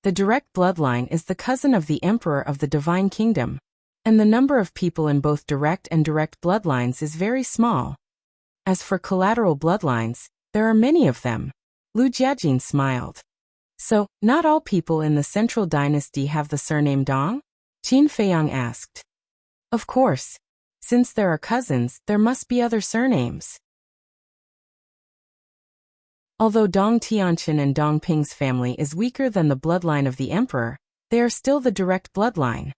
Speaker 1: The direct bloodline is the cousin of the Emperor of the Divine Kingdom, and the number of people in both direct and direct bloodlines is very small. As for collateral bloodlines, there are many of them. Lu Jiajin smiled. So, not all people in the Central Dynasty have the surname Dong? Qin Feiyang asked. Of course. Since there are cousins, there must be other surnames. Although Dong Tianqian and Dong Ping's family is weaker than the bloodline of the emperor, they are still the direct bloodline.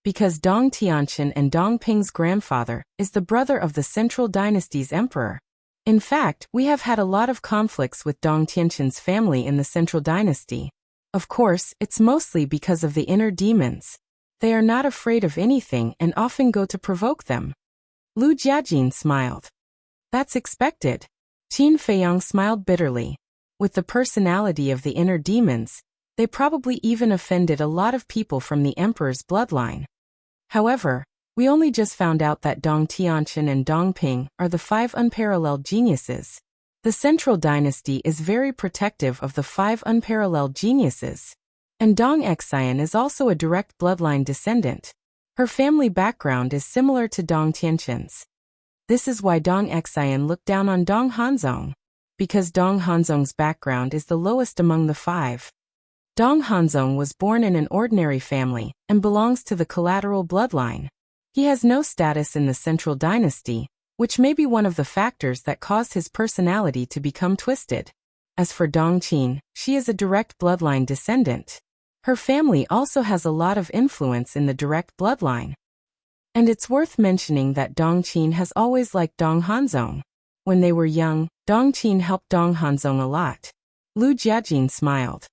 Speaker 1: Because Dong Tianqian and Dong Ping's grandfather is the brother of the Central Dynasty's emperor. In fact, we have had a lot of conflicts with Dong Tianqian's family in the Central Dynasty. Of course, it's mostly because of the inner demons. They are not afraid of anything and often go to provoke them. Lu Jiajin smiled. That's expected. Qin Feiyang smiled bitterly. With the personality of the inner demons, they probably even offended a lot of people from the emperor's bloodline. However, we only just found out that Dong Tianqian and Dong Ping are the 5 unparalleled geniuses. The Central Dynasty is very protective of the 5 unparalleled geniuses. And Dong Xian is also a direct bloodline descendant. Her family background is similar to Dong Tianqian's. This is why Dong Xian looked down on Dong Hanzong. Because Dong Hanzong's background is the lowest among the 5. Dong Hanzong was born in an ordinary family and belongs to the collateral bloodline. He has no status in the Central Dynasty, which may be one of the factors that caused his personality to become twisted. As for Dong Qin, she is a direct bloodline descendant. Her family also has a lot of influence in the direct bloodline. And it's worth mentioning that Dong Qin has always liked Dong Hanzong. When they were young, Dong Qin helped Dong Hanzong a lot. Lu Jiajin smiled.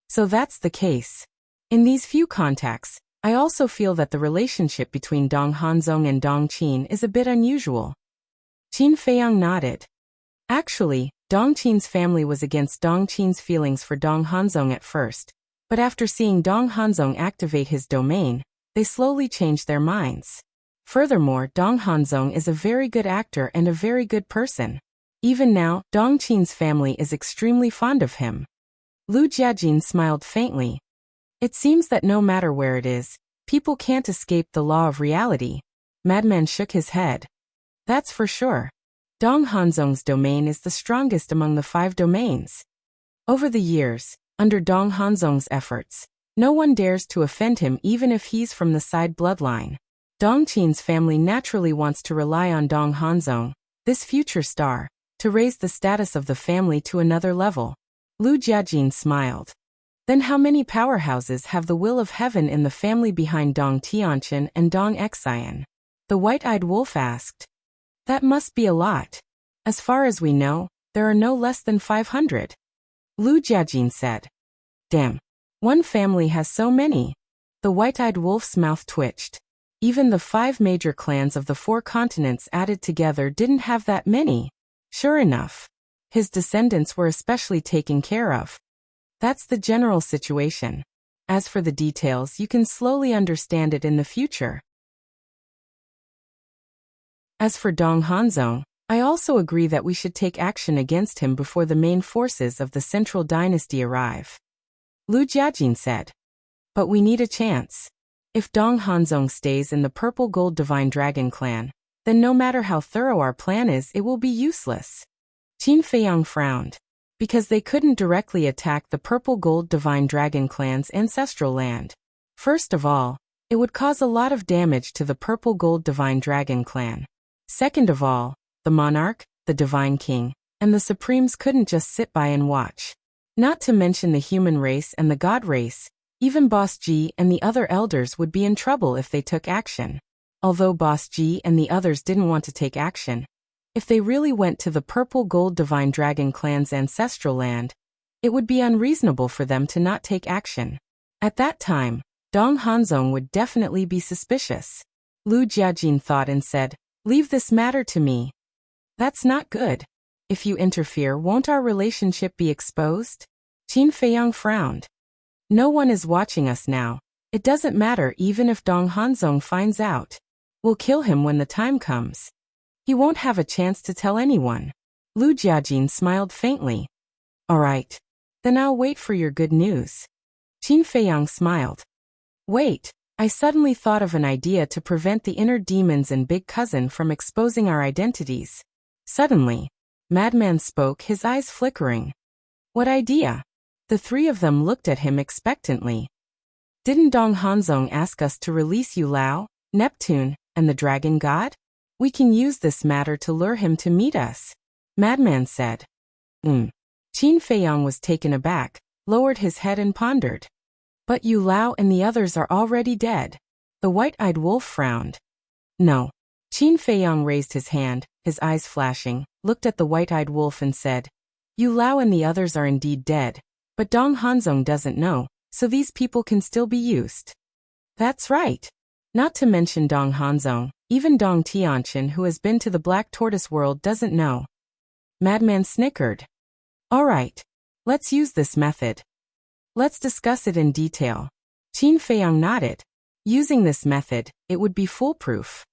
Speaker 1: So that's the case. In these few contacts, I also feel that the relationship between Dong Hanzong and Dong Qin is a bit unusual. Qin Feiyang nodded. Actually, Dong Qin's family was against Dong Qin's feelings for Dong Hanzong at first, but after seeing Dong Hanzong activate his domain, they slowly changed their minds. Furthermore, Dong Hanzong is a very good actor and a very good person. Even now, Dong Qin's family is extremely fond of him. Lu Jiajin smiled faintly. It seems that no matter where it is, people can't escape the law of reality. Madman shook his head. That's for sure. Dong Hanzong's domain is the strongest among the 5 domains. Over the years, under Dong Hanzong's efforts, no one dares to offend him even if he's from the side bloodline. Dong Qin's family naturally wants to rely on Dong Hanzong, this future star, to raise the status of the family to another level. Lu Jiajin smiled. Then how many powerhouses have the will of heaven in the family behind Dong Tianqian and Dong Xian? The white-eyed wolf asked. That must be a lot. As far as we know, there are no less than 500. Lu Jiajin said. Damn. One family has so many. The white-eyed wolf's mouth twitched. Even the 5 major clans of the 4 continents added together didn't have that many. Sure enough, his descendants were especially taken care of. That's the general situation. As for the details, you can slowly understand it in the future. As for Dong Hanzong, I also agree that we should take action against him before the main forces of the Central Dynasty arrive. Lu Jiajin said. But we need a chance. If Dong Hanzong stays in the Purple Gold Divine Dragon clan, then no matter how thorough our plan is, it will be useless. Qin Feiyang frowned. Because they couldn't directly attack the Purple Gold Divine Dragon clan's ancestral land. First of all, it would cause a lot of damage to the Purple Gold Divine Dragon clan. Second of all, the monarch, the divine king, and the supremes couldn't just sit by and watch. Not to mention the human race and the god race, even Boss Ji and the other elders would be in trouble if they took action. Although Boss Ji and the others didn't want to take action, if they really went to the Purple Gold Divine Dragon clan's ancestral land, it would be unreasonable for them to not take action. At that time, Dong Hanzong would definitely be suspicious. Lu Jiajin thought and said, Leave this matter to me. That's not good. If you interfere, won't our relationship be exposed? Qin Feiyang frowned. No one is watching us now. It doesn't matter even if Dong Hanzong finds out. We'll kill him when the time comes. He won't have a chance to tell anyone. Lu Jiajin smiled faintly. All right. Then I'll wait for your good news. Qin Feiyang smiled. Wait, I suddenly thought of an idea to prevent the inner demons and Big Cousin from exposing our identities. Suddenly, Madman spoke, his eyes flickering. What idea? The 3 of them looked at him expectantly. Didn't Dong Hanzong ask us to release Yu Lao, Neptune, and the Dragon God? We can use this matter to lure him to meet us. Madman said. Qin Feiyang was taken aback, lowered his head and pondered. But Yu Lao and the others are already dead. The white-eyed wolf frowned. No. Qin Feiyang raised his hand, his eyes flashing, looked at the white-eyed wolf and said, Yu Lao and the others are indeed dead, but Dong Hanzong doesn't know, so these people can still be used. That's right. Not to mention Dong Hanzong, even Dong Tianqin, who has been to the Black Tortoise world, doesn't know. Madman snickered. All right. Let's use this method. Let's discuss it in detail. Qin Feiyang nodded. Using this method, it would be foolproof.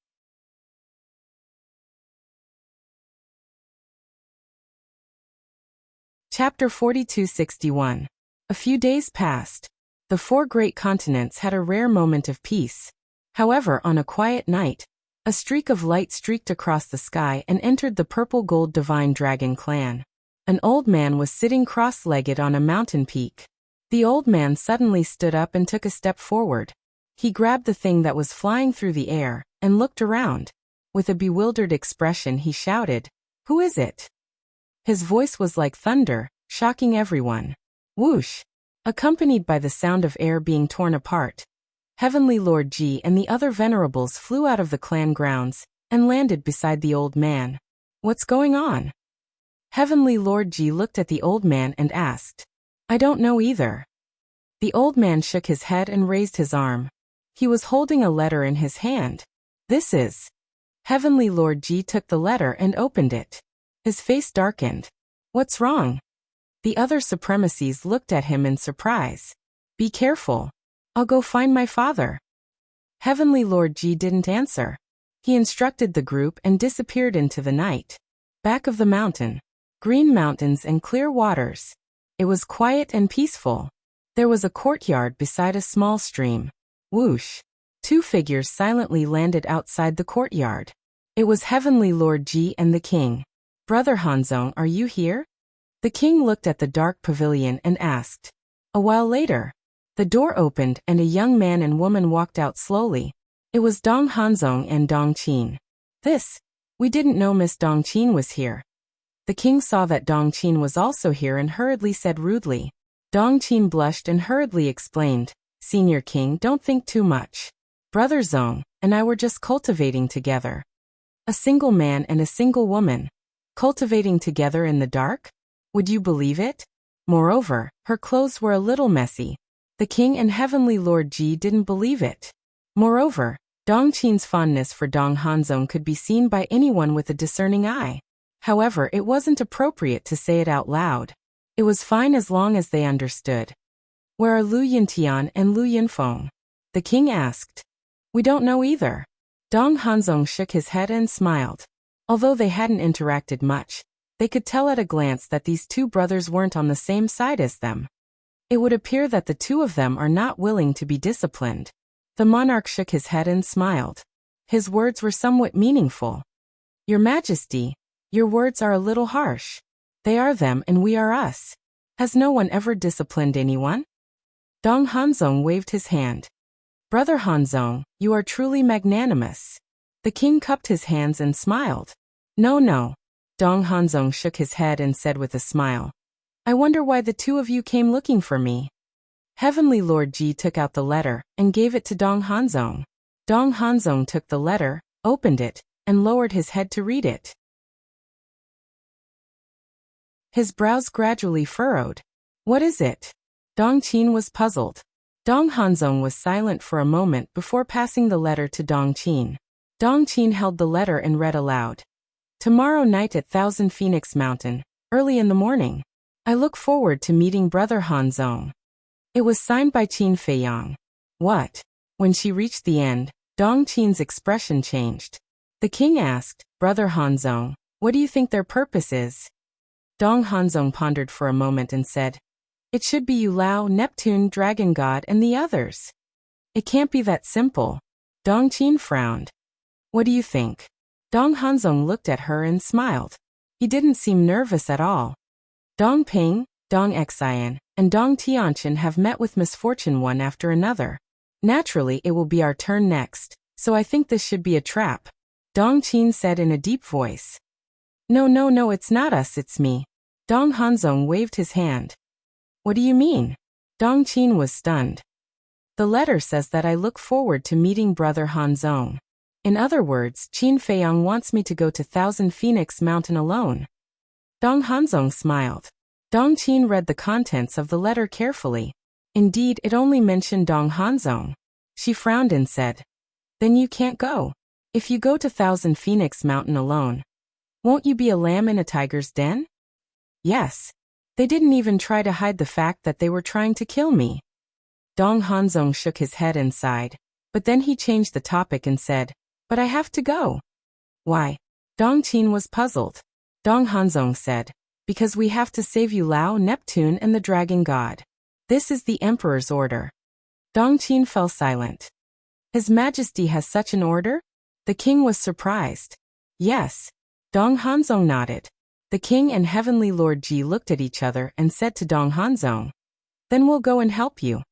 Speaker 1: Chapter 4261. A few days passed. The 4 great continents had a rare moment of peace. However, on a quiet night, a streak of light streaked across the sky and entered the Purple Gold Divine Dragon clan. An old man was sitting cross-legged on a mountain peak. The old man suddenly stood up and took a step forward. He grabbed the thing that was flying through the air and looked around. With a bewildered expression, he shouted, Who is it? His voice was like thunder, shocking everyone. Whoosh! Accompanied by the sound of air being torn apart, Heavenly Lord Ji and the other venerables flew out of the clan grounds and landed beside the old man. What's going on? Heavenly Lord Ji looked at the old man and asked. I don't know either. The old man shook his head and raised his arm. He was holding a letter in his hand. This is. Heavenly Lord Ji took the letter and opened it. His face darkened. What's wrong? The other supremacies looked at him in surprise. Be careful. I'll go find my father. Heavenly Lord Ji didn't answer. He instructed the group and disappeared into the night. Back of the mountain, green mountains and clear waters. It was quiet and peaceful. There was a courtyard beside a small stream. Whoosh! 2 figures silently landed outside the courtyard. It was Heavenly Lord Ji and the king. Brother Hanzong, are you here? The king looked at the dark pavilion and asked. A while later, the door opened and a young man and woman walked out slowly. It was Dong Hanzong and Dong Qin. We didn't know Miss Dong Qin was here. The king saw that Dong Qin was also here and hurriedly said rudely. Dong Qin blushed and hurriedly explained, Senior King, don't think too much. Brother Zong, and I were just cultivating together. A single man and a single woman. Cultivating together in the dark? Would you believe it? Moreover, her clothes were a little messy. The king and heavenly Lord Ji didn't believe it. Moreover, Dong Qin's fondness for Dong Hanzong could be seen by anyone with a discerning eye. However, it wasn't appropriate to say it out loud. It was fine as long as they understood. Where are Lu Yintian and Lu Yinfeng? The king asked. We don't know either. Dong Hanzong shook his head and smiled. Although they hadn't interacted much, they could tell at a glance that these two brothers weren't on the same side as them. It would appear that the two of them are not willing to be disciplined. The monarch shook his head and smiled. His words were somewhat meaningful. Your Majesty, your words are a little harsh. They are them and we are us. Has no one ever disciplined anyone? Dong Hanzong waved his hand. Brother Hanzong, you are truly magnanimous. The king cupped his hands and smiled. No. Dong Hanzong shook his head and said with a smile. I wonder why the two of you came looking for me. Heavenly Lord Ji took out the letter and gave it to Dong Hanzong. Dong Hanzong took the letter, opened it, and lowered his head to read it. His brows gradually furrowed. What is it? Dong Qin was puzzled. Dong Hanzong was silent for a moment before passing the letter to Dong Qin. Dong Qin held the letter and read aloud. Tomorrow night at Thousand Phoenix Mountain, early in the morning. I look forward to meeting Brother Hanzong. It was signed by Qin Feiyang. What? When she reached the end, Dong Qin's expression changed. The king asked, Brother Hanzong, what do you think their purpose is? Dong Hanzong pondered for a moment and said, It should be Yulao, Neptune, Dragon God, and the others. It can't be that simple. Dong Qin frowned. What do you think? Dong Hanzong looked at her and smiled. He didn't seem nervous at all. Dong Ping, Dong Xian, and Dong Tianqian have met with misfortune one after another. Naturally, it will be our turn next, so I think this should be a trap. Dong Qin said in a deep voice. No, it's not us, it's me. Dong Hanzong waved his hand. What do you mean? Dong Qin was stunned. The letter says that I look forward to meeting Brother Hanzong. In other words, Qin Feiyang wants me to go to Thousand Phoenix Mountain alone. Dong Hanzong smiled. Dong Qin read the contents of the letter carefully. Indeed, it only mentioned Dong Hanzong. She frowned and said, Then you can't go. If you go to Thousand Phoenix Mountain alone, won't you be a lamb in a tiger's den? Yes. They didn't even try to hide the fact that they were trying to kill me. Dong Hanzong shook his head and sighed, but then he changed the topic and said, But I have to go. Why? Dong Qin was puzzled. Dong Hanzong said, Because we have to save Yulao, Neptune, and the Dragon God. This is the Emperor's order. Dong Qin fell silent. His Majesty has such an order? The king was surprised. Yes. Dong Hanzong nodded. The king and heavenly Lord Ji looked at each other and said to Dong Hanzong, Then we'll go and help you.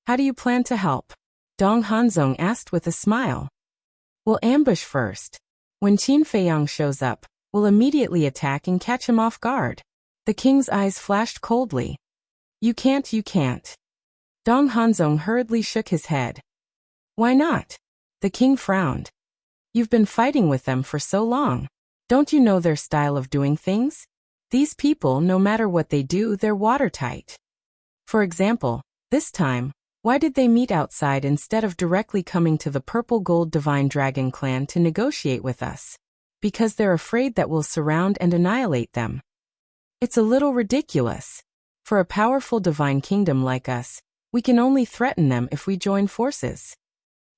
Speaker 1: How do you plan to help? Dong Hanzong asked with a smile. We'll ambush first. When Qin Feiyang shows up, we'll immediately attack and catch him off guard. The king's eyes flashed coldly. You can't. Dong Hanzong hurriedly shook his head. Why not? The king frowned. You've been fighting with them for so long. Don't you know their style of doing things? These people, no matter what they do, they're watertight. For example, this time, why did they meet outside instead of directly coming to the Purple Gold Divine Dragon clan to negotiate with us? Because they're afraid that we'll surround and annihilate them. It's a little ridiculous. For a powerful divine kingdom like us, we can only threaten them if we join forces.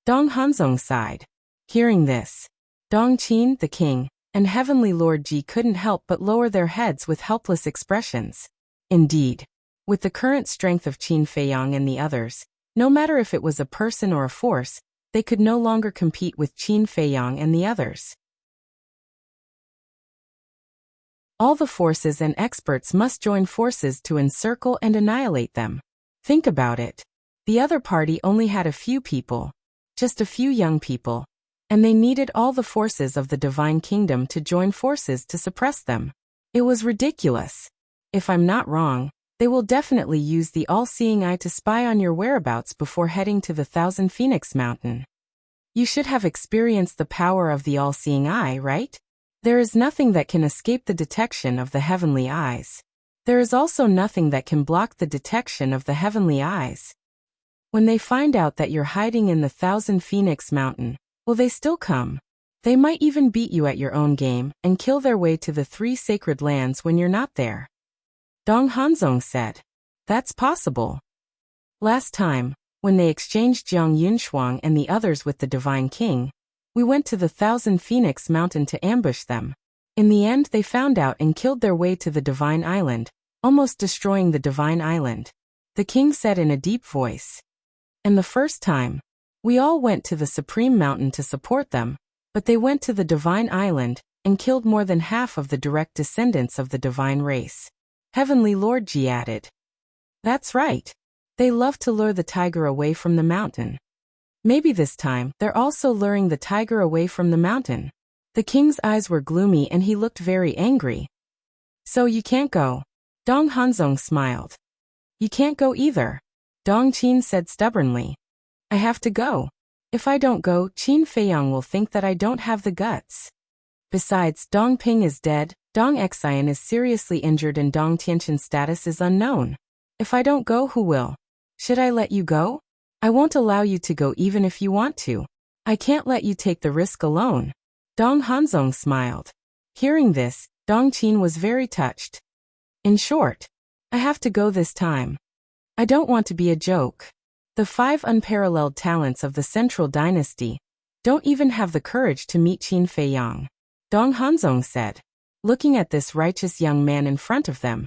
Speaker 1: Dong Hanzong sighed. Hearing this, Dong Qin, the king, and heavenly Lord Ji couldn't help but lower their heads with helpless expressions. Indeed, with the current strength of Qin Feiyang and the others, no matter if it was a person or a force, they could no longer compete with Qin Feiyang and the others. All the forces and experts must join forces to encircle and annihilate them. Think about it. The other party only had a few people, just a few young people, and they needed all the forces of the divine kingdom to join forces to suppress them. It was ridiculous. If I'm not wrong, they will definitely use the all-seeing eye to spy on your whereabouts before heading to the Thousand Phoenix Mountain. You should have experienced the power of the all-seeing eye, right? There is nothing that can escape the detection of the heavenly eyes. There is also nothing that can block the detection of the heavenly eyes. When they find out that you're hiding in the 1,000 Phoenix Mountain, will they still come? They might even beat you at your own game and kill their way to the 3 sacred lands when you're not there. Dong Hanzong said. That's possible. Last time, when they exchanged Jiang Yunshuang and the others with the Divine King, we went to the 1,000 Phoenix Mountain to ambush them. In the end they found out and killed their way to the Divine Island, almost destroying the Divine Island. The king said in a deep voice. And the first time, we all went to the Supreme Mountain to support them, but they went to the Divine Island and killed more than half of the direct descendants of the divine race. Heavenly Lord Ji added. That's right. They love to lure the tiger away from the mountain. Maybe this time they're also luring the tiger away from the mountain. The king's eyes were gloomy and he looked very angry. So you can't go. Dong Hanzong smiled. You can't go either. Dong Qin said stubbornly. I have to go. If I don't go, Qin Feiyang will think that I don't have the guts. Besides, Dong Ping is dead, Dong Xian is seriously injured and Dong Tianqian's status is unknown. If I don't go, who will? Should I let you go? I won't allow you to go even if you want to. I can't let you take the risk alone. Dong Hanzong smiled. Hearing this, Dong Qin was very touched. In short, I have to go this time. I don't want to be a joke. The 5 unparalleled talents of the Central Dynasty don't even have the courage to meet Qin Feiyang. Dong Hanzong said, looking at this righteous young man in front of them.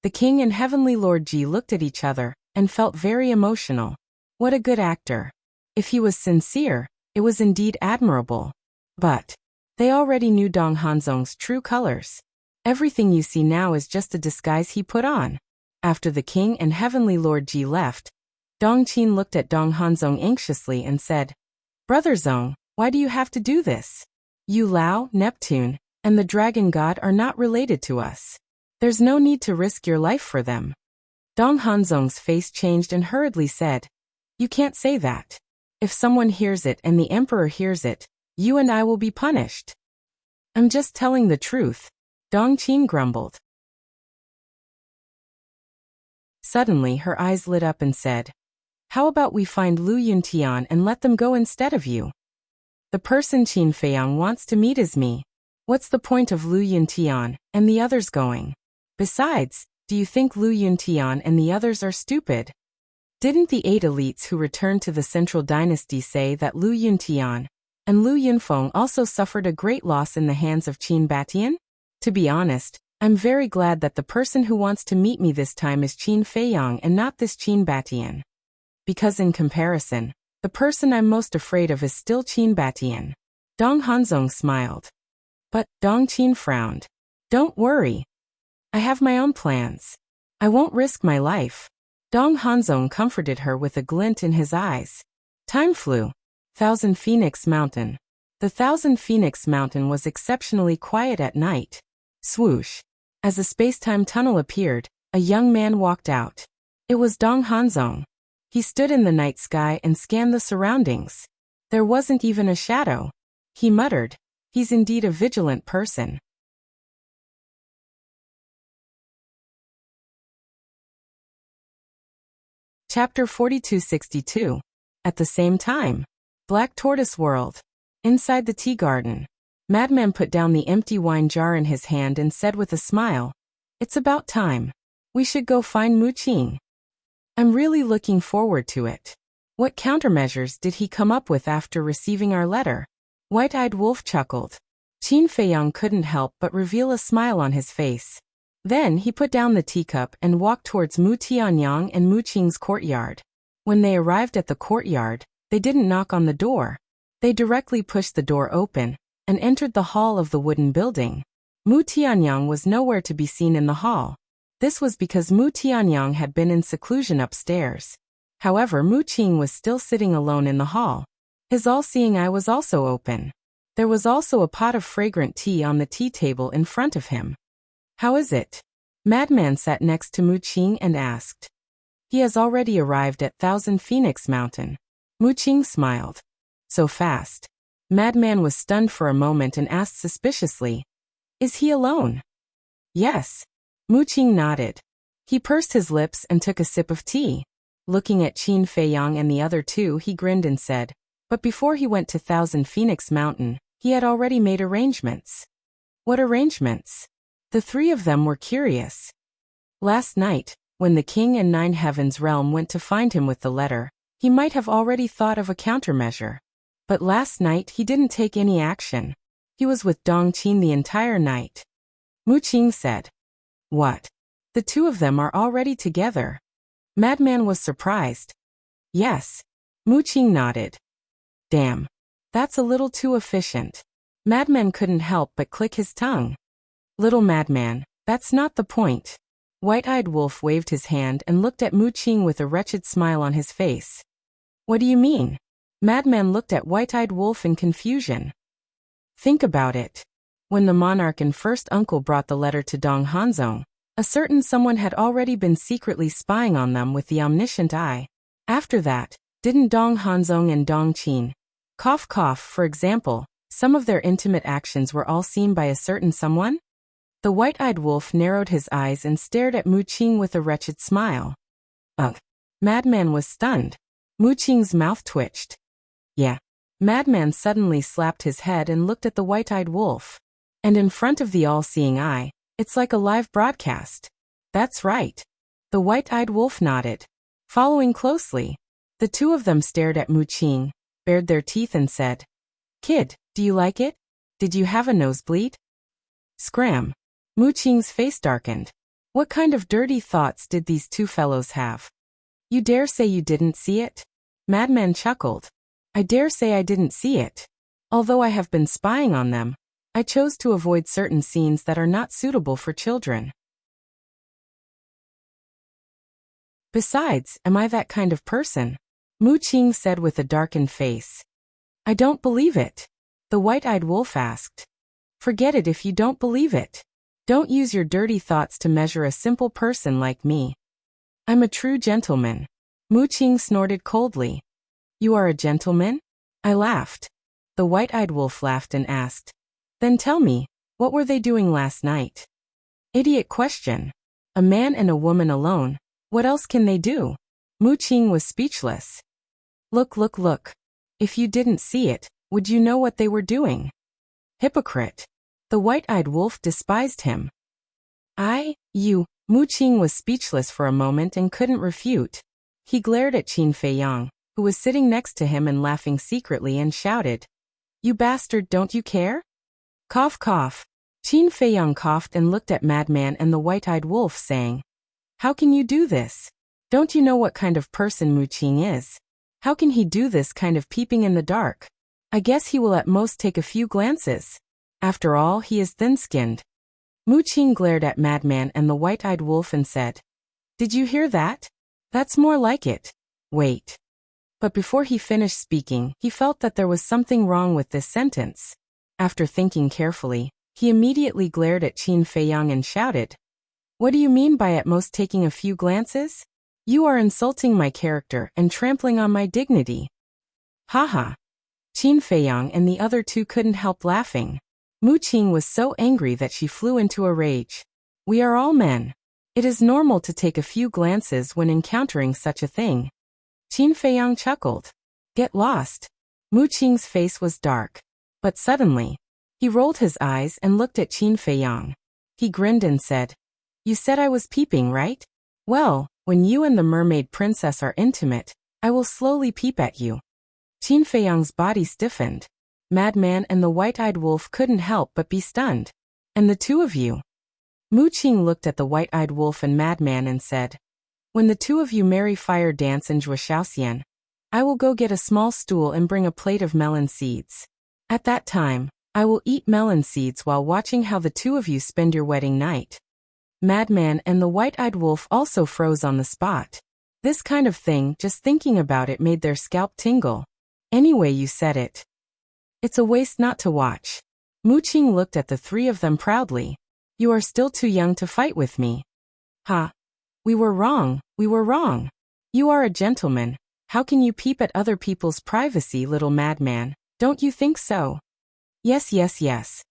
Speaker 1: The king and Heavenly Lord Ji looked at each other and felt very emotional. What a good actor. If he was sincere, it was indeed admirable. But they already knew Dong Hanzong's true colors. Everything you see now is just a disguise he put on. After the king and Heavenly Lord Ji left, Dong Qin looked at Dong Hanzong anxiously and said, Brother Zong, why do you have to do this? You Lao, Neptune, and the Dragon God are not related to us. There's no need to risk your life for them. Dong Hanzong's face changed and hurriedly said, You can't say that. If someone hears it and the emperor hears it, you and I will be punished. I'm just telling the truth, Dong Qin grumbled. Suddenly her eyes lit up and said, How about we find Lu Yuntian and let them go instead of you? The person Qin Feiyang wants to meet is me. What's the point of Lu Yuntian and the others going? Besides, do you think Lu Yuntian and the others are stupid? Didn't the 8 elites who returned to the Central Dynasty say that Lu Yuntian and Lu Yunfeng also suffered a great loss in the hands of Qin Batian? To be honest, I'm very glad that the person who wants to meet me this time is Qin Feiyang and not this Qin Batian. Because in comparison, the person I'm most afraid of is still Qin Batian. Dong Hanzong smiled. But Dong Qin frowned. Don't worry. I have my own plans. I won't risk my life. Dong Hanzong comforted her with a glint in his eyes. Time flew. 1,000 Phoenix Mountain. The 1,000 Phoenix Mountain was exceptionally quiet at night. Swoosh. As a space-time tunnel appeared, a young man walked out. It was Dong Hanzong. He stood in the night sky and scanned the surroundings. There wasn't even a shadow. He muttered, He's indeed a vigilant person. Chapter 4262. At the same time. Black Tortoise World. Inside the tea garden. Madman put down the empty wine jar in his hand and said with a smile, It's about time. We should go find Mu Qing. I'm really looking forward to it. What countermeasures did he come up with after receiving our letter? White-eyed Wolf chuckled. Qin Feiyang couldn't help but reveal a smile on his face. Then he put down the teacup and walked towards Mu Tianyang and Mu Qing's courtyard. When they arrived at the courtyard, they didn't knock on the door. They directly pushed the door open and entered the hall of the wooden building. Mu Tianyang was nowhere to be seen in the hall. This was because Mu Tianyang had been in seclusion upstairs. However, Mu Qing was still sitting alone in the hall. His all-seeing eye was also open. There was also a pot of fragrant tea on the tea table in front of him. How is it? Madman sat next to Mu Qing and asked. He has already arrived at 1,000 Phoenix Mountain. Mu Qing smiled. So fast. Madman was stunned for a moment and asked suspiciously, "Is he alone?" "Yes." Mu Qing nodded. He pursed his lips and took a sip of tea. Looking at Qin Feiyang and the other two, he grinned and said, "But before he went to Thousand Phoenix Mountain, he had already made arrangements." "What arrangements?" The three of them were curious. Last night, when the king in Nine Heavens realm went to find him with the letter, he might have already thought of a countermeasure. But last night he didn't take any action. He was with Dong Qin the entire night. Mu Qing said, "What? The two of them are already together?" Madman was surprised. "Yes." Mu Qing nodded. "Damn. That's a little too efficient." Madman couldn't help but click his tongue. "Little Madman, that's not the point." White-Eyed Wolf waved his hand and looked at Mu Qing with a wretched smile on his face. "What do you mean?" Madman looked at White-Eyed Wolf in confusion. "Think about it. When the monarch and first uncle brought the letter to Dong Hanzong, a certain someone had already been secretly spying on them with the omniscient eye. After that, didn't Dong Hanzong and Dong Qin, for example, some of their intimate actions were all seen by a certain someone?" The White-Eyed Wolf narrowed his eyes and stared at Mu Qing with a wretched smile. Ugh. Madman was stunned. Mu Qing's mouth twitched. "Yeah." Madman suddenly slapped his head and looked at the White-Eyed Wolf. "And in front of the all-seeing eye, it's like a live broadcast." "That's right." The White-Eyed Wolf nodded. Following closely, the two of them stared at Mu Qing, bared their teeth and said, "Kid, do you like it? Did you have a nosebleed?" Scram. Mu Qing's face darkened. What kind of dirty thoughts did these two fellows have? "You dare say you didn't see it?" Madman chuckled. "I dare say I didn't see it. Although I have been spying on them, I chose to avoid certain scenes that are not suitable for children. Besides, am I that kind of person?" Mu Qing said with a darkened face. "I don't believe it." The White-Eyed Wolf asked. "Forget it if you don't believe it. Don't use your dirty thoughts to measure a simple person like me. I'm a true gentleman." Mu Qing snorted coldly. "You are a gentleman?" I laughed. The White-Eyed Wolf laughed and asked, "Then tell me, what were they doing last night?" Idiot question. A man and a woman alone. What else can they do? Mu Qing was speechless. Look. If you didn't see it, would you know what they were doing?" "Hypocrite." The White-Eyed Wolf despised him. Mu Qing was speechless for a moment and couldn't refute. He glared at Qin Feiyang, who was sitting next to him and laughing secretly, and shouted, "You bastard, don't you care?" Cough, cough. Qin Feiyang coughed and looked at Madman and the White-Eyed Wolf, saying, "How can you do this? Don't you know what kind of person Mu Qing is? How can he do this kind of peeping in the dark? I guess he will at most take a few glances. After all, he is thin-skinned." Mu Qing glared at Madman and the White-Eyed Wolf and said, "Did you hear that? That's more like it. Wait." But before he finished speaking, he felt that there was something wrong with this sentence. After thinking carefully, he immediately glared at Qin Feiyang and shouted, "What do you mean by at most taking a few glances? You are insulting my character and trampling on my dignity." "Ha." Qin Feiyang and the other two couldn't help laughing. Mu Qing was so angry that she flew into a rage. "We are all men. It is normal to take a few glances when encountering such a thing." Qin Feiyang chuckled. "Get lost." Mu Qing's face was dark. But suddenly, he rolled his eyes and looked at Qin Feiyang. He grinned and said, "You said I was peeping, right? Well, when you and the mermaid princess are intimate, I will slowly peep at you." Qin Feiyang's body stiffened. Madman and the White-Eyed Wolf couldn't help but be stunned. "And the two of you?" Mu Qing looked at the White-Eyed Wolf and Madman and said, "When the two of you merry fire dance in Zhuoxiaoxian, I will go get a small stool and bring a plate of melon seeds. At that time, I will eat melon seeds while watching how the two of you spend your wedding night." Madman and the White-Eyed Wolf also froze on the spot. This kind of thing, just thinking about it, made their scalp tingle. "Anyway, you said it. It's a waste not to watch." Mu Qing looked at the three of them proudly. "You are still too young to fight with me." "Ha. We were wrong. You are a gentleman. How can you peep at other people's privacy, little madman? Don't you think so? Yes, yes, yes.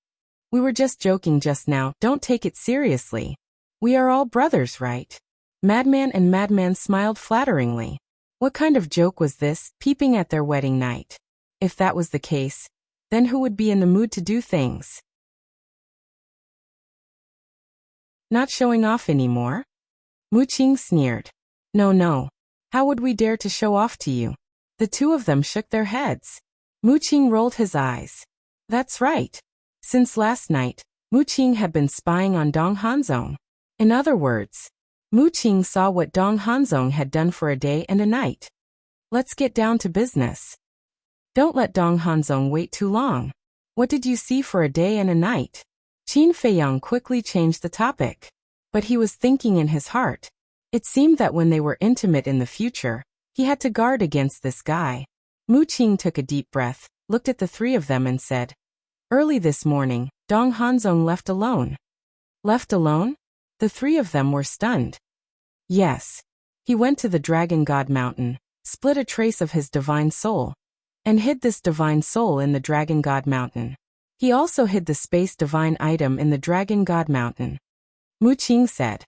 Speaker 1: We were just joking just now, don't take it seriously. We are all brothers, right? Madman and Madman smiled flatteringly. What kind of joke was this, peeping at their wedding night? If that was the case, then who would be in the mood to do things? Not showing off anymore? Mu Qing sneered. No, no. How would we dare to show off to you? The two of them shook their heads. Mu Qing rolled his eyes. That's right. Since last night, Mu Qing had been spying on Dong Hanzong. In other words, Mu Qing saw what Dong Hanzong had done for a day and a night. Let's get down to business. Don't let Dong Hanzong wait too long. What did you see for a day and a night? Qin Feiyang quickly changed the topic. But he was thinking in his heart. It seemed that when they were intimate in the future, he had to guard against this guy. Mu Qing took a deep breath, looked at the three of them and said, Early this morning, Dong Hanzong left alone. Left alone? The three of them were stunned. Yes. He went to the Dragon God Mountain, split a trace of his divine soul, and hid this divine soul in the Dragon God Mountain. He also hid the space divine item in the Dragon God Mountain. Mu Qing said,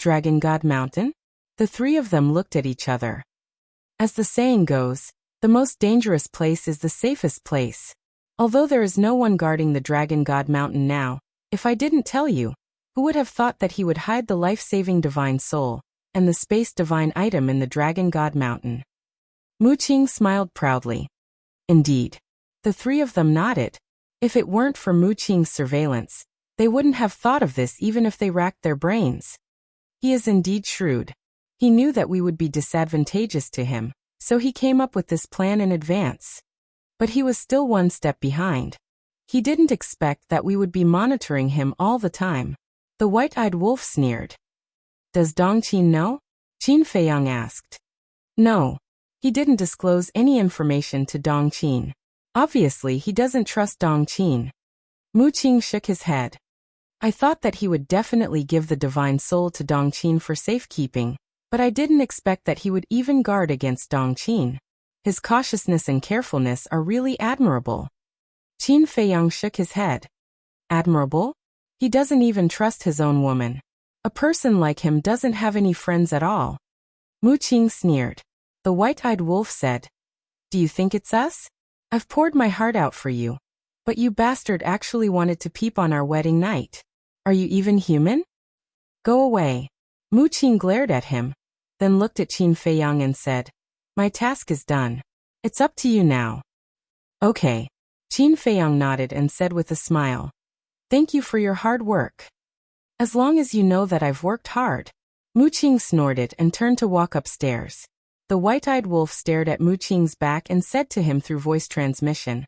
Speaker 1: Dragon God Mountain? The three of them looked at each other. As the saying goes, the most dangerous place is the safest place. Although there is no one guarding the Dragon God Mountain now, if I didn't tell you, who would have thought that he would hide the life-saving divine soul and the space divine item in the Dragon God Mountain? Mu Qing smiled proudly. Indeed. The three of them nodded. If it weren't for Mu Qing's surveillance, they wouldn't have thought of this even if they racked their brains. He is indeed shrewd. He knew that we would be disadvantageous to him, so he came up with this plan in advance. But he was still one step behind. He didn't expect that we would be monitoring him all the time. The white-eyed wolf sneered. Does Dong Qin know? Qin Feiyang asked. No. He didn't disclose any information to Dong Qin. Obviously he doesn't trust Dong Qin. Mu Qing shook his head. I thought that he would definitely give the divine soul to Dong Qin for safekeeping, but I didn't expect that he would even guard against Dong Qin. His cautiousness and carefulness are really admirable. Qin Feiyang shook his head. Admirable? He doesn't even trust his own woman. A person like him doesn't have any friends at all. Mu Qing sneered. The white-eyed wolf said, Do you think it's us? I've poured my heart out for you. But you bastard actually wanted to peep on our wedding night. Are you even human? Go away. Mu Qing glared at him, then looked at Qin Feiyang and said, My task is done. It's up to you now. Okay. Qin Feiyang nodded and said with a smile, Thank you for your hard work. As long as you know that I've worked hard. Mu Qing snorted and turned to walk upstairs. The white-eyed wolf stared at Mu Qing's back and said to him through voice transmission,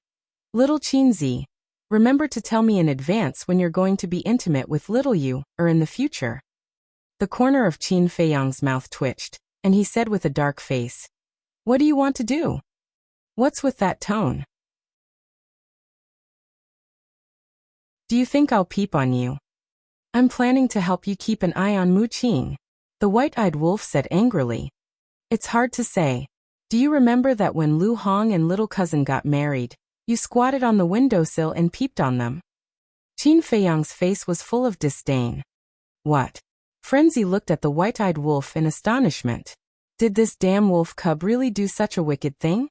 Speaker 1: Little Qinzi, remember to tell me in advance when you're going to be intimate with little you, or in the future. The corner of Qin Feiyang's mouth twitched, and he said with a dark face, What do you want to do? What's with that tone? Do you think I'll peep on you? I'm planning to help you keep an eye on Mu Qing. The white-eyed wolf said angrily. It's hard to say. Do you remember that when Lu Hong and little cousin got married, you squatted on the windowsill and peeped on them? Qin Feiyang's face was full of disdain. What? Frenzy looked at the white-eyed wolf in astonishment. Did this damn wolf cub really do such a wicked thing?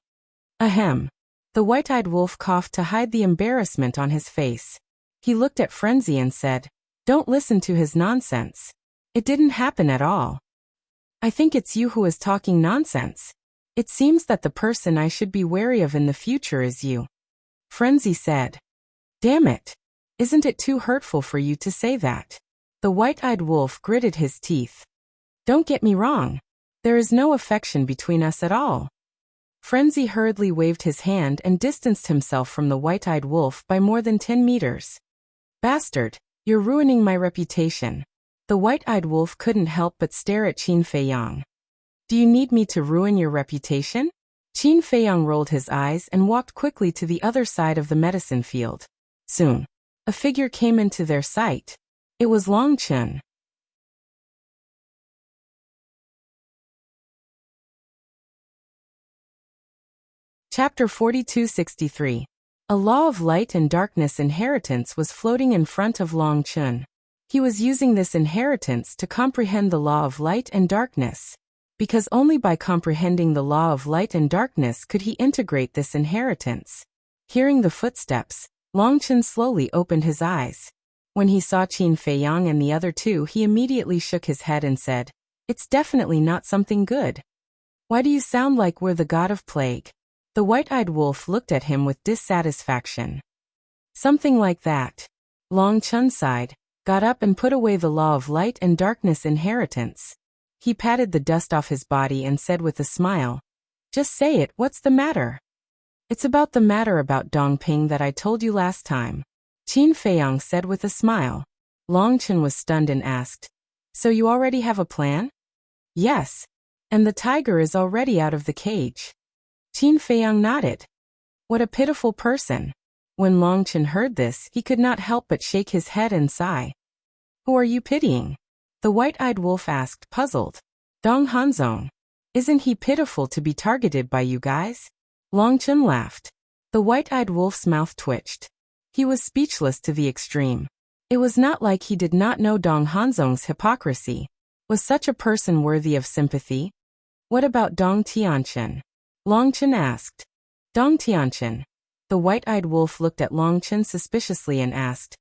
Speaker 1: Ahem. The white-eyed wolf coughed to hide the embarrassment on his face. He looked at Frenzy and said, Don't listen to his nonsense. It didn't happen at all. I think it's you who is talking nonsense. It seems that the person I should be wary of in the future is you. Frenzy said. Damn it. Isn't it too hurtful for you to say that? The white-eyed wolf gritted his teeth. Don't get me wrong. There is no affection between us at all. Frenzy hurriedly waved his hand and distanced himself from the white-eyed wolf by more than 10 meters. Bastard, you're ruining my reputation. The white-eyed wolf couldn't help but stare at Qin Feiyang. Do you need me to ruin your reputation? Qin Feiyang rolled his eyes and walked quickly to the other side of the medicine field. Soon, a figure came into their sight. It was Long Chen. Chapter 4263. A law of light and darkness inheritance was floating in front of Long Chun. He was using this inheritance to comprehend the law of light and darkness. Because only by comprehending the law of light and darkness could he integrate this inheritance. Hearing the footsteps, Long Chun slowly opened his eyes. When he saw Qin Feiyang and the other two, he immediately shook his head and said, "It's definitely not something good. Why do you sound like we're the god of plague?" The white-eyed wolf looked at him with dissatisfaction. "Something like that." Long Chun sighed, got up and put away the law of light and darkness inheritance. He patted the dust off his body and said with a smile, "Just say it, what's the matter?" "It's about the matter about Dongping that I told you last time," Qin Feiyang said with a smile. Long Chun was stunned and asked, "So you already have a plan?" "Yes. And the tiger is already out of the cage." Qin Feiyang nodded. What a pitiful person. When Long Chun heard this, he could not help but shake his head and sigh. "Who are you pitying?" the white-eyed wolf asked, puzzled. "Dong Hanzong. Isn't he pitiful to be targeted by you guys?" Long Chun laughed. The white-eyed wolf's mouth twitched. He was speechless to the extreme. It was not like he did not know Dong Hanzong's hypocrisy. Was such a person worthy of sympathy? "What about Dong Tianchen?" Long Chun asked. "Dong Tianchen." The white-eyed wolf looked at Long Chun suspiciously and asked,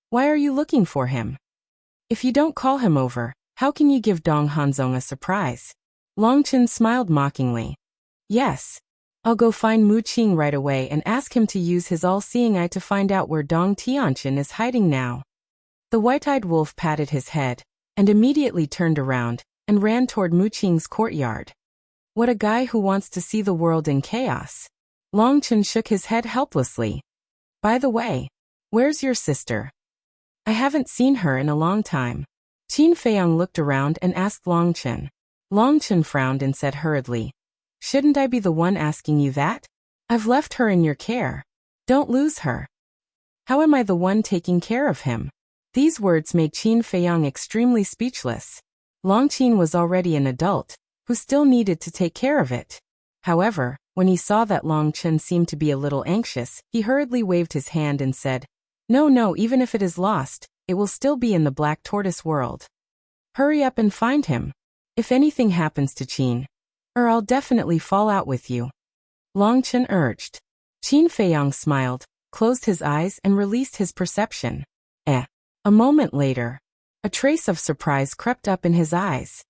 Speaker 1: "Why are you looking for him? If you don't call him over, how can you give Dong Hanzong a surprise?" Long Chun smiled mockingly. "Yes. I'll go find Mu Qing right away and ask him to use his all-seeing eye to find out where Dong Tianchen is hiding now." The white-eyed wolf patted his head, and immediately turned around, and ran toward Mu Qing's courtyard. What a guy who wants to see the world in chaos. Long Chun shook his head helplessly. "By the way, where's your sister? I haven't seen her in a long time." Qin Feiyang looked around and asked Long Chun. Long Chun frowned and said hurriedly, "Shouldn't I be the one asking you that? I've left her in your care. Don't lose her." "How am I the one taking care of him?" These words made Qin Feiyang extremely speechless. Long Qin was already an adult, who still needed to take care of it. However, when he saw that Long Chun seemed to be a little anxious, he hurriedly waved his hand and said, No, even if it is lost, it will still be in the Black Tortoise world. Hurry up and find him. If anything happens to Qin, or I'll definitely fall out with you," Long Chun urged. Qin Feiyang smiled, closed his eyes and released his perception. A moment later, a trace of surprise crept up in his eyes.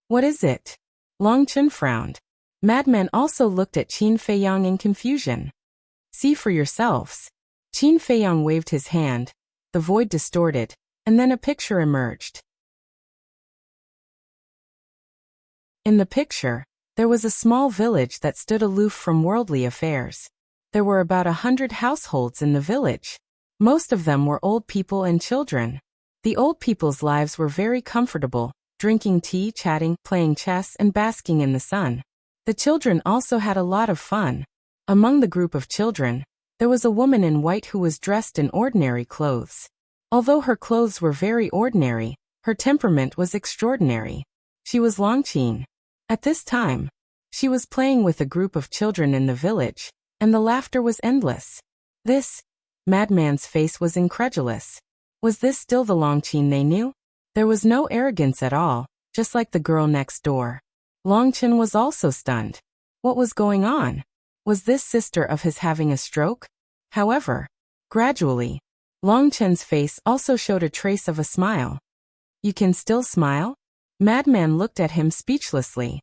Speaker 1: "What is it?" Long Chun frowned. Madman also looked at Qin Feiyang in confusion. "See for yourselves." Qin Feiyang waved his hand, the void distorted, and then a picture emerged. In the picture, there was a small village that stood aloof from worldly affairs. There were about 100 households in the village. Most of them were old people and children. The old people's lives were very comfortable, drinking tea, chatting, playing chess, and basking in the sun. The children also had a lot of fun. Among the group of children, there was a woman in white who was dressed in ordinary clothes. Although her clothes were very ordinary, her temperament was extraordinary. She was Long Qin. At this time, she was playing with a group of children in the village, and the laughter was endless. This madman's face was incredulous. Was this still the Long Qin they knew? There was no arrogance at all, just like the girl next door. Long Chun was also stunned. What was going on? Was this sister of his having a stroke? However, gradually, Long Chun's face also showed a trace of a smile. "You can still smile?" Madman looked at him speechlessly.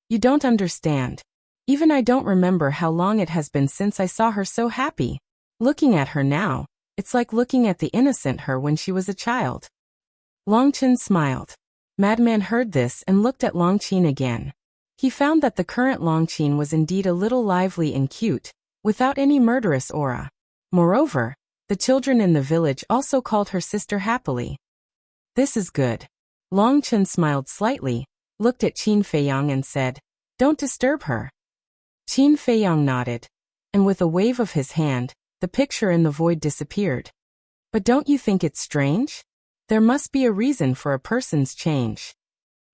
Speaker 1: "You don't understand. Even I don't remember how long it has been since I saw her so happy. Looking at her now, it's like looking at the innocent her when she was a child." Long Chun smiled. Madman heard this and looked at Long Qin again. He found that the current Long Qin was indeed a little lively and cute, without any murderous aura. Moreover, the children in the village also called her sister happily. "This is good." Long Chun smiled slightly, looked at Qin Feiyang and said, "Don't disturb her." Qin Feiyang nodded, and with a wave of his hand, the picture in the void disappeared. "But don't you think it's strange? There must be a reason for a person's change."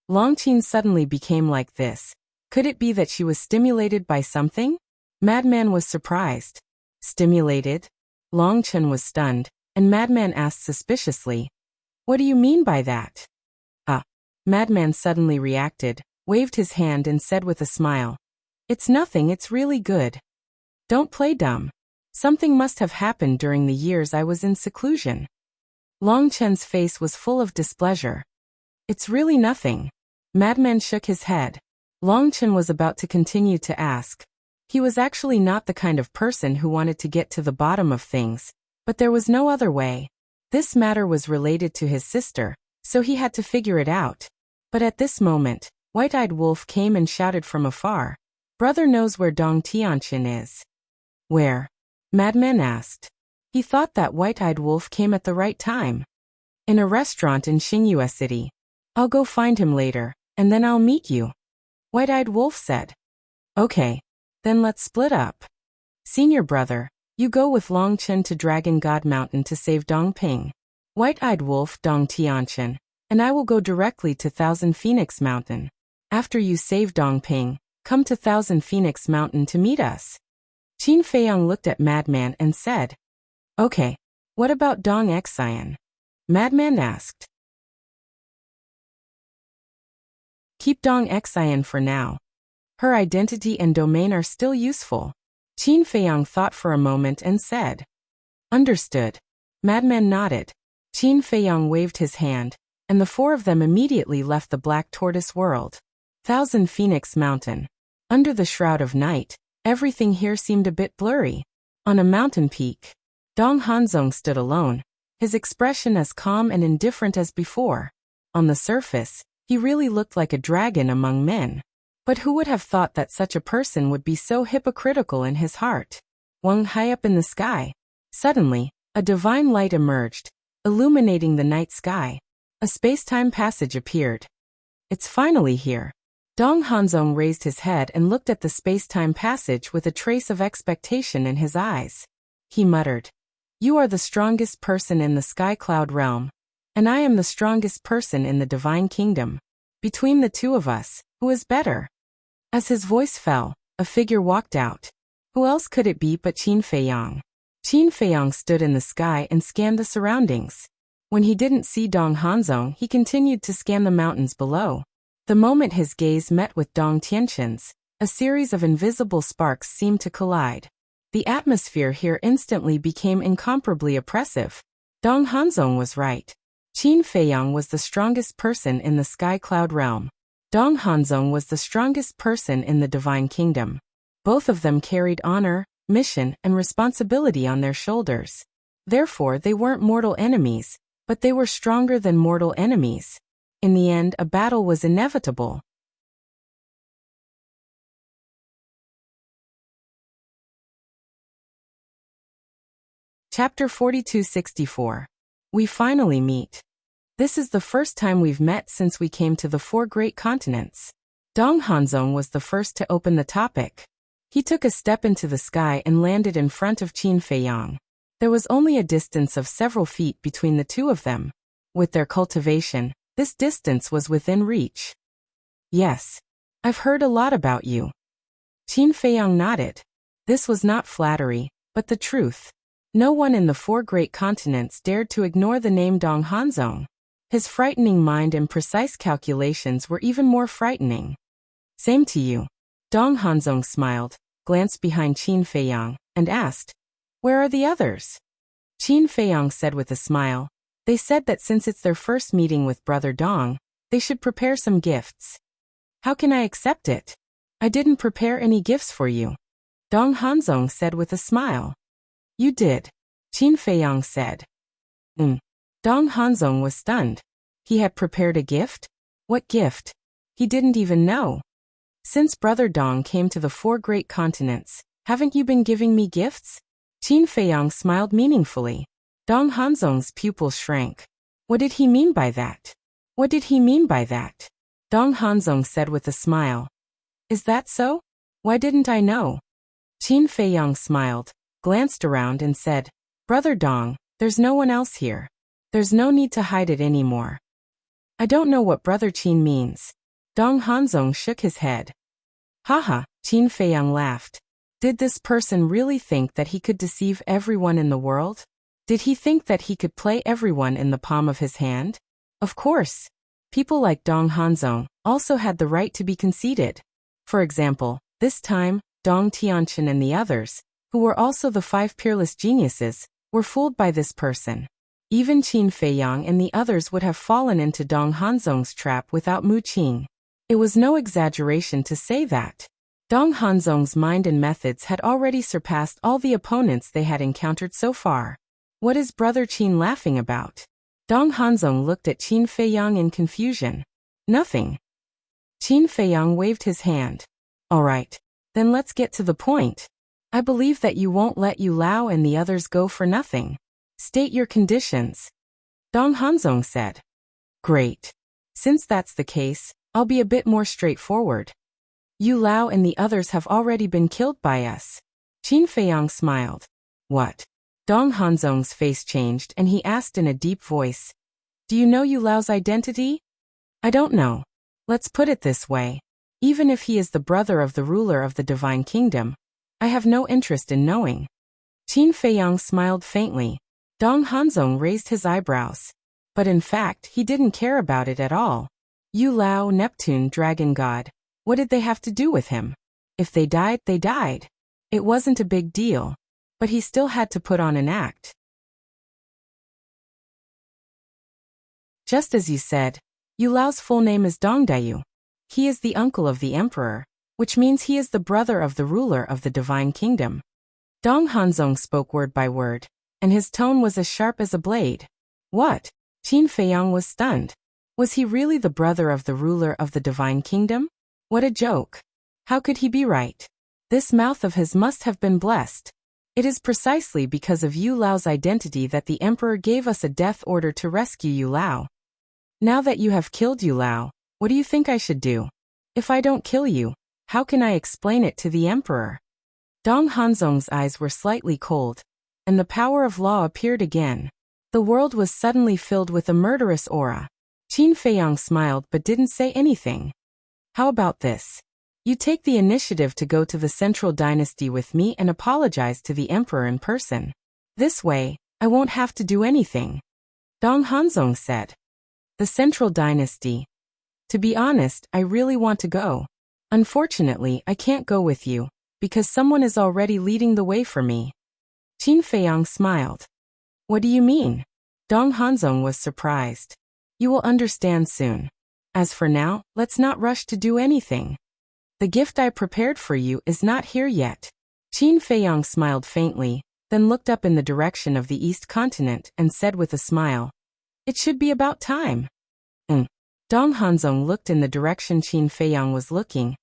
Speaker 1: Long Qin suddenly became like this. Could it be that she was stimulated by something? Madman was surprised. Stimulated? Longchen was stunned, and Madman asked suspiciously, "What do you mean by that?" Madman suddenly reacted, waved his hand and said with a smile, "It's nothing, it's really good. Don't play dumb. Something must have happened during the years I was in seclusion." Longchen's face was full of displeasure. "It's really nothing." Madman shook his head. Longchen was about to continue to ask. He was actually not the kind of person who wanted to get to the bottom of things, but there was no other way. This matter was related to his sister, so he had to figure it out. But at this moment, White-Eyed Wolf came and shouted from afar, "Brother knows where Dong Tianqin is." "Where?" Madman asked. He thought that White-Eyed Wolf came at the right time. "In a restaurant in Xingyue City. I'll go find him later, and then I'll meet you," White-Eyed Wolf said. "Okay. Then let's split up. Senior brother, you go with Longchen to Dragon God Mountain to save Dongping. White-Eyed Wolf Dong Tianqin, and I will go directly to Thousand Phoenix Mountain. After you save Dongping, come to Thousand Phoenix Mountain to meet us." Qin Feiyang looked at Madman and said, "Okay, what about Dong Xian?" Madman asked. "Keep Dong Xian for now. Her identity and domain are still useful." Qin Feiyang thought for a moment and said, "Understood." Madman nodded. Qin Feiyang waved his hand, and the four of them immediately left the Black Tortoise world. Thousand Phoenix Mountain. Under the shroud of night, everything here seemed a bit blurry. On a mountain peak, Dong Hanzong stood alone, his expression as calm and indifferent as before. On the surface, he really looked like a dragon among men. But who would have thought that such a person would be so hypocritical in his heart? High up in the sky. Suddenly, a divine light emerged, illuminating the night sky. A space-time passage appeared. "It's finally here." Dong Hanzong raised his head and looked at the space-time passage with a trace of expectation in his eyes. He muttered, "You are the strongest person in the Sky Cloud realm, and I am the strongest person in the Divine Kingdom. Between the two of us, who is better?" As his voice fell, a figure walked out. Who else could it be but Qin Feiyang? Qin Feiyang stood in the sky and scanned the surroundings. When he didn't see Dong Hanzong, he continued to scan the mountains below. The moment his gaze met with Dong Tianqin's, a series of invisible sparks seemed to collide. The atmosphere here instantly became incomparably oppressive. Dong Hanzong was right. Qin Feiyang was the strongest person in the Sky Cloud realm. Dong Hanzong was the strongest person in the Divine Kingdom. Both of them carried honor, mission, and responsibility on their shoulders. Therefore, they weren't mortal enemies, but they were stronger than mortal enemies. In the end, a battle was inevitable. Chapter 4264. We finally meet. This is the first time we've met since we came to the four great continents. Dong Hanzong was the first to open the topic. He took a step into the sky and landed in front of Qin Feiyang. There was only a distance of several feet between the two of them. With their cultivation, this distance was within reach. "Yes. I've heard a lot about you." Qin Feiyang nodded. This was not flattery, but the truth. No one in the four great continents dared to ignore the name Dong Hanzong. His frightening mind and precise calculations were even more frightening. "Same to you." Dong Hanzong smiled, glanced behind Qin Feiyang, and asked, "Where are the others?" Qin Feiyang said with a smile, "They said that since it's their first meeting with Brother Dong, they should prepare some gifts." "How can I accept it? I didn't prepare any gifts for you," Dong Hanzong said with a smile. "You did," Qin Feiyang said. Dong Hanzong was stunned. He had prepared a gift? What gift? He didn't even know. "Since Brother Dong came to the four great continents, haven't you been giving me gifts?" Qin Feiyang smiled meaningfully. Dong Hanzong's pupils shrank. What did he mean by that? What did he mean by that? Dong Hanzong said with a smile. "Is that so? Why didn't I know?" Qin Feiyang smiled, glanced around and said, "Brother Dong, there's no one else here. There's no need to hide it anymore." "I don't know what Brother Qin means." Dong Hanzong shook his head. "Haha," Qin Feiyang laughed. Did this person really think that he could deceive everyone in the world? Did he think that he could play everyone in the palm of his hand? Of course. People like Dong Hanzong also had the right to be conceited. For example, this time, Dong Tianqian and the others, who were also the 5 peerless geniuses, were fooled by this person. Even Qin Feiyang and the others would have fallen into Dong Hanzong's trap without Mu Qing. It was no exaggeration to say that Dong Hanzong's mind and methods had already surpassed all the opponents they had encountered so far. What is Brother Qin laughing about? Dong Hanzong looked at Qin Feiyang in confusion. Nothing. Qin Feiyang waved his hand. All right, then let's get to the point. I believe that you won't let Yu Lao and the others go for nothing. State your conditions. Dong Hanzong said. Great. Since that's the case, I'll be a bit more straightforward. Yu Lao and the others have already been killed by us. Qin Feiyang smiled. What? Dong Hanzong's face changed and he asked in a deep voice. Do you know Yu Lao's identity? I don't know. Let's put it this way. Even if he is the brother of the ruler of the Divine Kingdom, I have no interest in knowing. Qin Feiyang smiled faintly. Dong Hanzong raised his eyebrows. But in fact, he didn't care about it at all. Yu Lao, Neptune, Dragon God. What did they have to do with him? If they died, they died. It wasn't a big deal. But he still had to put on an act. Just as you said, Yu Lao's full name is Dong Dayu. He is the uncle of the emperor, which means he is the brother of the ruler of the Divine Kingdom. Dong Hanzong spoke word by word, and his tone was as sharp as a blade. What? Qin Feiyang was stunned. Was he really the brother of the ruler of the Divine Kingdom? What a joke. How could he be right? This mouth of his must have been blessed. It is precisely because of Yu Lao's identity that the emperor gave us a death order to rescue Yu Lao. Now that you have killed Yu Lao, what do you think I should do? If I don't kill you, how can I explain it to the emperor? Dong Hanzong's eyes were slightly cold, and the power of law appeared again. The world was suddenly filled with a murderous aura. Qin Feiyang smiled but didn't say anything. How about this? You take the initiative to go to the Central Dynasty with me and apologize to the emperor in person. This way, I won't have to do anything. Dong Hanzong said. The Central Dynasty. To be honest, I really want to go. Unfortunately, I can't go with you, because someone is already leading the way for me. Qin Feiyang smiled. What do you mean? Dong Hanzong was surprised. You will understand soon. As for now, let's not rush to do anything. The gift I prepared for you is not here yet. Qin Feiyang smiled faintly, then looked up in the direction of the East Continent and said with a smile, It should be about time. Dong Hanzong looked in the direction Qin Feiyang was looking,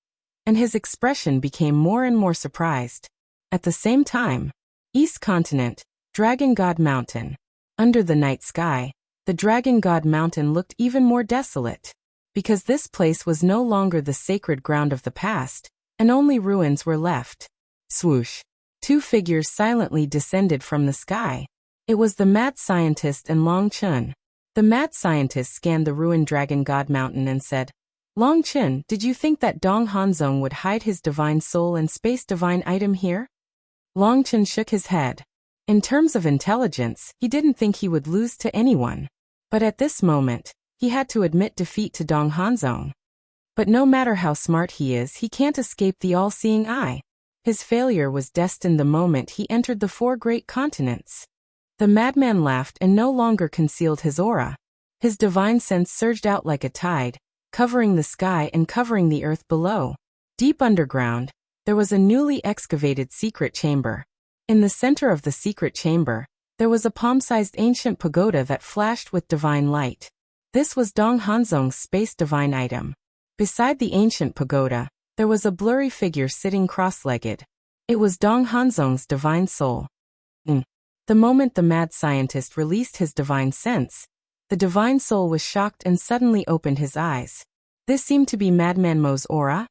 Speaker 1: and his expression became more and more surprised. At the same time, East Continent, Dragon God Mountain. Under the night sky, the Dragon God Mountain looked even more desolate. Because this place was no longer the sacred ground of the past, and only ruins were left. Swoosh. 2 figures silently descended from the sky. It was the mad scientist and Long Chun. The mad scientist scanned the ruined Dragon God Mountain and said, Long Chun, did you think that Dong Hanzong would hide his divine soul and space divine item here? Long Chun shook his head. In terms of intelligence, he didn't think he would lose to anyone. But at this moment, he had to admit defeat to Dong Hanzong. But no matter how smart he is, he can't escape the all-seeing eye. His failure was destined the moment he entered the 4 great continents. The madman laughed and no longer concealed his aura. His divine sense surged out like a tide, covering the sky and covering the earth below. Deep underground, there was a newly excavated secret chamber. In the center of the secret chamber, there was a palm-sized ancient pagoda that flashed with divine light. This was Dong Hanzong's space divine item. Beside the ancient pagoda, there was a blurry figure sitting cross-legged. It was Dong Hanzong's divine soul. The moment the mad scientist released his divine sense, the divine soul was shocked and suddenly opened his eyes. This seemed to be Madman Mo's aura.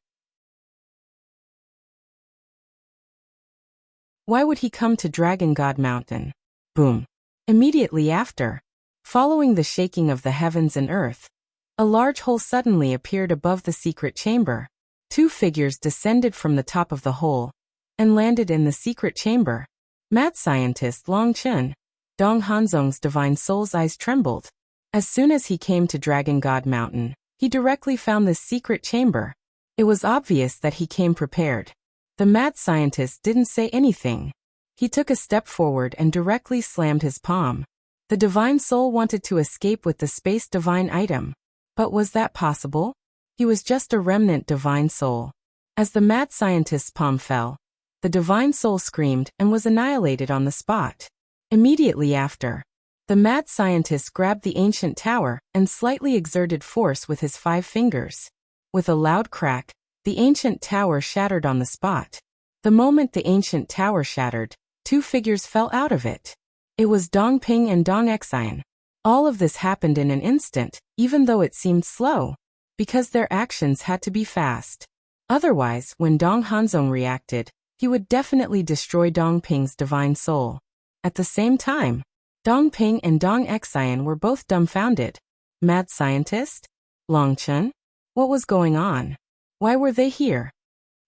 Speaker 1: Why would he come to Dragon God Mountain? Boom. Immediately after, following the shaking of the heavens and earth, a large hole suddenly appeared above the secret chamber. 2 figures descended from the top of the hole, and landed in the secret chamber. Mad scientist Long Chun, Dong Hanzong's divine soul's eyes trembled. As soon as he came to Dragon God Mountain, he directly found this secret chamber. It was obvious that he came prepared. The mad scientist didn't say anything. He took a step forward and directly slammed his palm. The divine soul wanted to escape with the space divine item. But was that possible? He was just a remnant divine soul. As the mad scientist's palm fell, the divine soul screamed and was annihilated on the spot. Immediately after, the mad scientist grabbed the ancient tower and slightly exerted force with his 5 fingers. With a loud crack, the ancient tower shattered on the spot. The moment the ancient tower shattered, 2 figures fell out of it. It was Dong Ping and Dong Xian. All of this happened in an instant, even though it seemed slow, because their actions had to be fast. Otherwise, when Dong Hanzong reacted, he would definitely destroy Dong Ping's divine soul. At the same time, Dong Ping and Dong Xian were both dumbfounded. Mad scientist? Long Chun? What was going on? Why were they here?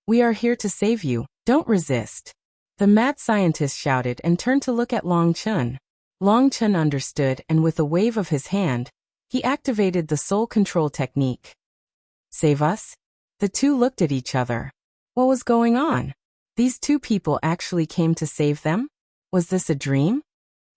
Speaker 1: We are here to save you, don't resist. The mad scientist shouted and turned to look at Long Chun. Long Chun understood, and with a wave of his hand, he activated the soul control technique. Save us? The two looked at each other. What was going on? These 2 people actually came to save them? Was this a dream?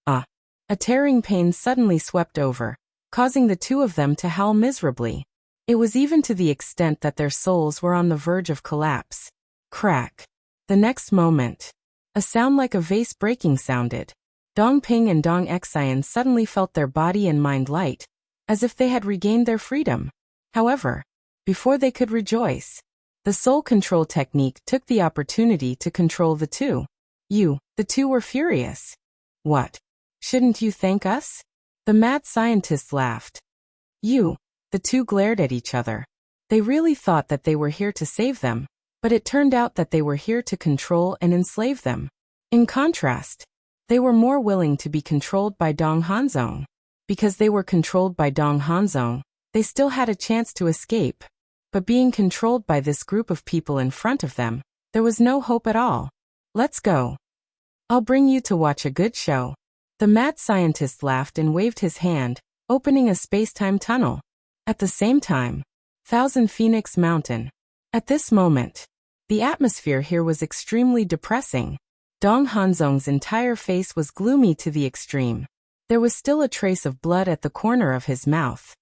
Speaker 1: A tearing pain suddenly swept over, causing the 2 of them to howl miserably. It was even to the extent that their souls were on the verge of collapse. Crack. The next moment, a sound like a vase breaking sounded. Dong Ping and Dong Xian suddenly felt their body and mind light, as if they had regained their freedom. However, before they could rejoice, the soul control technique took the opportunity to control the 2. The 2 were furious. What? Shouldn't you thank us? The mad scientist laughed. The 2 glared at each other. They really thought that they were here to save them, but it turned out that they were here to control and enslave them. In contrast, they were more willing to be controlled by Dong Hanzong. Because they were controlled by Dong Hanzong, they still had a chance to escape. But being controlled by this group of people in front of them, there was no hope at all. Let's go. I'll bring you to watch a good show. The mad scientist laughed and waved his hand, opening a space-time tunnel. At the same time, Thousand Phoenix Mountain. At this moment, the atmosphere here was extremely depressing. Dong Hanzong's entire face was gloomy to the extreme. There was still a trace of blood at the corner of his mouth.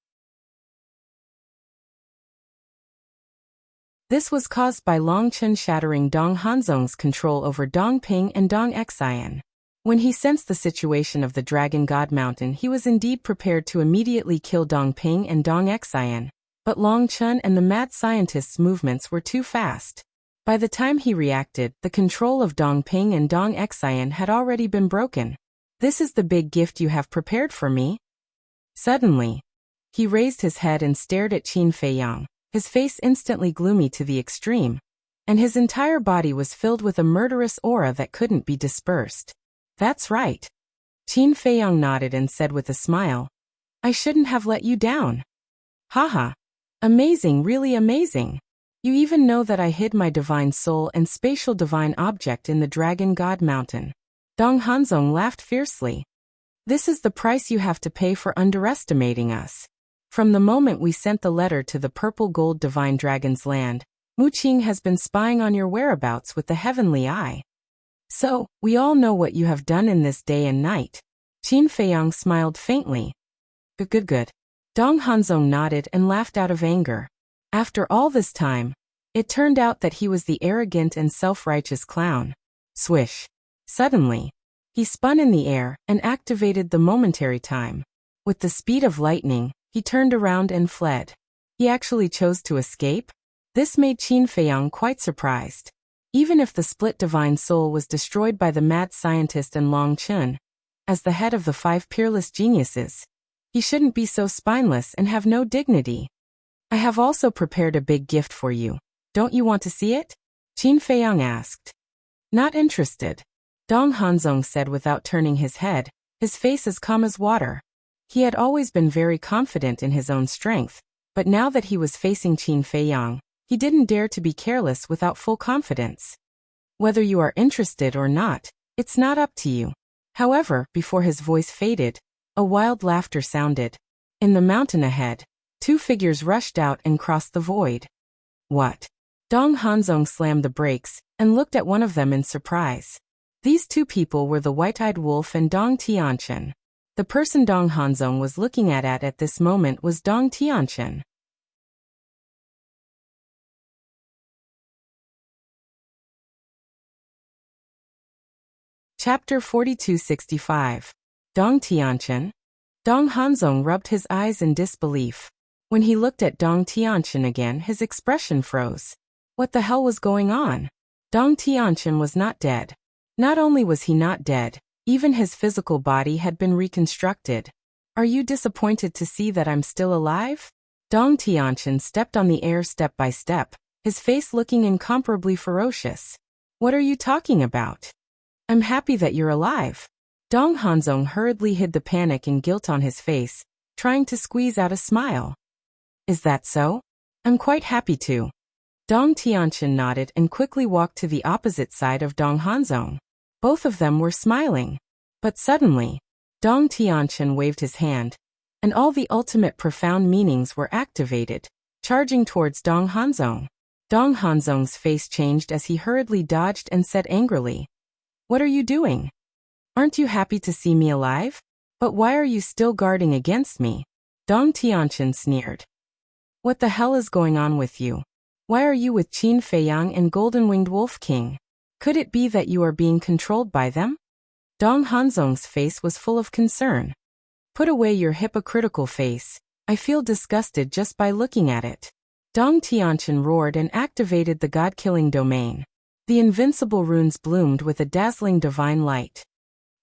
Speaker 1: This was caused by Long Chun shattering Dong Hanzong's control over Dong Ping and Dong Xian. When he sensed the situation of the Dragon God Mountain, he was indeed prepared to immediately kill Dong Ping and Dong Xian, but Long Chun and the mad scientist's movements were too fast. By the time he reacted, the control of Dong Ping and Dong Xian had already been broken. This is the big gift you have prepared for me? Suddenly, he raised his head and stared at Qin Feiyang, his face instantly gloomy to the extreme, and his entire body was filled with a murderous aura that couldn't be dispersed. That's right. Qin Feiyang nodded and said with a smile, I shouldn't have let you down. Haha. Amazing, really amazing. You even know that I hid my divine soul and spatial divine object in the Dragon God Mountain. Dong Hanzong laughed fiercely. This is the price you have to pay for underestimating us. From the moment we sent the letter to the purple gold divine dragon's land, Mu Qing has been spying on your whereabouts with the heavenly eye. So, we all know what you have done in this day and night. Qin Feiyang smiled faintly. Good. Dong Hanzong nodded and laughed out of anger. After all this time, it turned out that he was the arrogant and self-righteous clown. Swish. Suddenly, he spun in the air and activated the momentary time. With the speed of lightning, he turned around and fled. He actually chose to escape? This made Qin Feiyang quite surprised. Even if the split divine soul was destroyed by the mad scientist and Long Chun, as the head of the 5 peerless geniuses, he shouldn't be so spineless and have no dignity. I have also prepared a big gift for you. Don't you want to see it? Qin Feiyang asked. Not interested. Dong Hanzong said without turning his head, his face as calm as water. He had always been very confident in his own strength, but now that he was facing Qin Feiyang, he didn't dare to be careless without full confidence. Whether you are interested or not, it's not up to you. However, before his voice faded, a wild laughter sounded. In the mountain ahead, two figures rushed out and crossed the void. What? Dong Hanzong slammed the brakes and looked at one of them in surprise. These two people were the white-eyed wolf and Dong Tianchen. The person Dong Hanzong was looking at this moment was Dong Tianchen. Chapter 4265. Dong Tianchen? Dong Hanzong rubbed his eyes in disbelief. When he looked at Dong Tianchen again, his expression froze. What the hell was going on? Dong Tianchen was not dead. Not only was he not dead, even his physical body had been reconstructed. Are you disappointed to see that I'm still alive? Dong Tianchen stepped on the air step by step, his face looking incomparably ferocious. What are you talking about? I'm happy that you're alive. Dong Hanzong hurriedly hid the panic and guilt on his face, trying to squeeze out a smile. Is that so? I'm quite happy too. Dong Tianchen nodded and quickly walked to the opposite side of Dong Hanzong. Both of them were smiling. But suddenly, Dong Tianchen waved his hand, and all the ultimate profound meanings were activated, charging towards Dong Hanzong. Dong Hanzong's face changed as he hurriedly dodged and said angrily, "What are you doing? Aren't you happy to see me alive? But why are you still guarding against me?" Dong Tianchen sneered. What the hell is going on with you? Why are you with Qin Feiyang and Golden-Winged Wolf King? Could it be that you are being controlled by them? Dong Hanzong's face was full of concern. Put away your hypocritical face. I feel disgusted just by looking at it. Dong Tianchen roared and activated the god-killing domain. The invincible runes bloomed with a dazzling divine light.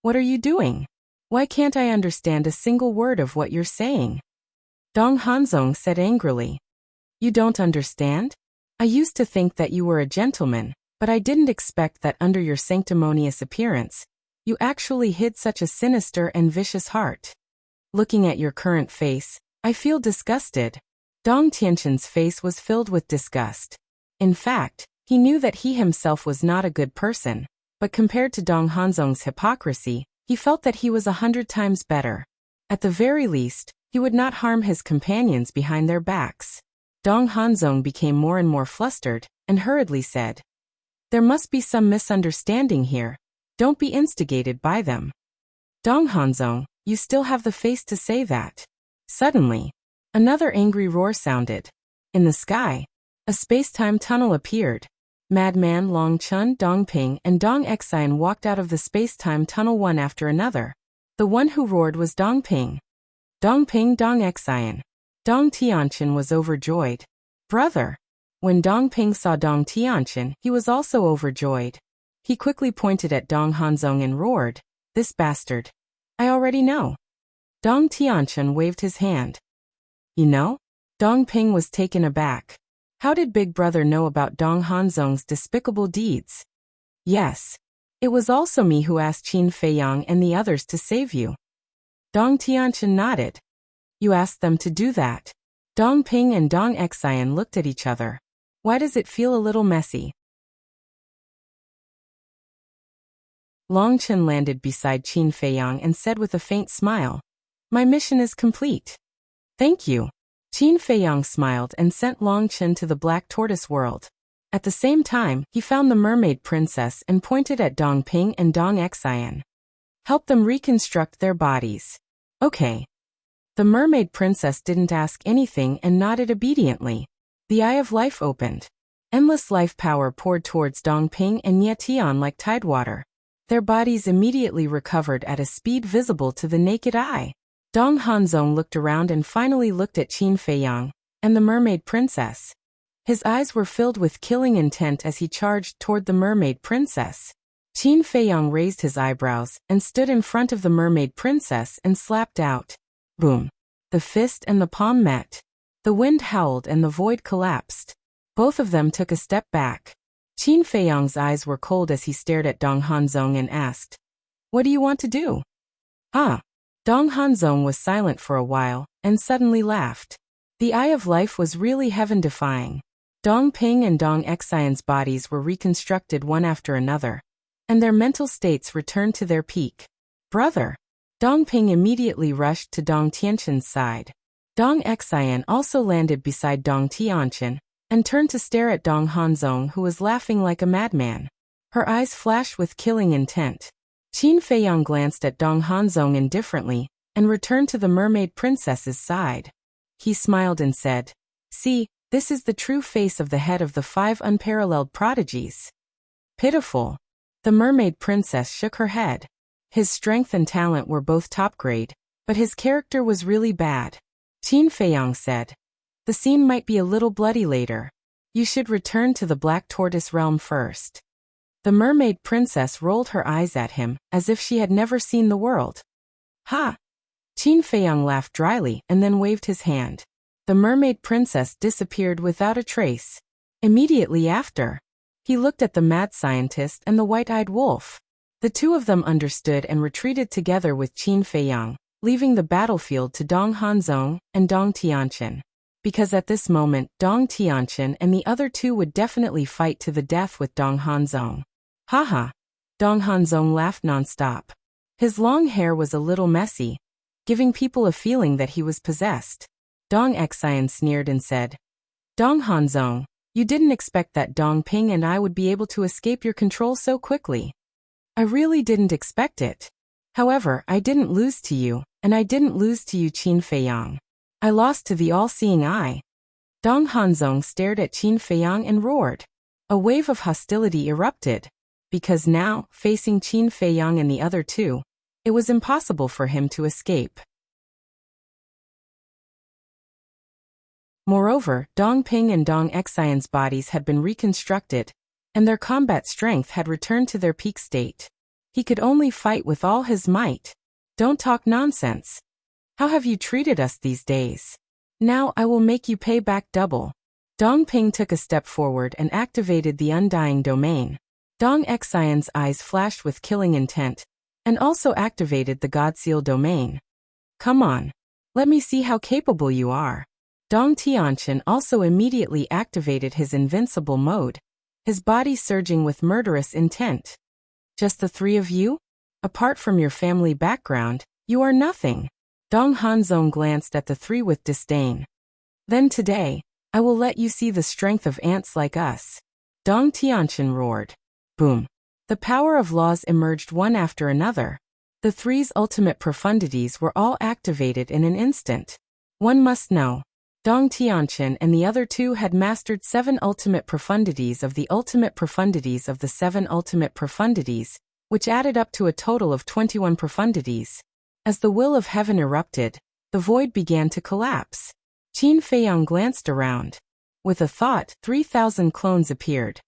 Speaker 1: What are you doing? Why can't I understand a single word of what you're saying? Dong Hanzong said angrily. You don't understand? I used to think that you were a gentleman, but I didn't expect that under your sanctimonious appearance, you actually hid such a sinister and vicious heart. Looking at your current face, I feel disgusted. Dong Tianchen's face was filled with disgust. In fact, he knew that he himself was not a good person, but compared to Dong Hanzong's hypocrisy, he felt that he was 100 times better. At the very least, he would not harm his companions behind their backs. Dong Hanzong became more and more flustered, and hurriedly said, There must be some misunderstanding here. Don't be instigated by them. Dong Hanzong, you still have the face to say that. Suddenly, another angry roar sounded. In the sky, a space-time tunnel appeared. Madman Long Chun, Dong Ping, and Dong Xian walked out of the space-time tunnel one after another. The one who roared was Dong Ping. Dong Ping, Dong Xian. Dong Tianchen was overjoyed. Brother. When Dong Ping saw Dong Tianchen, he was also overjoyed. He quickly pointed at Dong Hanzong and roared, This bastard. I already know. Dong Tianchen waved his hand. You know? Dong Ping was taken aback. How did Big Brother know about Dong Hanzong's despicable deeds? Yes. It was also me who asked Qin Feiyang and the others to save you. Dong Tianchen nodded. You asked them to do that. Dong Ping and Dong Xian looked at each other. Why does it feel a little messy? Long Chen landed beside Qin Feiyang and said with a faint smile, My mission is complete. Thank you. Qin Feiyang smiled and sent Long Chen to the Black Tortoise world. At the same time, he found the mermaid princess and pointed at Dong Ping and Dong Xian. Help them reconstruct their bodies. Okay. The mermaid princess didn't ask anything and nodded obediently. The Eye of Life opened. Endless life power poured towards Dong Ping and Ye Tian like tidewater. Their bodies immediately recovered at a speed visible to the naked eye. Dong Hanzong looked around and finally looked at Qin Feiyang and the mermaid princess. His eyes were filled with killing intent as he charged toward the mermaid princess. Qin Feiyang raised his eyebrows and stood in front of the mermaid princess and slapped out. Boom. The fist and the palm met. The wind howled and the void collapsed. Both of them took a step back. Qin Feiyang's eyes were cold as he stared at Dong Hanzong and asked, What do you want to do? Ah. Dong Hanzong was silent for a while, and suddenly laughed. The Eye of Life was really heaven-defying. Dong Ping and Dong Xian's bodies were reconstructed one after another, and their mental states returned to their peak. Brother! Dong Ping immediately rushed to Dong Tianqin's side. Dong Xian also landed beside Dong Tianqin, and turned to stare at Dong Hanzong, who was laughing like a madman. Her eyes flashed with killing intent. Qin Feiyang glanced at Dong Hanzong indifferently, and returned to the mermaid princess's side. He smiled and said, "See, this is the true face of the head of the 5 unparalleled prodigies." Pitiful. The mermaid princess shook her head. His strength and talent were both top grade, but his character was really bad. Qin Feiyang said, "The scene might be a little bloody later. You should return to the Black Tortoise realm first." The mermaid princess rolled her eyes at him, as if she had never seen the world. "Ha!" Qin Feiyang laughed dryly and then waved his hand. The mermaid princess disappeared without a trace. Immediately after, he looked at the mad scientist and the white-eyed wolf. The two of them understood and retreated together with Qin Feiyang, leaving the battlefield to Dong Hanzong and Dong Tianqin. Because at this moment, Dong Tianqin and the other two would definitely fight to the death with Dong Hanzong. Haha! Dong Hanzong laughed non-stop. His long hair was a little messy, giving people a feeling that he was possessed. Dong Xian sneered and said, "Dong Hanzong, you didn't expect that Dong Ping and I would be able to escape your control so quickly." "I really didn't expect it. However, I didn't lose to you, and I didn't lose to you, Qin Feiyang. I lost to the all-seeing eye." Dong Hanzong stared at Qin Feiyang and roared. A wave of hostility erupted, because now, facing Qin Feiyang and the other two, it was impossible for him to escape. Moreover, Dong Ping and Dong Xian's bodies had been reconstructed, and their combat strength had returned to their peak state. He could only fight with all his might. "Don't talk nonsense. How have you treated us these days? Now I will make you pay back double." Dong Ping took a step forward and activated the Undying Domain. Dong Xian's eyes flashed with killing intent, and also activated the Godseal Domain. "Come on. Let me see how capable you are." Dong Tianqin also immediately activated his invincible mode, his body surging with murderous intent. "Just the 3 of you? Apart from your family background, you are nothing." Dong Hanzong glanced at the 3 with disdain. "Then today, I will let you see the strength of ants like us." Dong Tianqin roared. Boom. The power of laws emerged one after another. The 3's ultimate profundities were all activated in an instant. One must know, Dong Tianqin and the other 2 had mastered 7 ultimate profundities of the ultimate profundities of the 7 ultimate profundities, which added up to a total of 21 profundities. As the will of heaven erupted, the void began to collapse. Qin Feiyang glanced around. With a thought, 3,000 clones appeared.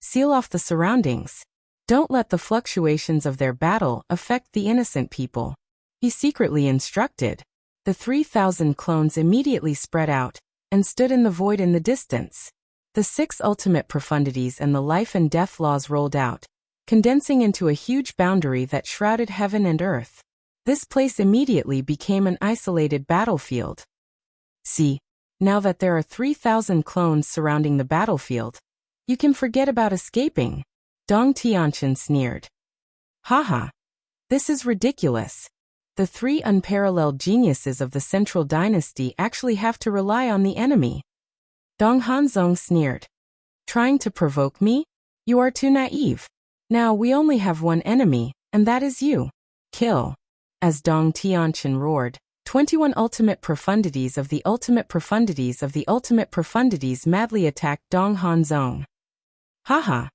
Speaker 1: Seal off the surroundings. Don't let the fluctuations of their battle affect the innocent people, he secretly instructed. The 3,000 clones immediately spread out, and stood in the void in the distance. The 6 ultimate profundities and the life and death laws rolled out, condensing into a huge boundary that shrouded heaven and earth. This place immediately became an isolated battlefield. See, now that there are 3,000 clones surrounding the battlefield, you can forget about escaping. Dong Tianqin sneered. Haha. This is ridiculous. The 3 unparalleled geniuses of the Central Dynasty actually have to rely on the enemy. Dong Hanzong sneered. Trying to provoke me? You are too naive. Now we only have one enemy, and that is you. Kill. As Dong Tianqin roared, 21 ultimate profundities of the ultimate profundities of the ultimate profundities madly attacked Dong Hanzong. Haha.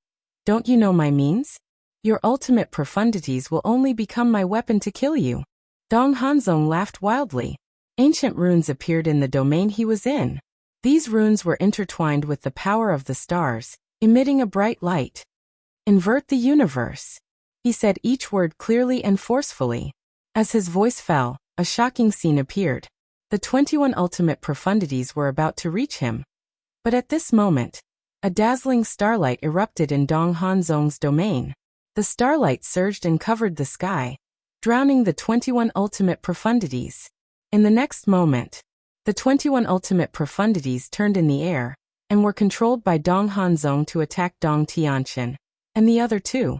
Speaker 1: Don't you know my means? Your ultimate profundities will only become my weapon to kill you. Dong Hanzong laughed wildly. Ancient runes appeared in the domain he was in. These runes were intertwined with the power of the stars, emitting a bright light. Invert the universe. He said each word clearly and forcefully. As his voice fell, a shocking scene appeared. The 21 ultimate profundities were about to reach him. But at this moment, a dazzling starlight erupted in Dong Hanzong's domain. The starlight surged and covered the sky, drowning the 21 ultimate profundities. In the next moment, the 21 ultimate profundities turned in the air, and were controlled by Dong Hanzong to attack Dong Tianqian, and the other two.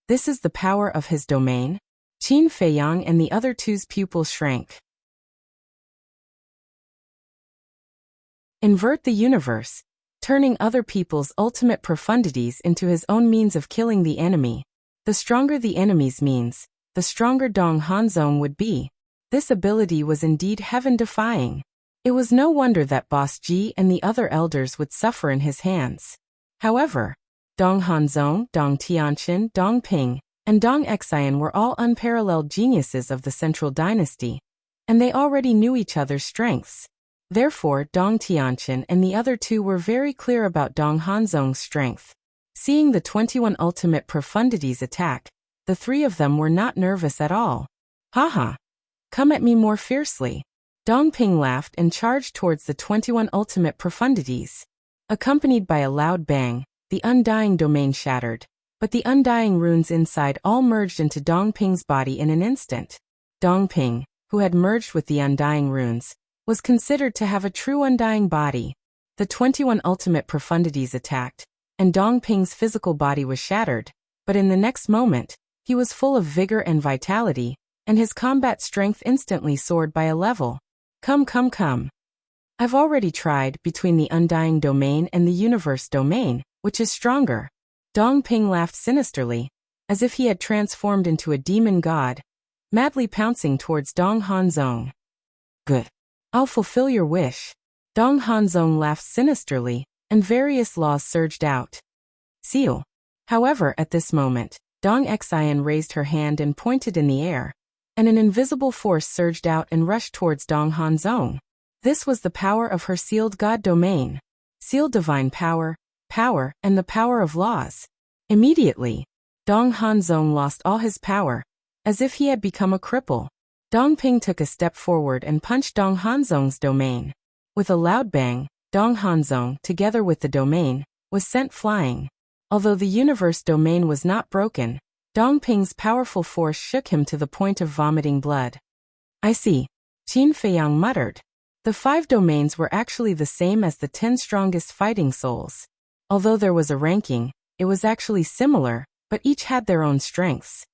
Speaker 1: This is the power of his domain? Qin Feiyang and the other two's pupils shrank. Invert the universe, turning other people's ultimate profundities into his own means of killing the enemy. The stronger the enemy's means, the stronger Dong Hanzong would be. This ability was indeed heaven-defying. It was no wonder that Boss Ji and the other elders would suffer in his hands. However, Dong Hanzong, Dong Tianqian, Dong Ping, and Dong Xian were all unparalleled geniuses of the Central Dynasty, and they already knew each other's strengths. Therefore, Dong Tianqian and the other two were very clear about Dong Hanzong's strength. Seeing the 21 ultimate profundities attack, the three of them were not nervous at all. Haha! Come at me more fiercely. Dong Ping laughed and charged towards the 21 ultimate profundities. Accompanied by a loud bang, the undying domain shattered, but the undying runes inside all merged into Dong Ping's body in an instant. Dong Ping, who had merged with the undying runes, was considered to have a true undying body. The 21 ultimate profundities attacked, and Dong Ping's physical body was shattered, but in the next moment, he was full of vigor and vitality, and his combat strength instantly soared by a level. Come. I've already tried between the undying domain and the universe domain, which is stronger. Dong Ping laughed sinisterly, as if he had transformed into a demon god, madly pouncing towards Dong Hanzong. Good. I'll fulfill your wish. Dong Hanzong laughed sinisterly, and various laws surged out. Seal. However, at this moment, Dong Xian raised her hand and pointed in the air, and an invisible force surged out and rushed towards Dong Hanzong. This was the power of her sealed god domain. Sealed divine power, and the power of laws. Immediately, Dong Hanzong lost all his power, as if he had become a cripple. Dong Ping took a step forward and punched Dong Hanzong's domain. With a loud bang, Dong Hanzong, together with the domain, was sent flying. Although the universe domain was not broken, Dong Ping's powerful force shook him to the point of vomiting blood. I see. Qin Feiyang muttered. The 5 domains were actually the same as the 10 strongest fighting souls. Although there was a ranking, it was actually similar, but each had their own strengths.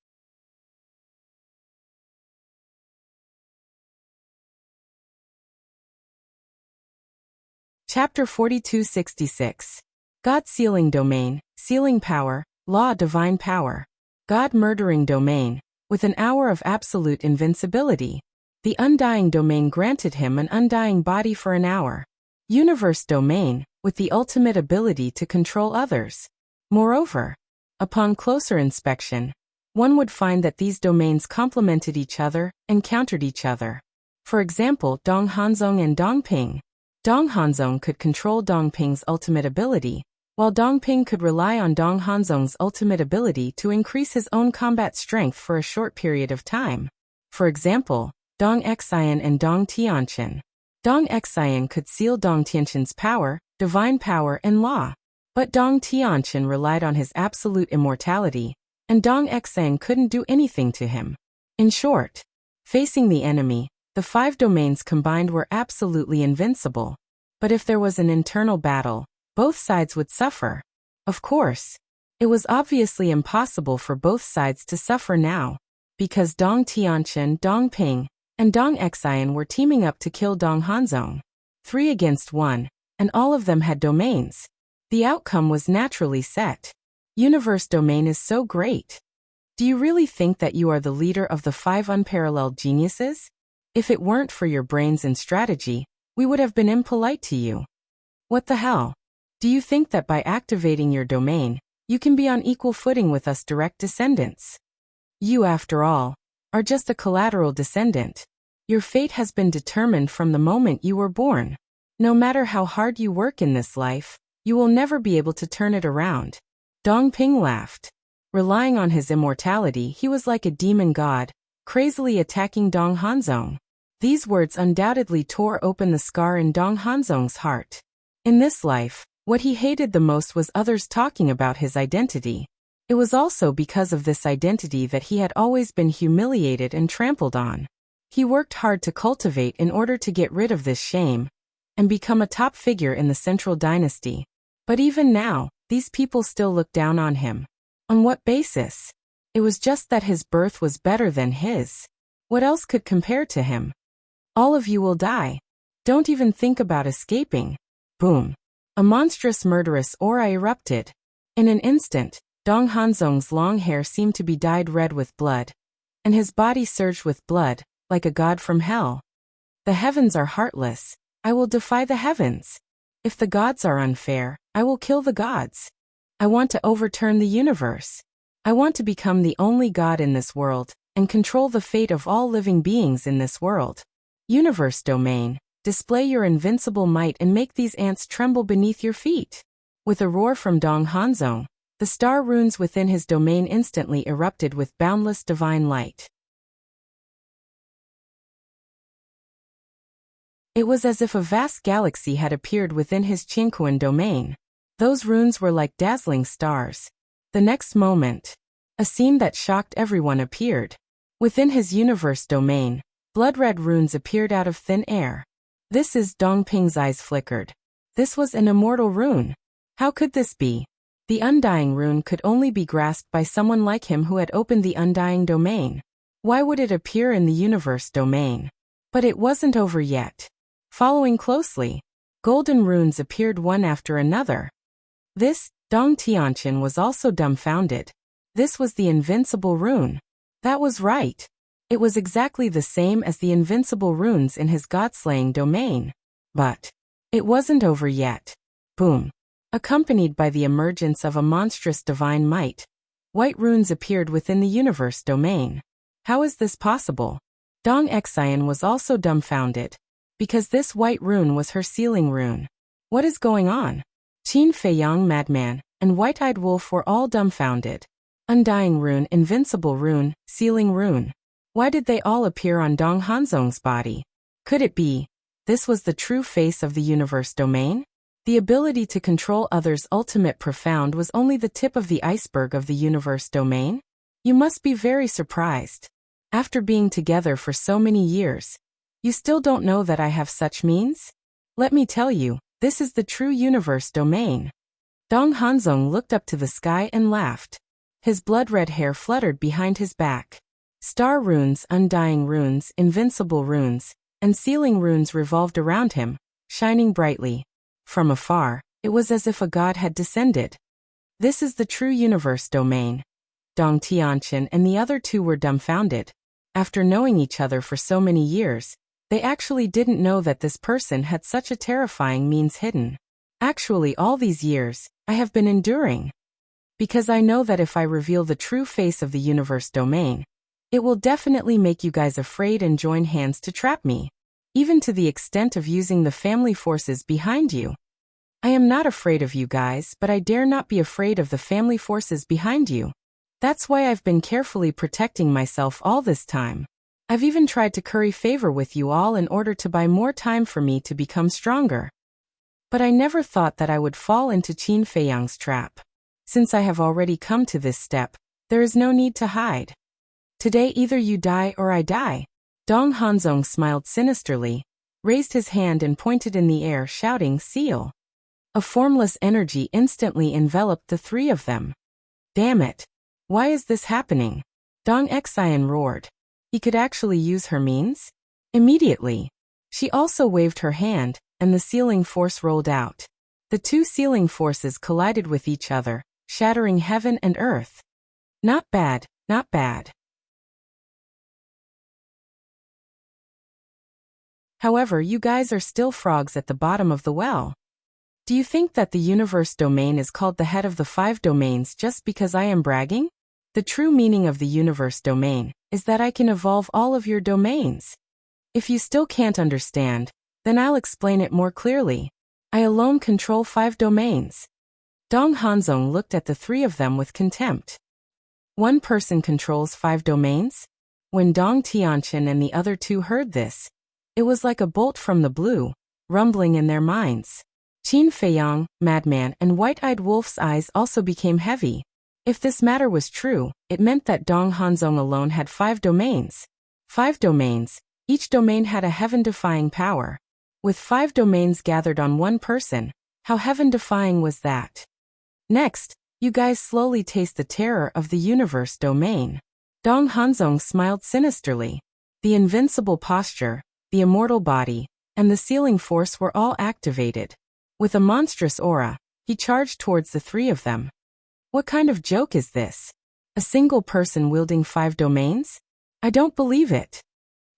Speaker 1: Chapter 4266. God Sealing Domain, Sealing Power, Law Divine Power. God Murdering Domain, with an hour of absolute invincibility. The Undying Domain granted him an undying body for an hour. Universe Domain, with the ultimate ability to control others. Moreover, upon closer inspection, one would find that these domains complemented each other and countered each other. For example, Dong Hanzong and Dong Ping. Dong Hanzong could control Dong Ping's ultimate ability, while Dong Ping could rely on Dong Hanzong's ultimate ability to increase his own combat strength for a short period of time. For example, Dong Xian and Dong Tianqian. Dong Xian could seal Dong Tianqian's power, divine power, and law. But Dong Tianqian relied on his absolute immortality, and Dong Xian couldn't do anything to him. In short, facing the enemy, the 5 domains combined were absolutely invincible. But if there was an internal battle, both sides would suffer. Of course, it was obviously impossible for both sides to suffer now, because Dong Tianqian, Dong Ping, and Dong Xian were teaming up to kill Dong Hanzong. 3 against 1, and all of them had domains. The outcome was naturally set. Universe domain is so great. Do you really think that you are the leader of the 5 unparalleled geniuses? If it weren't for your brains and strategy, we would have been impolite to you. What the hell? Do you think that by activating your domain, you can be on equal footing with us direct descendants? You, after all, are just a collateral descendant. Your fate has been determined from the moment you were born. No matter how hard you work in this life, you will never be able to turn it around. Dong Ping laughed. Relying on his immortality, he was like a demon god, crazily attacking Dong Hanzong. These words undoubtedly tore open the scar in Dong Hanzong's heart. In this life, what he hated the most was others talking about his identity. It was also because of this identity that he had always been humiliated and trampled on. He worked hard to cultivate in order to get rid of this shame, and become a top figure in the central dynasty. But even now, these people still look down on him. On what basis? It was just that his birth was better than his. What else could compare to him? All of you will die. Don't even think about escaping. Boom. A monstrous murderous aura erupted. In an instant, Dong Hanzong's long hair seemed to be dyed red with blood, and his body surged with blood, like a god from hell. The heavens are heartless. I will defy the heavens. If the gods are unfair, I will kill the gods. I want to overturn the universe. I want to become the only god in this world, and control the fate of all living beings in this world. Universe domain, display your invincible might and make these ants tremble beneath your feet. With a roar from Dong Hanzong, the star runes within his domain instantly erupted with boundless divine light. It was as if a vast galaxy had appeared within his Qingquan domain. Those runes were like dazzling stars. The next moment, a scene that shocked everyone appeared. Within his universe domain, blood-red runes appeared out of thin air. This is Dong Ping's eyes flickered. This was an immortal rune. How could this be? The Undying rune could only be grasped by someone like him who had opened the Undying domain. Why would it appear in the universe domain? But it wasn't over yet. Following closely, golden runes appeared one after another. This, Dong Tianqian was also dumbfounded. This was the invincible rune. That was right. It was exactly the same as the invincible runes in his god-slaying domain. But it wasn't over yet. Boom. Accompanied by the emergence of a monstrous divine might, white runes appeared within the universe domain. How is this possible? Dong Xian was also dumbfounded, because this white rune was her sealing rune. What is going on? Qin Feiyang Madman and White-Eyed Wolf were all dumbfounded. Undying rune, invincible rune, sealing rune. Why did they all appear on Dong Hanzong's body? Could it be this was the true face of the universe domain? The ability to control others' ultimate profound was only the tip of the iceberg of the universe domain? You must be very surprised. After being together for so many years, you still don't know that I have such means? Let me tell you, this is the true universe domain. Dong Hanzong looked up to the sky and laughed. His blood-red hair fluttered behind his back. Star runes, undying runes, invincible runes, and sealing runes revolved around him, shining brightly. From afar, it was as if a god had descended. This is the true universe domain. Dong Tianqian and the other two were dumbfounded. After knowing each other for so many years, they actually didn't know that this person had such a terrifying means hidden. Actually, all these years, I have been enduring. Because I know that if I reveal the true face of the universe domain, it will definitely make you guys afraid and join hands to trap me. Even to the extent of using the family forces behind you. I am not afraid of you guys, but I dare not be afraid of the family forces behind you. That's why I've been carefully protecting myself all this time. I've even tried to curry favor with you all in order to buy more time for me to become stronger. But I never thought that I would fall into Qin Feiyang's trap. Since I have already come to this step, there is no need to hide. Today either you die or I die. Dong Hanzong smiled sinisterly, raised his hand and pointed in the air, shouting, "Seal." A formless energy instantly enveloped the three of them. Damn it. Why is this happening? Dong Xian roared. He could actually use her means? Immediately. She also waved her hand, and the sealing force rolled out. The two sealing forces collided with each other, shattering heaven and earth. Not bad, not bad. However, you guys are still frogs at the bottom of the well. Do you think that the universe domain is called the head of the 5 domains just because I am bragging? The true meaning of the universe domain is that I can evolve all of your domains. If you still can't understand, then I'll explain it more clearly. I alone control 5 domains. Dong Hanzong looked at the three of them with contempt. One person controls 5 domains? When Dong Tianqian and the other two heard this, it was like a bolt from the blue, rumbling in their minds. Qin Feiyang, Madman, and White-Eyed Wolf's eyes also became heavy. If this matter was true, it meant that Dong Hanzong alone had 5 domains. 5 domains, each domain had a heaven-defying power. With 5 domains gathered on one person, how heaven-defying was that? Next, you guys slowly taste the terror of the universe domain. Dong Hanzong smiled sinisterly. The invincible posture, the immortal body, and the sealing force were all activated. With a monstrous aura, he charged towards the 3 of them. What kind of joke is this? A single person wielding 5 domains? I don't believe it.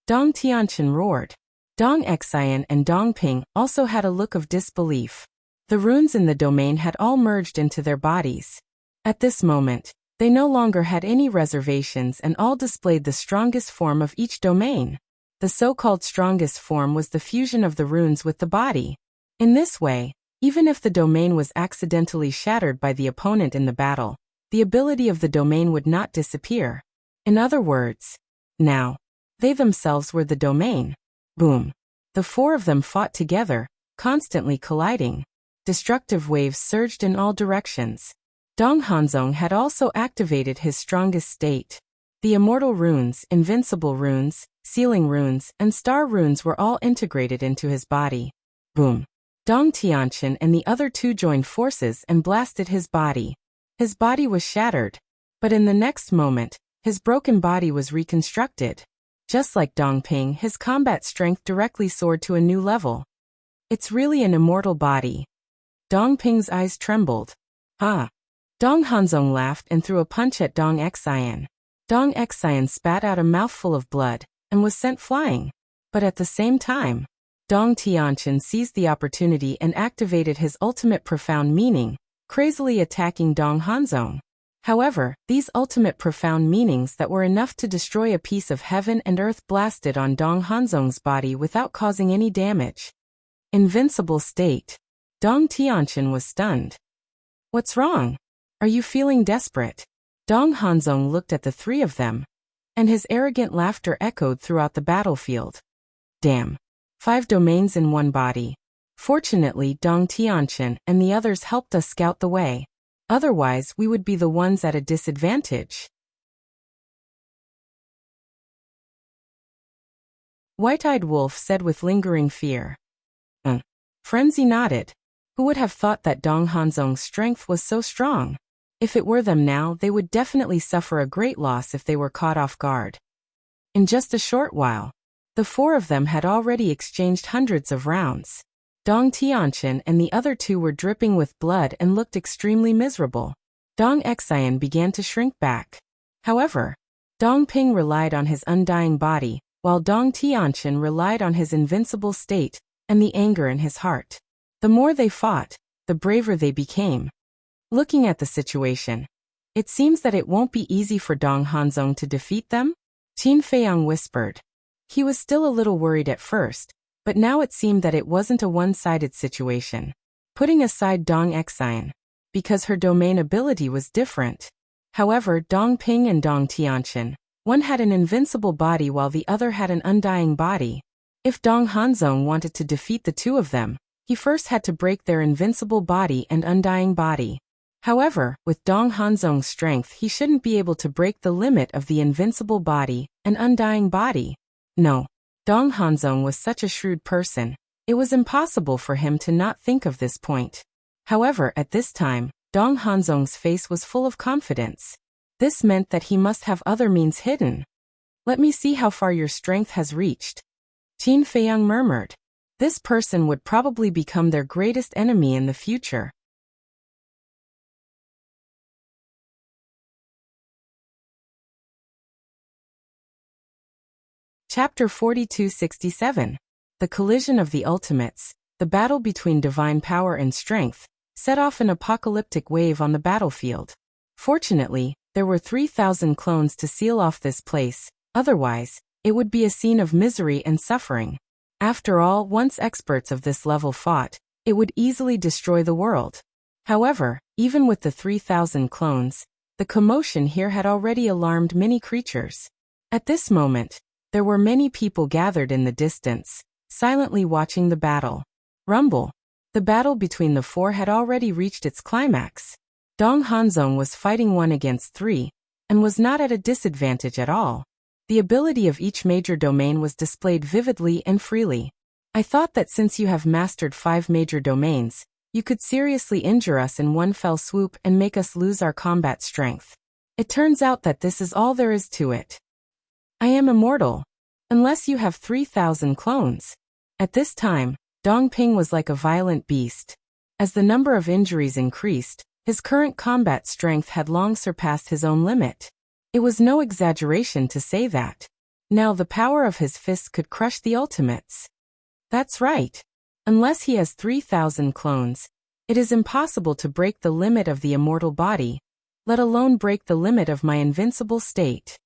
Speaker 1: Dong Tianqian roared. Dong Xian and Dong Ping also had a look of disbelief. The runes in the domain had all merged into their bodies. At this moment, they no longer had any reservations and all displayed the strongest form of each domain. The so-called strongest form was the fusion of the runes with the body. In this way, even if the domain was accidentally shattered by the opponent in the battle, the ability of the domain would not disappear. In other words, now, they themselves were the domain. Boom. The 4 of them fought together, constantly colliding. Destructive waves surged in all directions. Dong Hanzong had also activated his strongest state. The immortal runes, invincible runes, sealing runes, and star runes were all integrated into his body. Boom. Dong Tianqian and the other 2 joined forces and blasted his body. His body was shattered, but in the next moment, his broken body was reconstructed. Just like Dong Ping, his combat strength directly soared to a new level. It's really an immortal body. Dong Ping's eyes trembled. Ah. Dong Hanzong laughed and threw a punch at Dong Xian. Dong Xian spat out a mouthful of blood and was sent flying. But at the same time, Dong Tianqian seized the opportunity and activated his ultimate profound meaning, crazily attacking Dong Hanzong. However, these ultimate profound meanings that were enough to destroy a piece of heaven and earth blasted on Dong Hanzong's body without causing any damage. Invincible state. Dong Tianqian was stunned. What's wrong? Are you feeling desperate? Dong Hanzong looked at the 3 of them, and his arrogant laughter echoed throughout the battlefield. Damn. 5 domains in one body. Fortunately, Dong Tianqian and the others helped us scout the way. Otherwise, we would be the ones at a disadvantage. White-Eyed Wolf said with lingering fear. Frenzy nodded. Who would have thought that Dong Hanzong's strength was so strong? If it were them now, they would definitely suffer a great loss if they were caught off guard. In just a short while, the 4 of them had already exchanged hundreds of rounds. Dong Tianqian and the other 2 were dripping with blood and looked extremely miserable. Dong Xian began to shrink back. However, Dong Ping relied on his undying body, while Dong Tianqian relied on his invincible state and the anger in his heart. The more they fought, the braver they became. Looking at the situation, it seems that it won't be easy for Dong Hanzong to defeat them, Qin Feiyang whispered. He was still a little worried at first, but now it seemed that it wasn't a one-sided situation. Putting aside Dong Xian, because her domain ability was different. However, Dong Ping and Dong Tianqian, one had an invincible body while the other had an undying body. If Dong Hanzong wanted to defeat the 2 of them, he first had to break their invincible body and undying body. However, with Dong Hanzong's strength, he shouldn't be able to break the limit of the invincible body and undying body. No. Dong Hanzong was such a shrewd person, it was impossible for him to not think of this point. However, at this time, Dong Hanzong's face was full of confidence. This meant that he must have other means hidden. Let me see how far your strength has reached. Qin Feiyang murmured. This person would probably become their greatest enemy in the future. Chapter 4267. The collision of the ultimates, the battle between divine power and strength, set off an apocalyptic wave on the battlefield. Fortunately, there were 3,000 clones to seal off this place, otherwise, it would be a scene of misery and suffering. After all, once experts of this level fought, it would easily destroy the world. However, even with the 3,000 clones, the commotion here had already alarmed many creatures. At this moment, there were many people gathered in the distance, silently watching the battle. Rumble. The battle between the 4 had already reached its climax. Dong Hanzong was fighting 1 against 3, and was not at a disadvantage at all. The ability of each major domain was displayed vividly and freely. I thought that since you have mastered 5 major domains, you could seriously injure us in one fell swoop and make us lose our combat strength. It turns out that this is all there is to it. I am immortal. Unless you have 3,000 clones. At this time, Dong Ping was like a violent beast. As the number of injuries increased, his current combat strength had long surpassed his own limit. It was no exaggeration to say that. Now the power of his fists could crush the ultimates. That's right. Unless he has 3,000 clones, it is impossible to break the limit of the immortal body, let alone break the limit of my invincible state.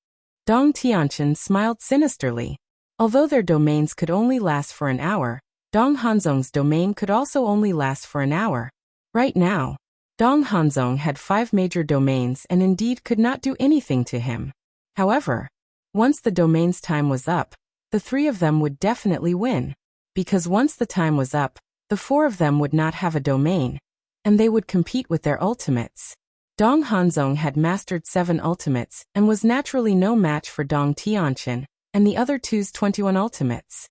Speaker 1: Dong Tianqian smiled sinisterly. Although their domains could only last for an hour, Dong Hanzong's domain could also only last for an hour. Right now, Dong Hanzong had 5 major domains and indeed could not do anything to him. However, once the domain's time was up, the 3 of them would definitely win. Because once the time was up, the 4 of them would not have a domain, and they would compete with their ultimates. Dong Hanzong had mastered 7 ultimates and was naturally no match for Dong Tianqian and the other two's 21 ultimates.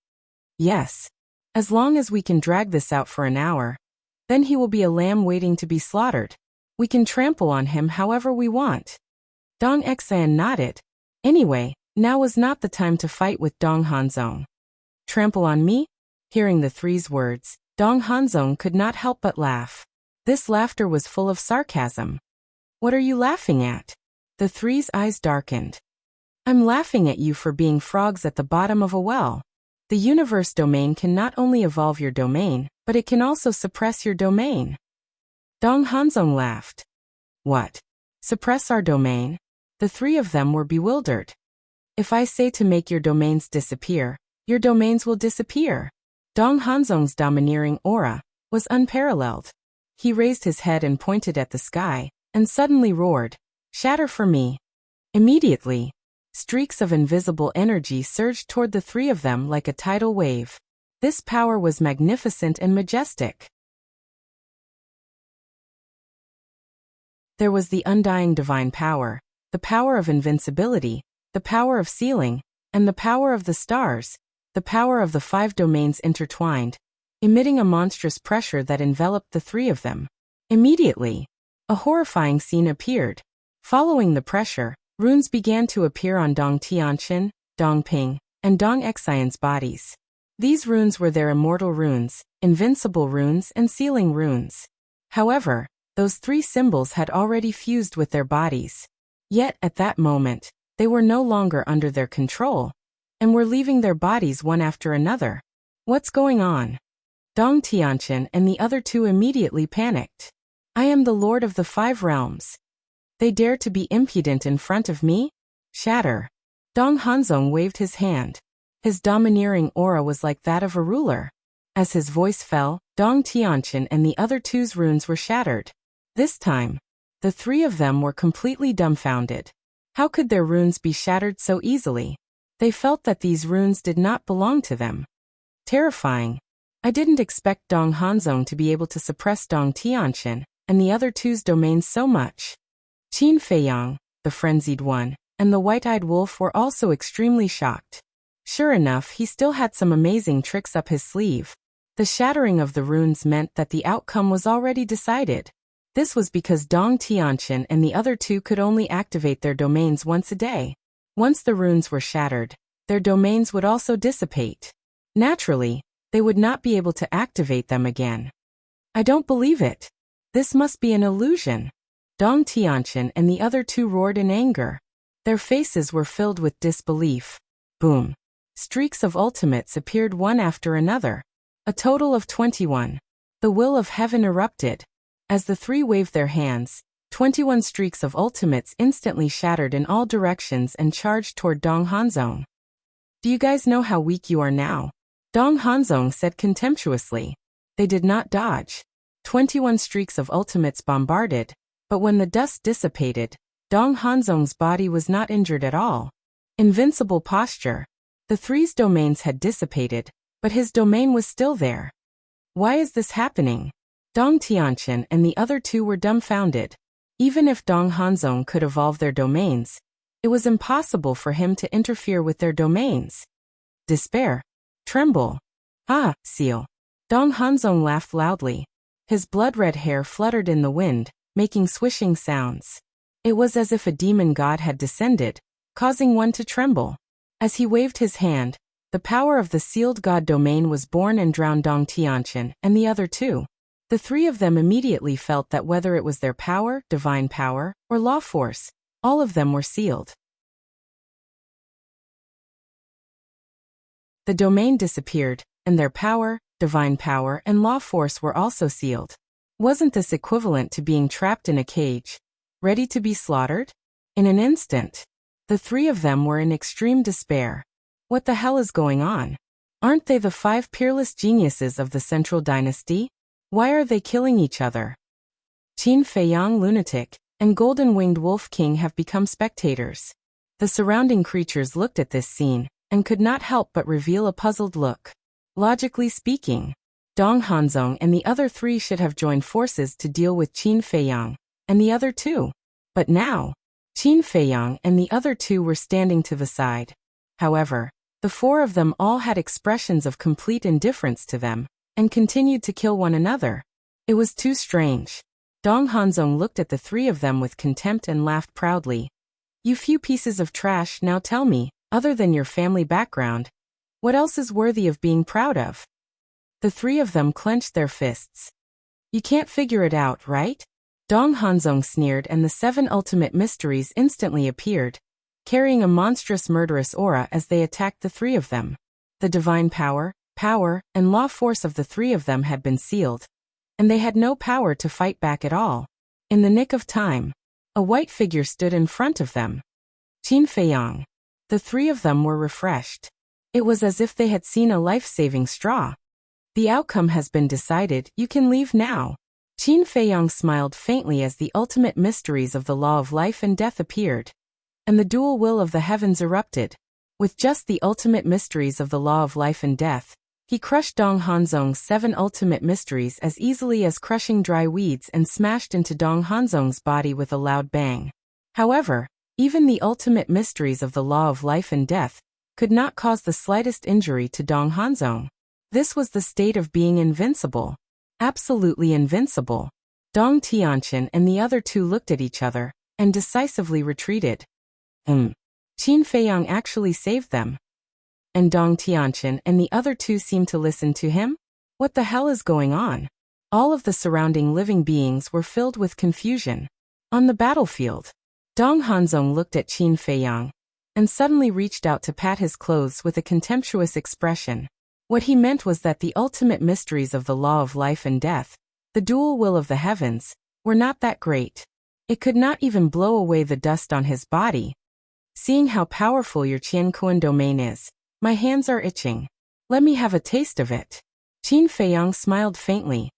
Speaker 1: Yes. As long as we can drag this out for an hour, then he will be a lamb waiting to be slaughtered. We can trample on him however we want. Dong Xian nodded. Anyway, now was not the time to fight with Dong Hanzong. Trample on me? Hearing the 3's words, Dong Hanzong could not help but laugh. This laughter was full of sarcasm. What are you laughing at? The 3's eyes darkened. I'm laughing at you for being frogs at the bottom of a well. The universe domain can not only evolve your domain, but it can also suppress your domain. Dong Hanzong laughed. What? Suppress our domain? The 3 of them were bewildered. If I say to make your domains disappear, your domains will disappear. Dong Hanzong's domineering aura was unparalleled. He raised his head and pointed at the sky, and suddenly roared, "Shatter for me." Immediately, streaks of invisible energy surged toward the 3 of them like a tidal wave. This power was magnificent and majestic. There was the undying divine power, the power of invincibility, the power of sealing, and the power of the stars, the power of the 5 domains intertwined, emitting a monstrous pressure that enveloped the 3 of them. Immediately, a horrifying scene appeared. Following the pressure, runes began to appear on Dong Tianqian, Dong Ping, and Dong Xian's bodies. These runes were their immortal runes, invincible runes, and sealing runes. However, those 3 symbols had already fused with their bodies. Yet, at that moment, they were no longer under their control, and were leaving their bodies one after another. What's going on? Dong Tianqian and the other 2 immediately panicked. I am the Lord of the 5 realms. They dare to be impudent in front of me? Shatter. Dong Hanzong waved his hand. His domineering aura was like that of a ruler. As his voice fell, Dong Tianqian and the other 2's runes were shattered. This time, the 3 of them were completely dumbfounded. How could their runes be shattered so easily? They felt that these runes did not belong to them. Terrifying. I didn't expect Dong Hanzong to be able to suppress Dong Tianqian and the other 2's domains so much. Qin Feiyang, the frenzied one, and the white-eyed wolf were also extremely shocked. Sure enough, he still had some amazing tricks up his sleeve. The shattering of the runes meant that the outcome was already decided. This was because Dong Tianqian and the other 2 could only activate their domains once a day. Once the runes were shattered, their domains would also dissipate. Naturally, they would not be able to activate them again. I don't believe it. This must be an illusion. Dong Tianqian and the other 2 roared in anger. Their faces were filled with disbelief. Boom. Streaks of ultimates appeared one after another. A total of 21. The will of heaven erupted. As the 3 waved their hands, 21 streaks of ultimates instantly shattered in all directions and charged toward Dong Hanzong. Do you guys know how weak you are now? Dong Hanzong said contemptuously. They did not dodge. 21 streaks of ultimates bombarded, but when the dust dissipated, Dong Hanzong's body was not injured at all. Invincible posture. The 3's domains had dissipated, but his domain was still there. Why is this happening? Dong Tianqian and the other 2 were dumbfounded. Even if Dong Hanzong could evolve their domains, it was impossible for him to interfere with their domains. Despair. Tremble. Ah, seal. Dong Hanzong laughed loudly. His blood-red hair fluttered in the wind, making swishing sounds. It was as if a demon god had descended, causing one to tremble. As he waved his hand, the power of the sealed god domain was born and drowned Dong Tianqian and the other two. The three of them immediately felt that whether it was their power, divine power, or law force, all of them were sealed. The domain disappeared, and their power, divine power, and law force were also sealed. Wasn't this equivalent to being trapped in a cage, ready to be slaughtered? In an instant, the three of them were in extreme despair. What the hell is going on? Aren't they the 5 peerless geniuses of the Central Dynasty? Why are they killing each other? Qin Feiyang Lunatic and Golden-Winged Wolf King have become spectators. The surrounding creatures looked at this scene and could not help but reveal a puzzled look. Logically speaking, Dong Hanzong and the other three should have joined forces to deal with Qin Feiyang and the other two. But now, Qin Feiyang and the other two were standing to the side. However, the four of them all had expressions of complete indifference to them and continued to kill one another. It was too strange. Dong Hanzong looked at the three of them with contempt and laughed proudly. You few pieces of trash, now tell me, other than your family background, what else is worthy of being proud of? The three of them clenched their fists. You can't figure it out, right? Dong Hanzong sneered, and the 7 ultimate mysteries instantly appeared, carrying a monstrous murderous aura as they attacked the three of them. The divine power, and law force of the three of them had been sealed, and they had no power to fight back at all. In the nick of time, a white figure stood in front of them. Qin Feiyang. The three of them were refreshed. It was as if they had seen a life-saving straw. The outcome has been decided, you can leave now. Qin Feiyang smiled faintly as the ultimate mysteries of the law of life and death appeared, and the dual will of the heavens erupted. With just the ultimate mysteries of the law of life and death, he crushed Dong Hanzong's 7 ultimate mysteries as easily as crushing dry weeds and smashed into Dong Hanzong's body with a loud bang. However, even the ultimate mysteries of the law of life and death could not cause the slightest injury to Dong Hanzong. This was the state of being invincible. Absolutely invincible. Dong Tianqian and the other two looked at each other and decisively retreated. Qin Feiyang actually saved them. And Dong Tianqian and the other two seemed to listen to him? What the hell is going on? All of the surrounding living beings were filled with confusion. On the battlefield, Dong Hanzong looked at Qin Feiyang and suddenly reached out to pat his clothes with a contemptuous expression. What he meant was that the ultimate mysteries of the law of life and death, the dual will of the heavens, were not that great. It could not even blow away the dust on his body. Seeing how powerful your Qianquan domain is, my hands are itching. Let me have a taste of it. Qin Feiyang smiled faintly.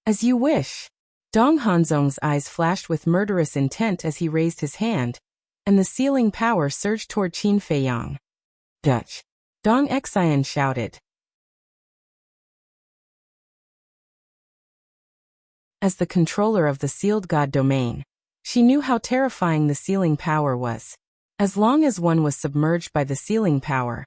Speaker 1: As you wish. Dong Hanzong's eyes flashed with murderous intent as he raised his hand, and the sealing power surged toward Qin Feiyang. Dutch. Dong Xian shouted. As the controller of the sealed god domain, she knew how terrifying the sealing power was. As long as one was submerged by the sealing power,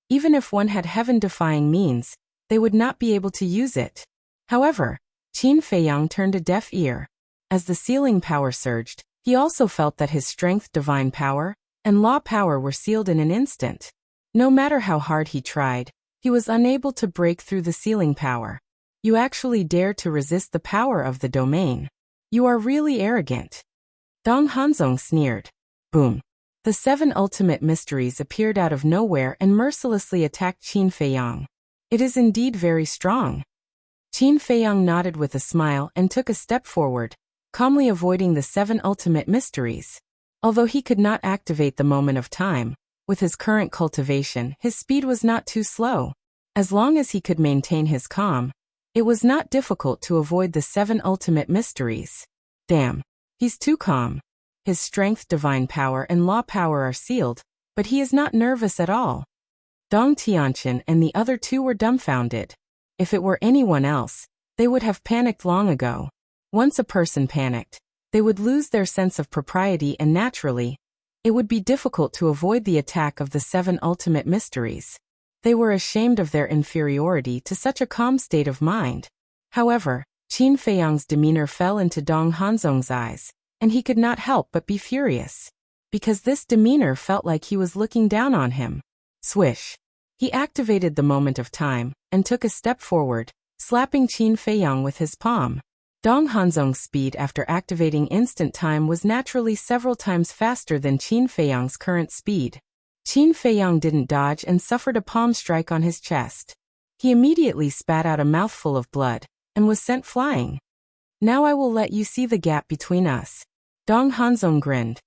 Speaker 1: even if one had heaven-defying means, they would not be able to use it. However, Qin Feiyang turned a deaf ear. As the sealing power surged, he also felt that his strength, divine power, and law power were sealed in an instant. No matter how hard he tried, he was unable to break through the sealing power. You actually dare to resist the power of the domain. You are really arrogant. Dong Hanzong sneered. Boom. The 7 ultimate mysteries appeared out of nowhere and mercilessly attacked Qin Feiyang. It is indeed very strong. Qin Feiyang nodded with a smile and took a step forward, calmly avoiding the 7 ultimate mysteries. Although he could not activate the moment of time, with his current cultivation, his speed was not too slow. As long as he could maintain his calm, it was not difficult to avoid the 7 ultimate mysteries. Damn, he's too calm. His strength, divine power, and law power are sealed, but he is not nervous at all. Dong Tianqian and the other two were dumbfounded. If it were anyone else, they would have panicked long ago. Once a person panicked, they would lose their sense of propriety and naturally, it would be difficult to avoid the attack of the 7 ultimate mysteries. They were ashamed of their inferiority to such a calm state of mind. However, Qin Feiyang's demeanor fell into Dong Hanzong's eyes, and he could not help but be furious. Because this demeanor felt like he was looking down on him. Swish. He activated the moment of time, and took a step forward, slapping Qin Feiyang with his palm. Dong Hanzong's speed after activating instant time was naturally several times faster than Qin Feiyang's current speed. Qin Feiyang didn't dodge and suffered a palm strike on his chest. He immediately spat out a mouthful of blood, and was sent flying. Now I will let you see the gap between us. Dong Hanzong grinned.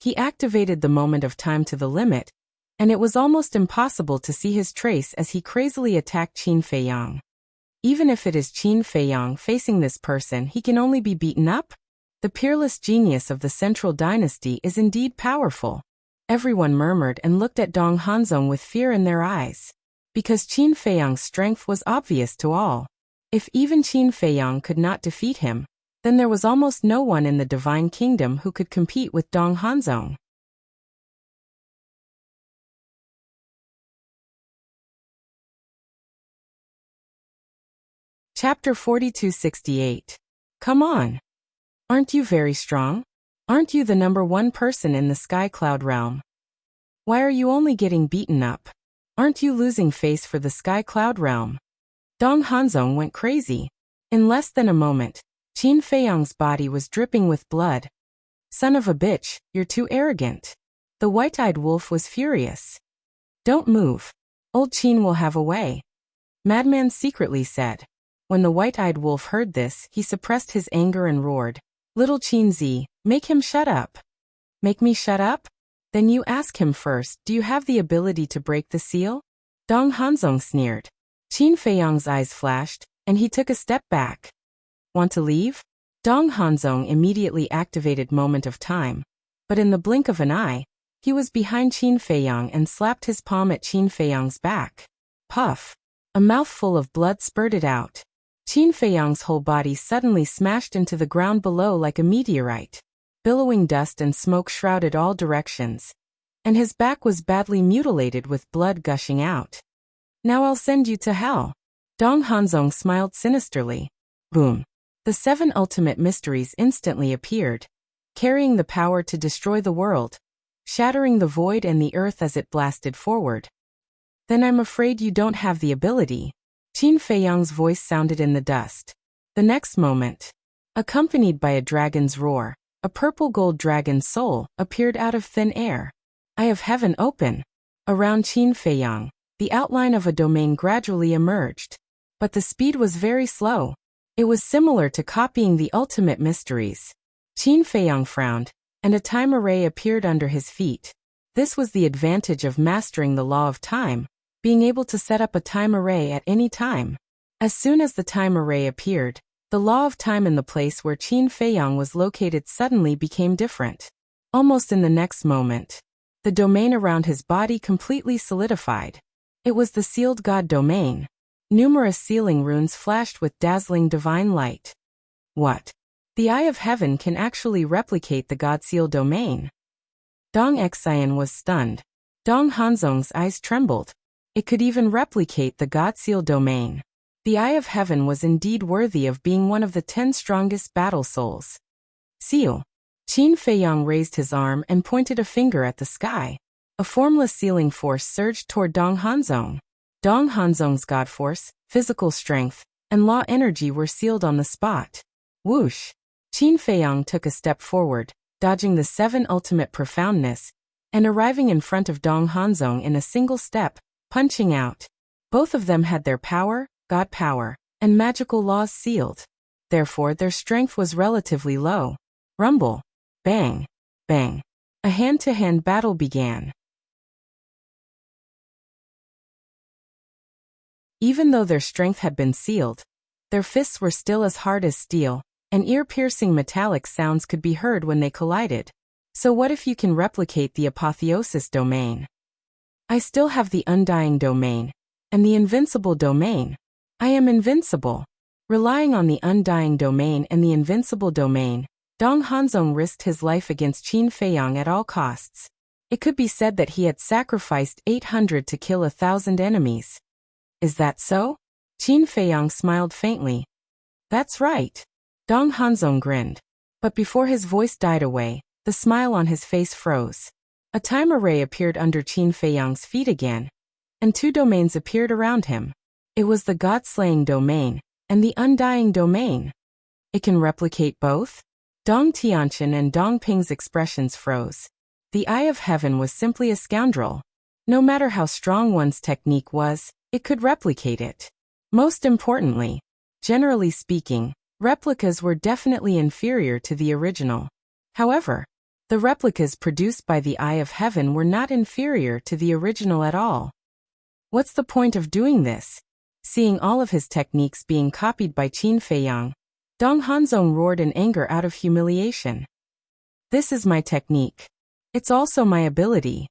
Speaker 1: He activated the moment of time to the limit, and it was almost impossible to see his trace as he crazily attacked Qin Feiyang. Even if it is Qin Feiyang facing this person, he can only be beaten up? The peerless genius of the Central Dynasty is indeed powerful. Everyone murmured and looked at Dong Hanzong with fear in their eyes. Because Qin Feiyang's strength was obvious to all. If even Qin Feiyang could not defeat him, then there was almost no one in the Divine Kingdom who could compete with Dong Hanzong. Chapter 4268. Come on. Aren't you very strong? Aren't you the #1 person in the Sky Cloud realm? Why are you only getting beaten up? Aren't you losing face for the Sky Cloud realm? Dong Hanzong went crazy. In less than a moment, Qin Feiyang's body was dripping with blood. Son of a bitch, you're too arrogant. The white-eyed wolf was furious. Don't move. Old Qin will have a way. Madman secretly said. When the white-eyed wolf heard this, he suppressed his anger and roared. Little Qin Zi, make him shut up. Make me shut up? Then you ask him first, do you have the ability to break the seal? Dong Hanzong sneered. Qin Feiyang's eyes flashed, and he took a step back. Want to leave? Dong Hanzong immediately activated moment of time. But in the blink of an eye, he was behind Qin Feiyang and slapped his palm at Qin Feiyang's back. Puff. A mouthful of blood spurted out. Qin Feiyang's whole body suddenly smashed into the ground below like a meteorite. Billowing dust and smoke shrouded all directions. And his back was badly mutilated with blood gushing out. Now I'll send you to hell. Dong Hanzong smiled sinisterly. Boom. The 7 ultimate mysteries instantly appeared, carrying the power to destroy the world, shattering the void and the earth as it blasted forward. Then I'm afraid you don't have the ability. Qin Feiyang's voice sounded in the dust. The next moment, accompanied by a dragon's roar, a purple-gold dragon soul appeared out of thin air. Eye of heaven open. Around Qin Feiyang, the outline of a domain gradually emerged. But the speed was very slow. It was similar to copying the ultimate mysteries. Qin Feiyang frowned, and a time array appeared under his feet. This was the advantage of mastering the law of time, being able to set up a time array at any time. As soon as the time array appeared, the law of time in the place where Qin Feiyang was located suddenly became different. Almost in the next moment, the domain around his body completely solidified. It was the sealed god domain. Numerous sealing runes flashed with dazzling divine light. What? The Eye of Heaven can actually replicate the god seal domain. Dong Xian was stunned. Dong Hanzong's eyes trembled. It could even replicate the god seal domain. The Eye of Heaven was indeed worthy of being one of the 10 strongest battle souls. Seal. Qin Feiyang raised his arm and pointed a finger at the sky. A formless sealing force surged toward Dong Hanzong. Dong Hanzong's god force, physical strength, and law energy were sealed on the spot. Whoosh! Qin Feiyang took a step forward, dodging the 7 ultimate profoundness, and arriving in front of Dong Hanzong in a single step, punching out. Both of them had their power, god power, and magical laws sealed. Therefore their strength was relatively low. Rumble. Bang. Bang. A hand-to-hand battle began. Even though their strength had been sealed, their fists were still as hard as steel, and ear-piercing metallic sounds could be heard when they collided. So what if you can replicate the apotheosis domain? I still have the undying domain, and the invincible domain. I am invincible. Relying on the undying domain and the invincible domain, Dong Hanzong risked his life against Qin Feiyang at all costs. It could be said that he had sacrificed 800 to kill 1,000 enemies. Is that so? Qin Feiyang smiled faintly. That's right. Dong Hanzong grinned. But before his voice died away, the smile on his face froze. A time array appeared under Qin Feiyang's feet again, and 2 domains appeared around him. It was the God-slaying domain, and the undying domain. It can replicate both? Dong Tianqian and Dong Ping's expressions froze. The Eye of Heaven was simply a scoundrel. No matter how strong one's technique was, it could replicate it. Most importantly, generally speaking, replicas were definitely inferior to the original. However, the replicas produced by the Eye of Heaven were not inferior to the original at all. What's the point of doing this? Seeing all of his techniques being copied by Qin Feiyang, Dong Hanzong roared in anger out of humiliation. This is my technique. It's also my ability.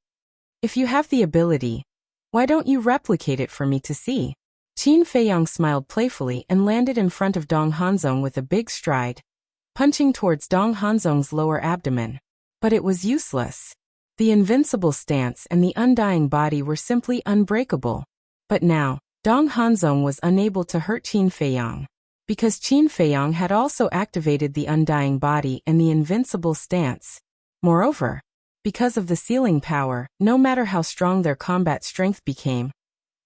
Speaker 1: If you have the ability, why don't you replicate it for me to see? Qin Feiyang smiled playfully and landed in front of Dong Hanzong with a big stride, punching towards Dong Hanzong's lower abdomen. But it was useless. The invincible stance and the undying body were simply unbreakable. But now, Dong Hanzong was unable to hurt Qin Feiyang, because Qin Feiyang had also activated the undying body and the invincible stance. Moreover, because of the sealing power, no matter how strong their combat strength became,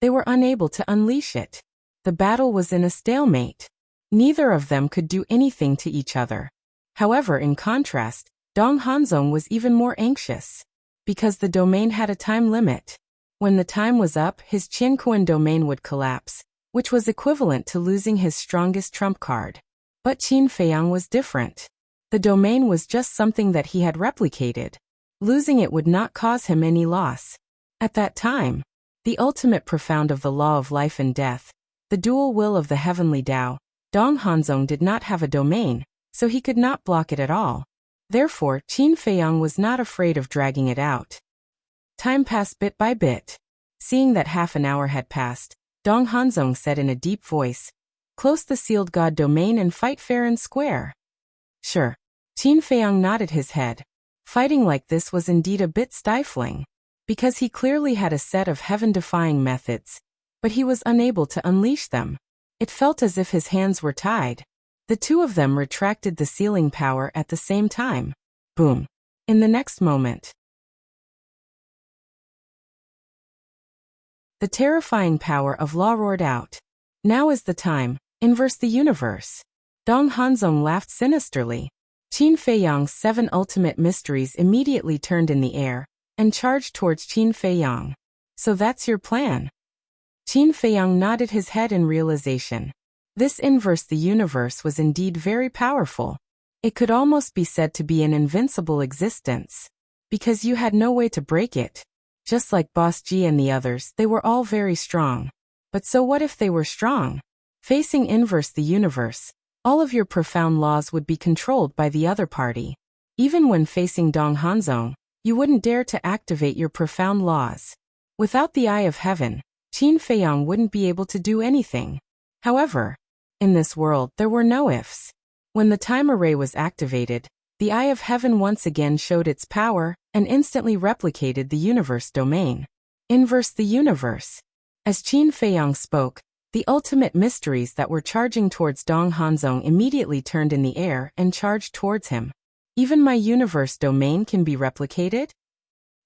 Speaker 1: they were unable to unleash it. The battle was in a stalemate. Neither of them could do anything to each other. However, in contrast, Dong Hanzong was even more anxious, because the domain had a time limit. When the time was up, his Qianquan domain would collapse, which was equivalent to losing his strongest trump card. But Qin Feiyang was different. The domain was just something that he had replicated. Losing it would not cause him any loss. At that time, the ultimate profound of the law of life and death, the dual will of the heavenly Tao, Dong Hanzong did not have a domain, so he could not block it at all. Therefore, Qin Feiyang was not afraid of dragging it out. Time passed bit by bit. Seeing that half an hour had passed, Dong Hanzong said in a deep voice, "Close the sealed God domain and fight fair and square." Sure. Qin Feiyang nodded his head. Fighting like this was indeed a bit stifling, because he clearly had a set of heaven-defying methods, but he was unable to unleash them. It felt as if his hands were tied. The 2 of them retracted the sealing power at the same time. Boom. In the next moment, the terrifying power of law roared out. Now is the time. Inverse the universe. Dong Hanzong laughed sinisterly. Qin Feiyang's 7 ultimate mysteries immediately turned in the air and charged towards Qin Feiyang. So that's your plan? Qin Feiyang nodded his head in realization. This inverse the universe was indeed very powerful. It could almost be said to be an invincible existence, because you had no way to break it. Just like Boss G and the others, they were all very strong. But so what if they were strong? Facing inverse the universe, all of your profound laws would be controlled by the other party. Even when facing Dong Hanzong, you wouldn't dare to activate your profound laws. Without the Eye of Heaven, Qin Feiyang wouldn't be able to do anything. However, in this world there were no ifs. When the time array was activated, the Eye of Heaven once again showed its power and instantly replicated the universe domain. Inverse the universe. As Qin Feiyang spoke, the ultimate mysteries that were charging towards Dong Hanzong immediately turned in the air and charged towards him. Even my universe domain can be replicated?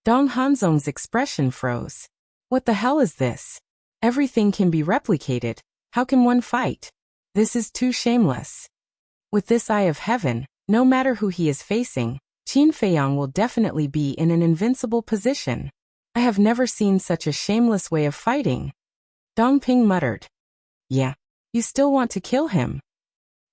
Speaker 1: Dong Hanzong's expression froze. What the hell is this? Everything can be replicated. How can one fight? This is too shameless. With this Eye of Heaven, no matter who he is facing, Qin Feiyang will definitely be in an invincible position. I have never seen such a shameless way of fighting. Dong Ping muttered. Yeah, you still want to kill him?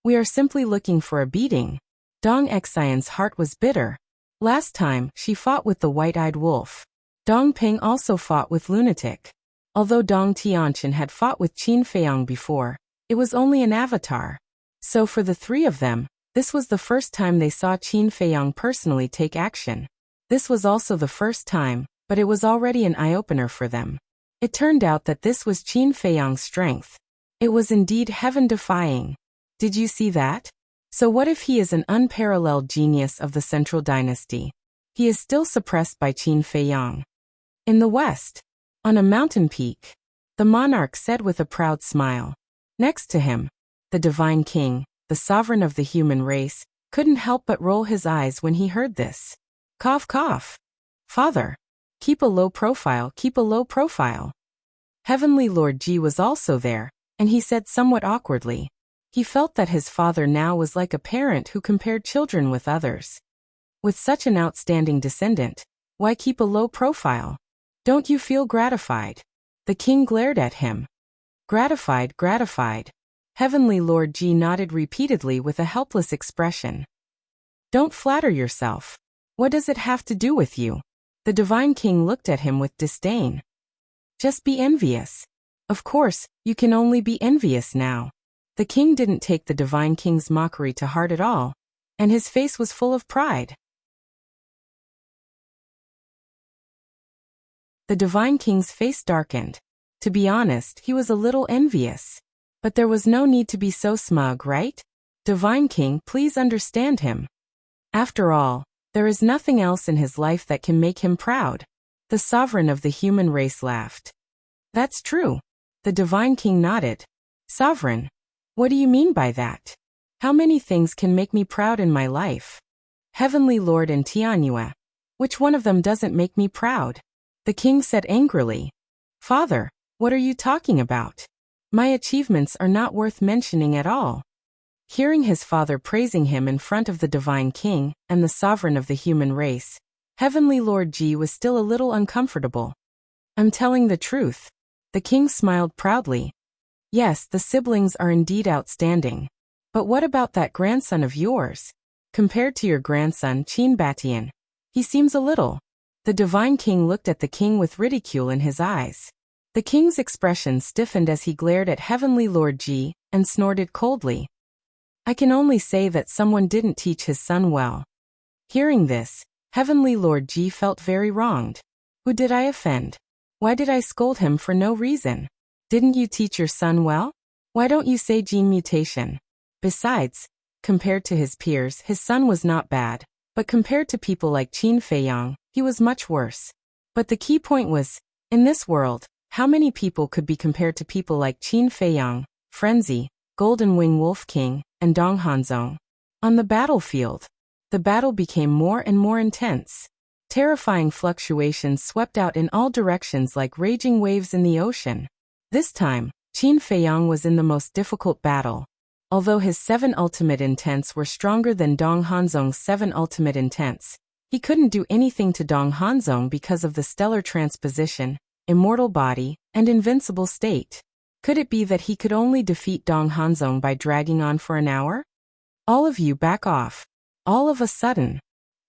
Speaker 1: We are simply looking for a beating. Dong Xian's heart was bitter. Last time, she fought with the white-eyed wolf. Dong Ping also fought with Lunatic. Although Dong Tianqian had fought with Qin Feiyang before, it was only an avatar. So for the 3 of them, this was the first time they saw Qin Feiyang personally take action. This was also the first time, but it was already an eye-opener for them. It turned out that this was Qin Feiyang's strength. It was indeed heaven-defying. Did you see that? So what if he is an unparalleled genius of the Central Dynasty? He is still suppressed by Qin Feiyang. In the west, on a mountain peak, the monarch said with a proud smile. Next to him, the divine king, the sovereign of the human race, couldn't help but roll his eyes when he heard this. Cough, cough. Father, keep a low profile, keep a low profile. Heavenly Lord Ji was also there, and he said somewhat awkwardly. He felt that his father now was like a parent who compared children with others. With such an outstanding descendant, why keep a low profile? Don't you feel gratified? The king glared at him. Gratified, gratified. Heavenly Lord Ji nodded repeatedly with a helpless expression. Don't flatter yourself. What does it have to do with you? The divine king looked at him with disdain. Just be envious. Of course, you can only be envious now. The king didn't take the divine king's mockery to heart at all, and his face was full of pride. The divine king's face darkened. To be honest, he was a little envious. But there was no need to be so smug, right? Divine king, please understand him. After all, there is nothing else in his life that can make him proud. The sovereign of the human race laughed. That's true. The divine king nodded. Sovereign? What do you mean by that? How many things can make me proud in my life? Heavenly Lord and Tianyue, which one of them doesn't make me proud? The king said angrily. Father, what are you talking about? My achievements are not worth mentioning at all. Hearing his father praising him in front of the divine king and the sovereign of the human race, Heavenly Lord Ji was still a little uncomfortable. I'm telling the truth. The king smiled proudly. Yes, the siblings are indeed outstanding. But what about that grandson of yours? Compared to your grandson Qin Batian, he seems a little. The divine king looked at the king with ridicule in his eyes. The king's expression stiffened as he glared at Heavenly Lord Ji and snorted coldly. I can only say that someone didn't teach his son well. Hearing this, Heavenly Lord Ji felt very wronged. Who did I offend? Why did I scold him for no reason? Didn't you teach your son well? Why don't you say gene mutation? Besides, compared to his peers, his son was not bad, but compared to people like Qin Feiyang, he was much worse. But the key point was, in this world, how many people could be compared to people like Qin Feiyang, Frenzy, Golden Wing Wolf King, and Dong Hanzong? On the battlefield, the battle became more and more intense. Terrifying fluctuations swept out in all directions like raging waves in the ocean. This time, Qin Feiyang was in the most difficult battle. Although his 7 ultimate intents were stronger than Dong Hanzong's 7 ultimate intents, he couldn't do anything to Dong Hanzong because of the stellar transposition, immortal body, and invincible state. Could it be that he could only defeat Dong Hanzong by dragging on for an hour? All of you back off. All of a sudden,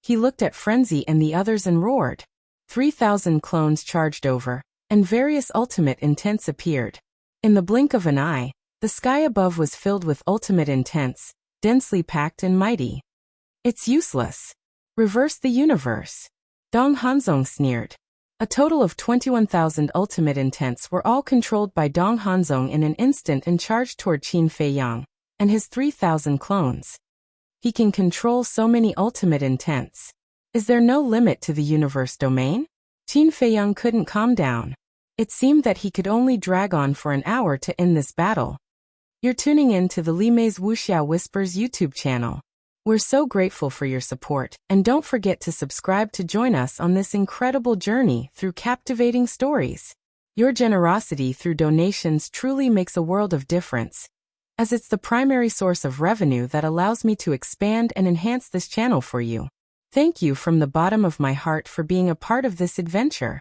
Speaker 1: he looked at Frenzy and the others and roared. 3,000 clones charged over, and various ultimate intents appeared. In the blink of an eye, the sky above was filled with ultimate intents, densely packed and mighty. It's useless. Reverse the universe. Dong Hanzong sneered. A total of 21,000 ultimate intents were all controlled by Dong Hanzong in an instant and charged toward Qin Feiyang and his 3,000 clones. He can control so many ultimate intents. Is there no limit to the universe domain? Qin Feiyang couldn't calm down. It seemed that he could only drag on for an hour to end this battle. You're tuning in to the Li Mei's Wuxia Whispers YouTube channel. We're so grateful for your support, and don't forget to subscribe to join us on this incredible journey through captivating stories. Your generosity through donations truly makes a world of difference, as it's the primary source of revenue that allows me to expand and enhance this channel for you. Thank you from the bottom of my heart for being a part of this adventure.